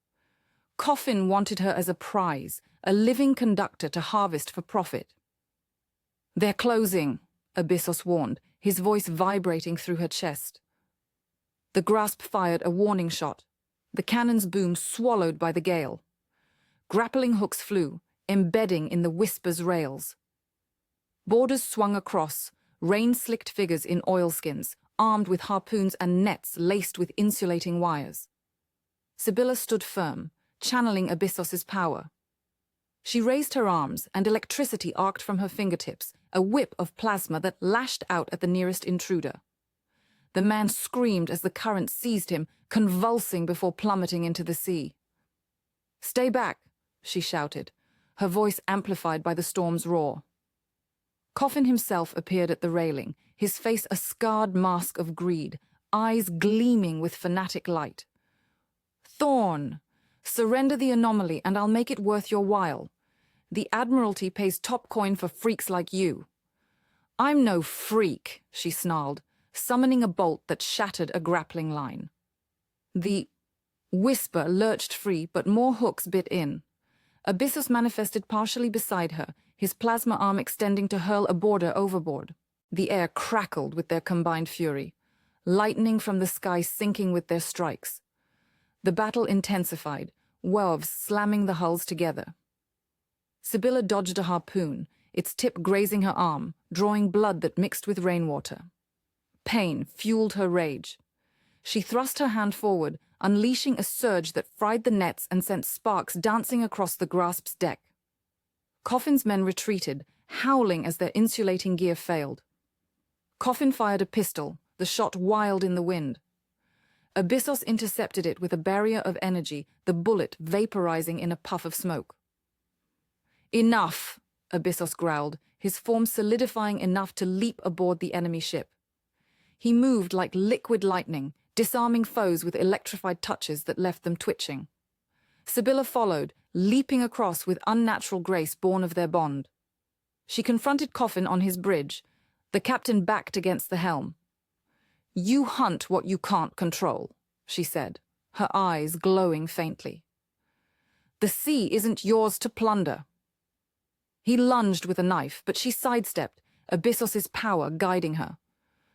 Coffin wanted her as a prize, a living conductor to harvest for profit. "They're closing," Abyssos warned, his voice vibrating through her chest. The Grasp fired a warning shot, the cannon's boom swallowed by the gale. Grappling hooks flew, embedding in the Whisper's rails. Boarders swung across, rain-slicked figures in oilskins, armed with harpoons and nets laced with insulating wires. Sibylla stood firm, channeling Abyssos's power. She raised her arms, and electricity arced from her fingertips, a whip of plasma that lashed out at the nearest intruder. The man screamed as the current seized him, convulsing before plummeting into the sea. "Stay back," she shouted, her voice amplified by the storm's roar. Coffin himself appeared at the railing, his face a scarred mask of greed, eyes gleaming with fanatic light. "Thorn, surrender the anomaly and I'll make it worth your while. The Admiralty pays top coin for freaks like you." "I'm no freak," she snarled, summoning a bolt that shattered a grappling line. The Whisper lurched free, but more hooks bit in. Abyssos manifested partially beside her, his plasma arm extending to hurl a boarder overboard. The air crackled with their combined fury, lightning from the sky sinking with their strikes. The battle intensified, waves slamming the hulls together. Sibylla dodged a harpoon, its tip grazing her arm, drawing blood that mixed with rainwater. Pain fueled her rage. She thrust her hand forward, unleashing a surge that fried the nets and sent sparks dancing across the Grasp's deck. Coffin's men retreated, howling as their insulating gear failed. Coffin fired a pistol, the shot wild in the wind. Abyssos intercepted it with a barrier of energy, the bullet vaporizing in a puff of smoke. "Enough," Abyssos growled, his form solidifying enough to leap aboard the enemy ship. He moved like liquid lightning, disarming foes with electrified touches that left them twitching. Sibylla followed, leaping across with unnatural grace born of their bond. She confronted Coffin on his bridge, the captain backed against the helm. "You hunt what you can't control," she said, her eyes glowing faintly. "The sea isn't yours to plunder." He lunged with a knife, but she sidestepped, Abyssos's power guiding her.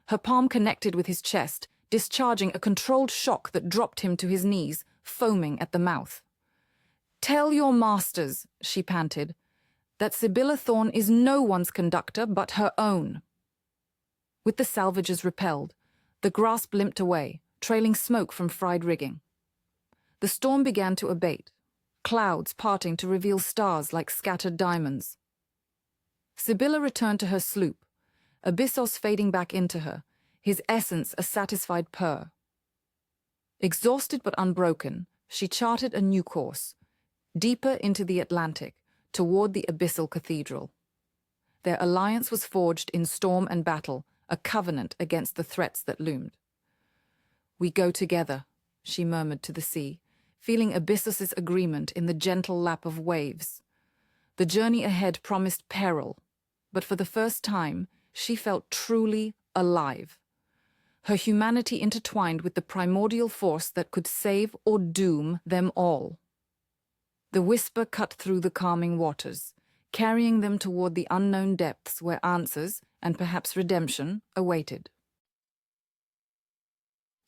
Her palm connected with his chest, discharging a controlled shock that dropped him to his knees, foaming at the mouth. "Tell your masters," she panted, "that Sibylla Thorn is no one's conductor but her own." With the salvagers repelled, the grasp limped away, trailing smoke from fried rigging. The storm began to abate, clouds parting to reveal stars like scattered diamonds. Sibylla returned to her sloop, Abyssos fading back into her, his essence a satisfied purr. Exhausted but unbroken, she charted a new course, deeper into the Atlantic, toward the abyssal cathedral. Their alliance was forged in storm and battle, a covenant against the threats that loomed. "We go together," she murmured to the sea, feeling Abyssos's agreement in the gentle lap of waves. The journey ahead promised peril, but for the first time, she felt truly alive. Her humanity intertwined with the primordial force that could save or doom them all. The whisper cut through the calming waters, carrying them toward the unknown depths where answers, and perhaps redemption, awaited.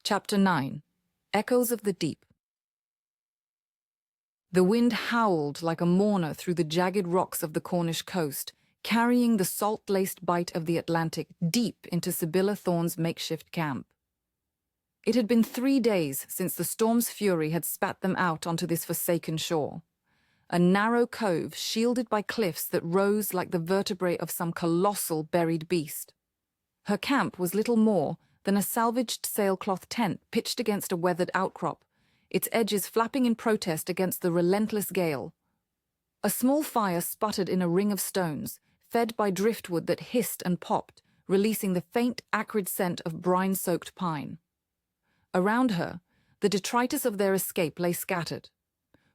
Chapter 9. Echoes of the Deep. The wind howled like a mourner through the jagged rocks of the Cornish coast, carrying the salt-laced bite of the Atlantic deep into Sibylla Thorn's makeshift camp. It had been 3 days since the storm's fury had spat them out onto this forsaken shore. A narrow cove shielded by cliffs that rose like the vertebrae of some colossal buried beast. Her camp was little more than a salvaged sailcloth tent pitched against a weathered outcrop, its edges flapping in protest against the relentless gale. A small fire sputtered in a ring of stones, fed by driftwood that hissed and popped, releasing the faint, acrid scent of brine-soaked pine. Around her, the detritus of their escape lay scattered.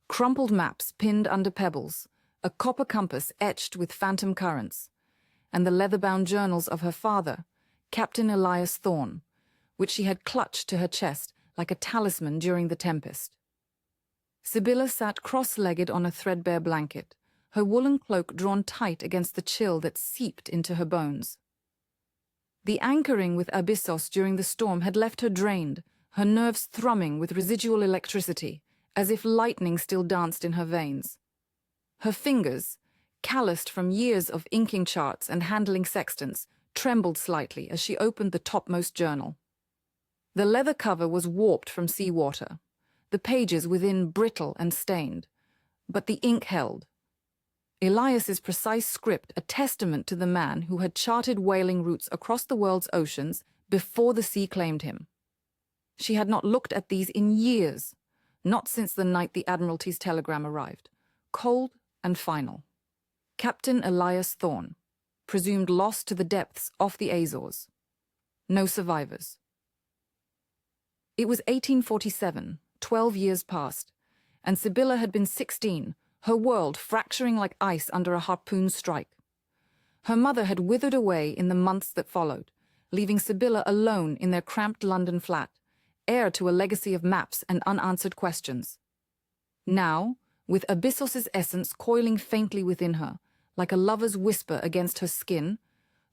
Crumpled maps pinned under pebbles, a copper compass etched with phantom currents, and the leather-bound journals of her father, Captain Isaiah Thorn, which she had clutched to her chest like a talisman during the tempest. Sibylla sat cross-legged on a threadbare blanket, her woolen cloak drawn tight against the chill that seeped into her bones. The anchoring with Abyssos during the storm had left her drained, her nerves thrumming with residual electricity, as if lightning still danced in her veins. Her fingers, calloused from years of inking charts and handling sextants, trembled slightly as she opened the topmost journal. The leather cover was warped from seawater, the pages within brittle and stained, but the ink held. Elias's precise script a testament to the man who had charted whaling routes across the world's oceans before the sea claimed him. She had not looked at these in years, not since the night the Admiralty's telegram arrived, cold and final. Captain Isaiah Thorn, presumed lost to the depths off the Azores. No survivors. It was 1847, 12 years past, and Sibylla had been 16, her world fracturing like ice under a harpoon strike. Her mother had withered away in the months that followed, leaving Sibylla alone in their cramped London flat, heir to a legacy of maps and unanswered questions. Now, with Abyssos's essence coiling faintly within her, like a lover's whisper against her skin,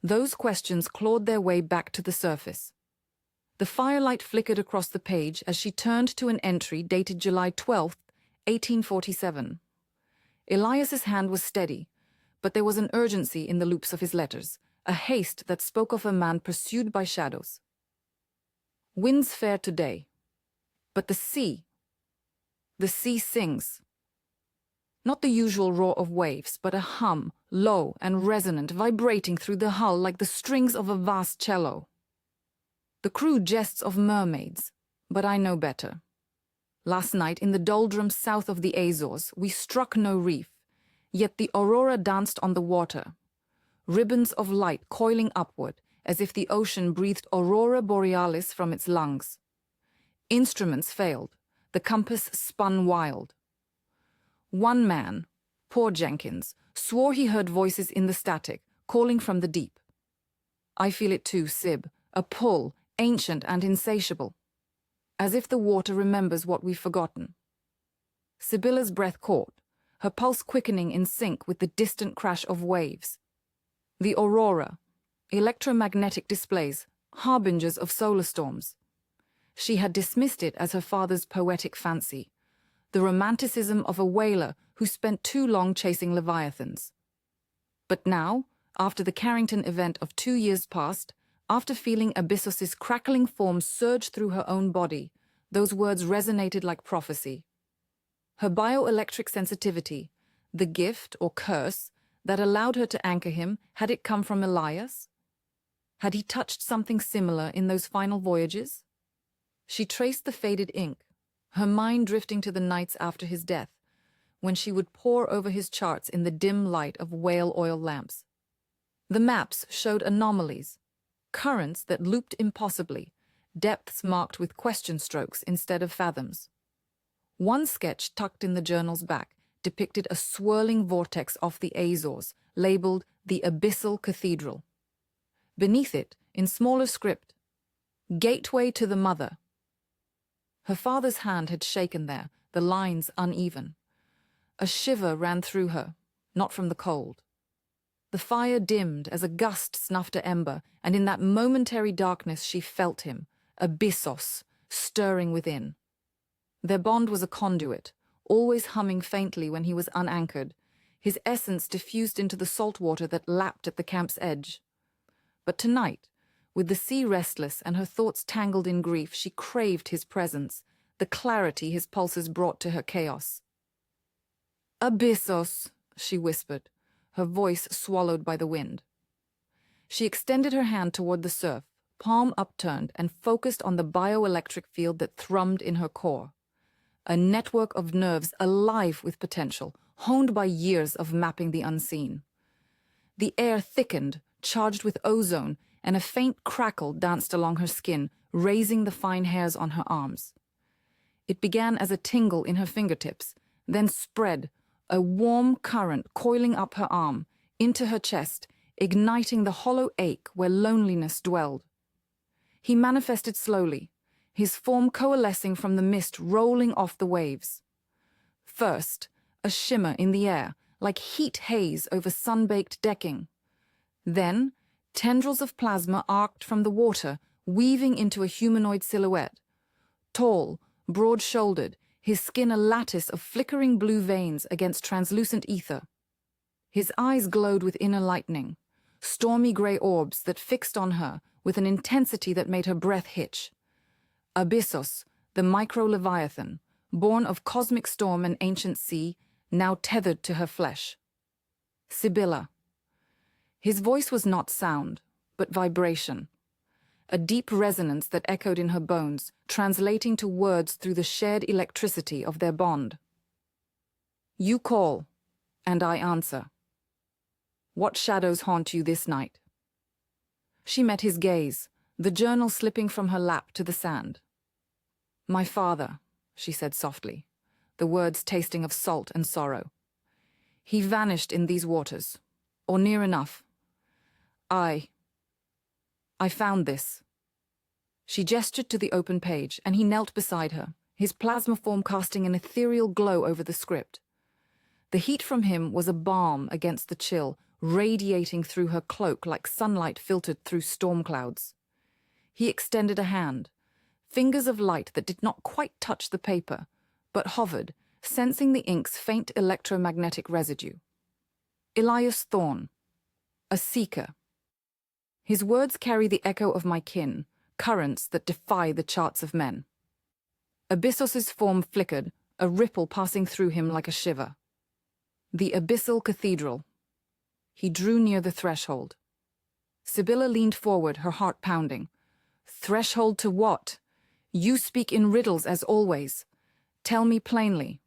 those questions clawed their way back to the surface. The firelight flickered across the page as she turned to an entry dated July 12, 1847. Elias's hand was steady, but there was an urgency in the loops of his letters, a haste that spoke of a man pursued by shadows. Winds fair today, but the sea sings. Not the usual roar of waves, but a hum, low and resonant, vibrating through the hull like the strings of a vast cello. The crew jests of mermaids, But I know better. Last night, in the doldrums south of the Azores, we struck no reef, yet the aurora danced on the water, ribbons of light coiling upward, as if the ocean breathed aurora borealis from its lungs. Instruments failed. The compass spun wild. One man, poor Jenkins, swore he heard voices in the static, calling from the deep. I feel it too, Sib, a pull, ancient and insatiable, as if the water remembers what we've forgotten. Sibylla's breath caught, her pulse quickening in sync with the distant crash of waves. The aurora, electromagnetic displays, harbingers of solar storms. She had dismissed it as her father's poetic fancy, the romanticism of a whaler who spent too long chasing leviathans. But now, after the Carrington event of 2 years past, after feeling Abyssos's crackling form surge through her own body, those words resonated like prophecy. Her bioelectric sensitivity, the gift or curse that allowed her to anchor him, had it come from Elias? Had he touched something similar in those final voyages? She traced the faded ink, her mind drifting to the nights after his death, when she would pore over his charts in the dim light of whale oil lamps. The maps showed anomalies, currents that looped impossibly, depths marked with question strokes instead of fathoms. One sketch tucked in the journal's back depicted a swirling vortex off the Azores, labeled the Abyssal Cathedral. Beneath it, in smaller script, Gateway to the Mother. Her father's hand had shaken there, the lines uneven. A shiver ran through her, not from the cold. The fire dimmed as a gust snuffed an ember, and in that momentary darkness she felt him, Abyssos, stirring within. Their bond was a conduit, always humming faintly when he was unanchored, his essence diffused into the salt water that lapped at the camp's edge. But tonight, with the sea restless and her thoughts tangled in grief, she craved his presence, the clarity his pulses brought to her chaos. "Abyssos," she whispered, her voice swallowed by the wind. She extended her hand toward the surf, palm upturned, and focused on the bioelectric field that thrummed in her core. A network of nerves alive with potential, honed by years of mapping the unseen. The air thickened, charged with ozone, and a faint crackle danced along her skin, raising the fine hairs on her arms. It began as a tingle in her fingertips, then spread, a warm current coiling up her arm, into her chest, igniting the hollow ache where loneliness dwelled. He manifested slowly, his form coalescing from the mist rolling off the waves. First, a shimmer in the air, like heat haze over sun-baked decking. Then, tendrils of plasma arced from the water, weaving into a humanoid silhouette. Tall, broad-shouldered, his skin a lattice of flickering blue veins against translucent ether. His eyes glowed with inner lightning, stormy grey orbs that fixed on her with an intensity that made her breath hitch. Abyssos, the micro-Leviathan, born of cosmic storm and ancient sea, now tethered to her flesh. Sibylla. His voice was not sound, but vibration. A deep resonance that echoed in her bones, translating to words through the shared electricity of their bond. You call, and I answer. What shadows haunt you this night? She met his gaze, the journal slipping from her lap to the sand. My father, she said softly, the words tasting of salt and sorrow. He vanished in these waters, or near enough. I found this. She gestured to the open page, and he knelt beside her, his plasma form casting an ethereal glow over the script. The heat from him was a balm against the chill, radiating through her cloak like sunlight filtered through storm clouds. He extended a hand, fingers of light that did not quite touch the paper, but hovered, sensing the ink's faint electromagnetic residue. Isaiah Thorn, a seeker. His words carry the echo of my kin, currents that defy the charts of men. Abyssos's form flickered, a ripple passing through him like a shiver. The Abyssal Cathedral. He drew near the threshold. Sibylla leaned forward, her heart pounding. Threshold to what? You speak in riddles as always. Tell me plainly,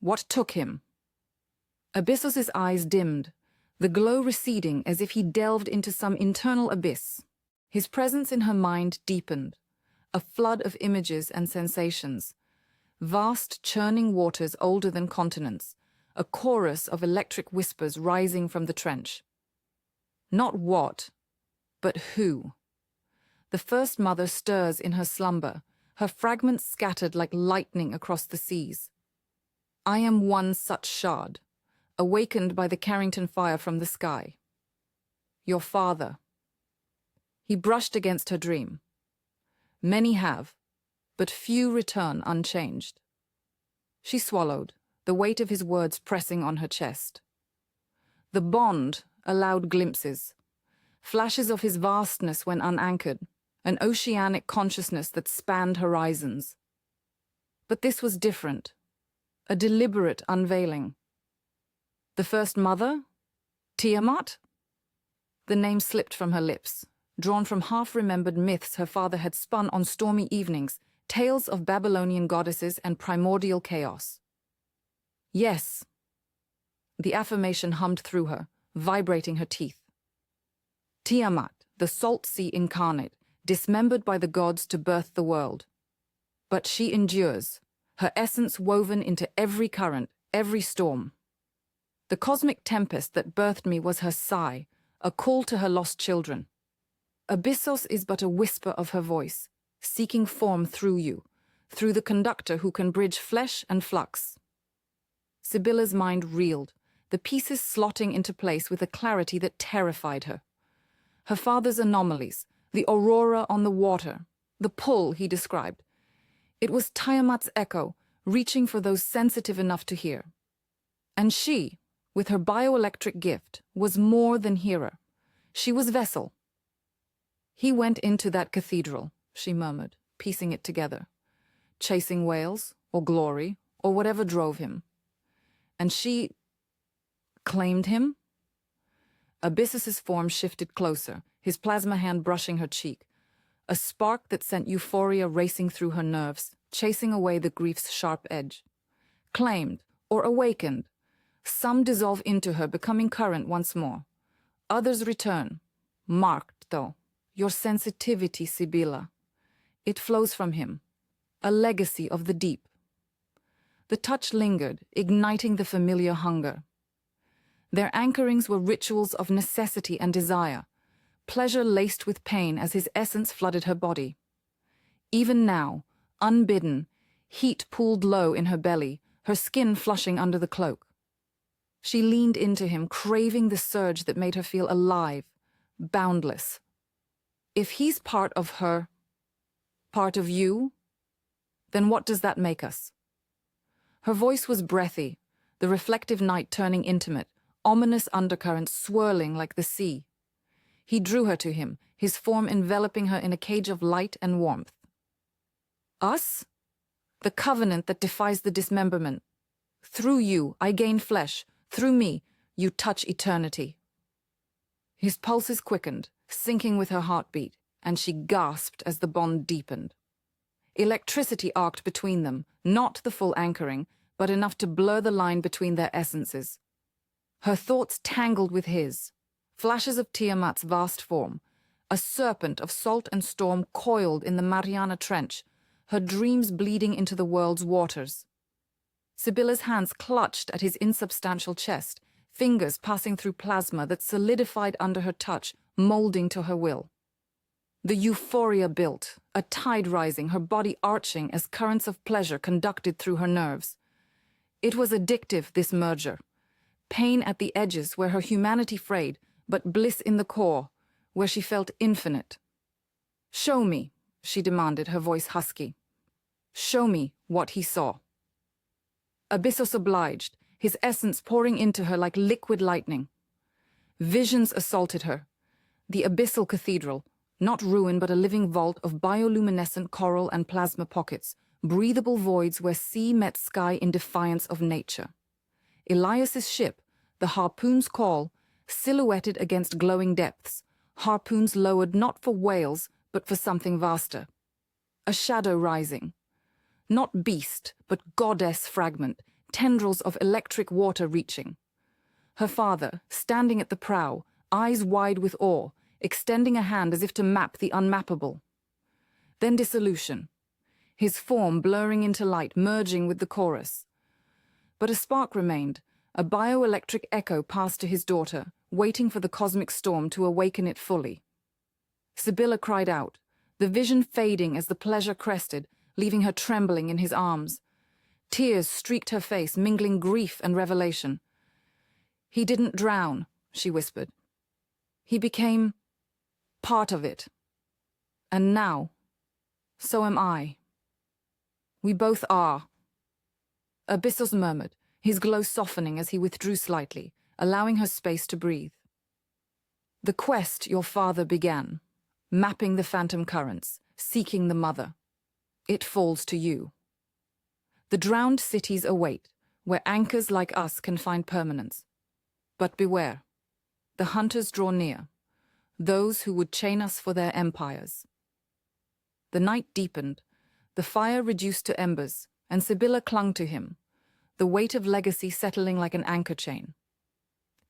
what took him? Abyssos's eyes dimmed, the glow receding as if he delved into some internal abyss. His presence in her mind deepened, a flood of images and sensations. Vast, churning waters older than continents, a chorus of electric whispers rising from the trench. Not what, but who. The first mother stirs in her slumber, her fragments scattered like lightning across the seas. I am one such shard, awakened by the Carrington fire from the sky. Your father. He brushed against her dream. Many have, but few return unchanged. She swallowed, the weight of his words pressing on her chest. The bond allowed glimpses, flashes of his vastness when unanchored, an oceanic consciousness that spanned horizons. But this was different, a deliberate unveiling. The first mother? Tiamat? The name slipped from her lips, drawn from half-remembered myths her father had spun on stormy evenings, tales of Babylonian goddesses and primordial chaos. Yes. The affirmation hummed through her, vibrating her teeth. Tiamat, the salt sea incarnate, dismembered by the gods to birth the world. But she endures, her essence woven into every current, every storm. The cosmic tempest that birthed me was her sigh, a call to her lost children. Abyssos is but a whisper of her voice, seeking form through you, through the conductor who can bridge flesh and flux. Sibylla's mind reeled, the pieces slotting into place with a clarity that terrified her. Her father's anomalies, the aurora on the water, the pull he described. It was Tiamat's echo, reaching for those sensitive enough to hear. And she, with her bioelectric gift, was more than hearer. She was vessel. He went into that cathedral, she murmured, piecing it together, chasing whales, or glory, or whatever drove him. And she claimed him? Abyssos's form shifted closer, his plasma hand brushing her cheek, a spark that sent euphoria racing through her nerves, chasing away the grief's sharp edge. Claimed, or awakened. Some dissolve into her, becoming current once more. Others return, marked, though. Your sensitivity, Sibylla. It flows from him, a legacy of the deep. The touch lingered, igniting the familiar hunger. Their anchorings were rituals of necessity and desire, pleasure laced with pain as his essence flooded her body. Even now, unbidden, heat pooled low in her belly, her skin flushing under the cloak. She leaned into him, craving the surge that made her feel alive, boundless. If he's part of her, part of you, then what does that make us? Her voice was breathy, the reflective night turning intimate, ominous undercurrents swirling like the sea. He drew her to him, his form enveloping her in a cage of light and warmth. Us? The covenant that defies the dismemberment. Through you, I gain flesh. Through me, you touch eternity. His pulses quickened, syncing with her heartbeat, and she gasped as the bond deepened. Electricity arced between them, not the full anchoring, but enough to blur the line between their essences. Her thoughts tangled with his, flashes of Tiamat's vast form, a serpent of salt and storm coiled in the Mariana Trench, her dreams bleeding into the world's waters. Sibylla's hands clutched at his insubstantial chest, fingers passing through plasma that solidified under her touch, molding to her will. The euphoria built, a tide rising, her body arching as currents of pleasure conducted through her nerves. It was addictive, this merger. Pain at the edges where her humanity frayed, but bliss in the core, where she felt infinite. Show me, she demanded, her voice husky. Show me what he saw. Abyssos obliged, his essence pouring into her like liquid lightning. Visions assaulted her. The abyssal cathedral, not ruin but a living vault of bioluminescent coral and plasma pockets, breathable voids where sea met sky in defiance of nature. Elias's ship, the harpoon's call, silhouetted against glowing depths, harpoons lowered not for whales but for something vaster. A shadow rising. Not beast, but goddess fragment, tendrils of electric water reaching. Her father, standing at the prow, eyes wide with awe, extending a hand as if to map the unmappable. Then dissolution. His form blurring into light, merging with the chorus. But a spark remained, a bioelectric echo passed to his daughter, waiting for the cosmic storm to awaken it fully. Sibylla cried out, the vision fading as the pleasure crested, leaving her trembling in his arms. Tears streaked her face, mingling grief and revelation. "He didn't drown," she whispered. "He became part of it. And now, so am I. We both are." Abyssos murmured, his glow softening as he withdrew slightly, allowing her space to breathe. "The quest your father began, mapping the phantom currents, seeking the mother. It falls to you. The drowned cities await, where anchors like us can find permanence. But beware, the hunters draw near, those who would chain us for their empires." The night deepened, the fire reduced to embers, and Sibylla clung to him, the weight of legacy settling like an anchor chain.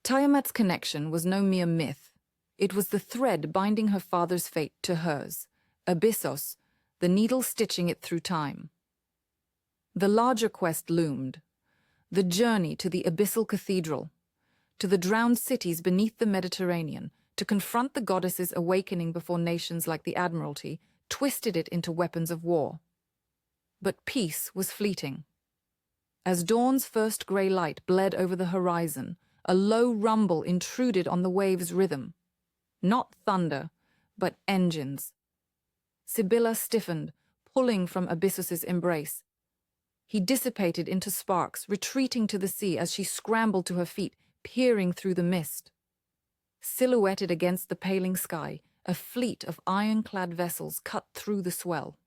Tiamat's connection was no mere myth. It was the thread binding her father's fate to hers, Abyssos, the needle stitching it through time. The larger quest loomed, the journey to the abyssal cathedral, to the drowned cities beneath the Mediterranean, to confront the goddess's awakening before nations like the Admiralty twisted it into weapons of war. But peace was fleeting. As dawn's first grey light bled over the horizon, a low rumble intruded on the wave's rhythm. Not thunder, but engines. Sibylla stiffened, pulling from Abyssos's embrace. He dissipated into sparks, retreating to the sea as she scrambled to her feet, peering through the mist. Silhouetted against the paling sky, a fleet of ironclad vessels cut through the swell,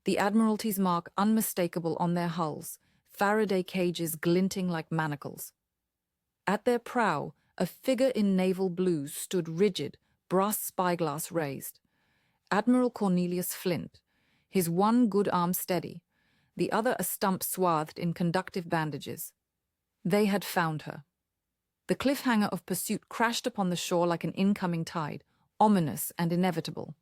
the Admiralty's mark unmistakable on their hulls, Faraday cages glinting like manacles. At their prow, a figure in naval blues stood rigid, brass spyglass raised. Admiral Cornelius Flint, his one good arm steady, the other a stump swathed in conductive bandages. They had found her. The cliffhanger of pursuit crashed upon the shore like an incoming tide, ominous and inevitable.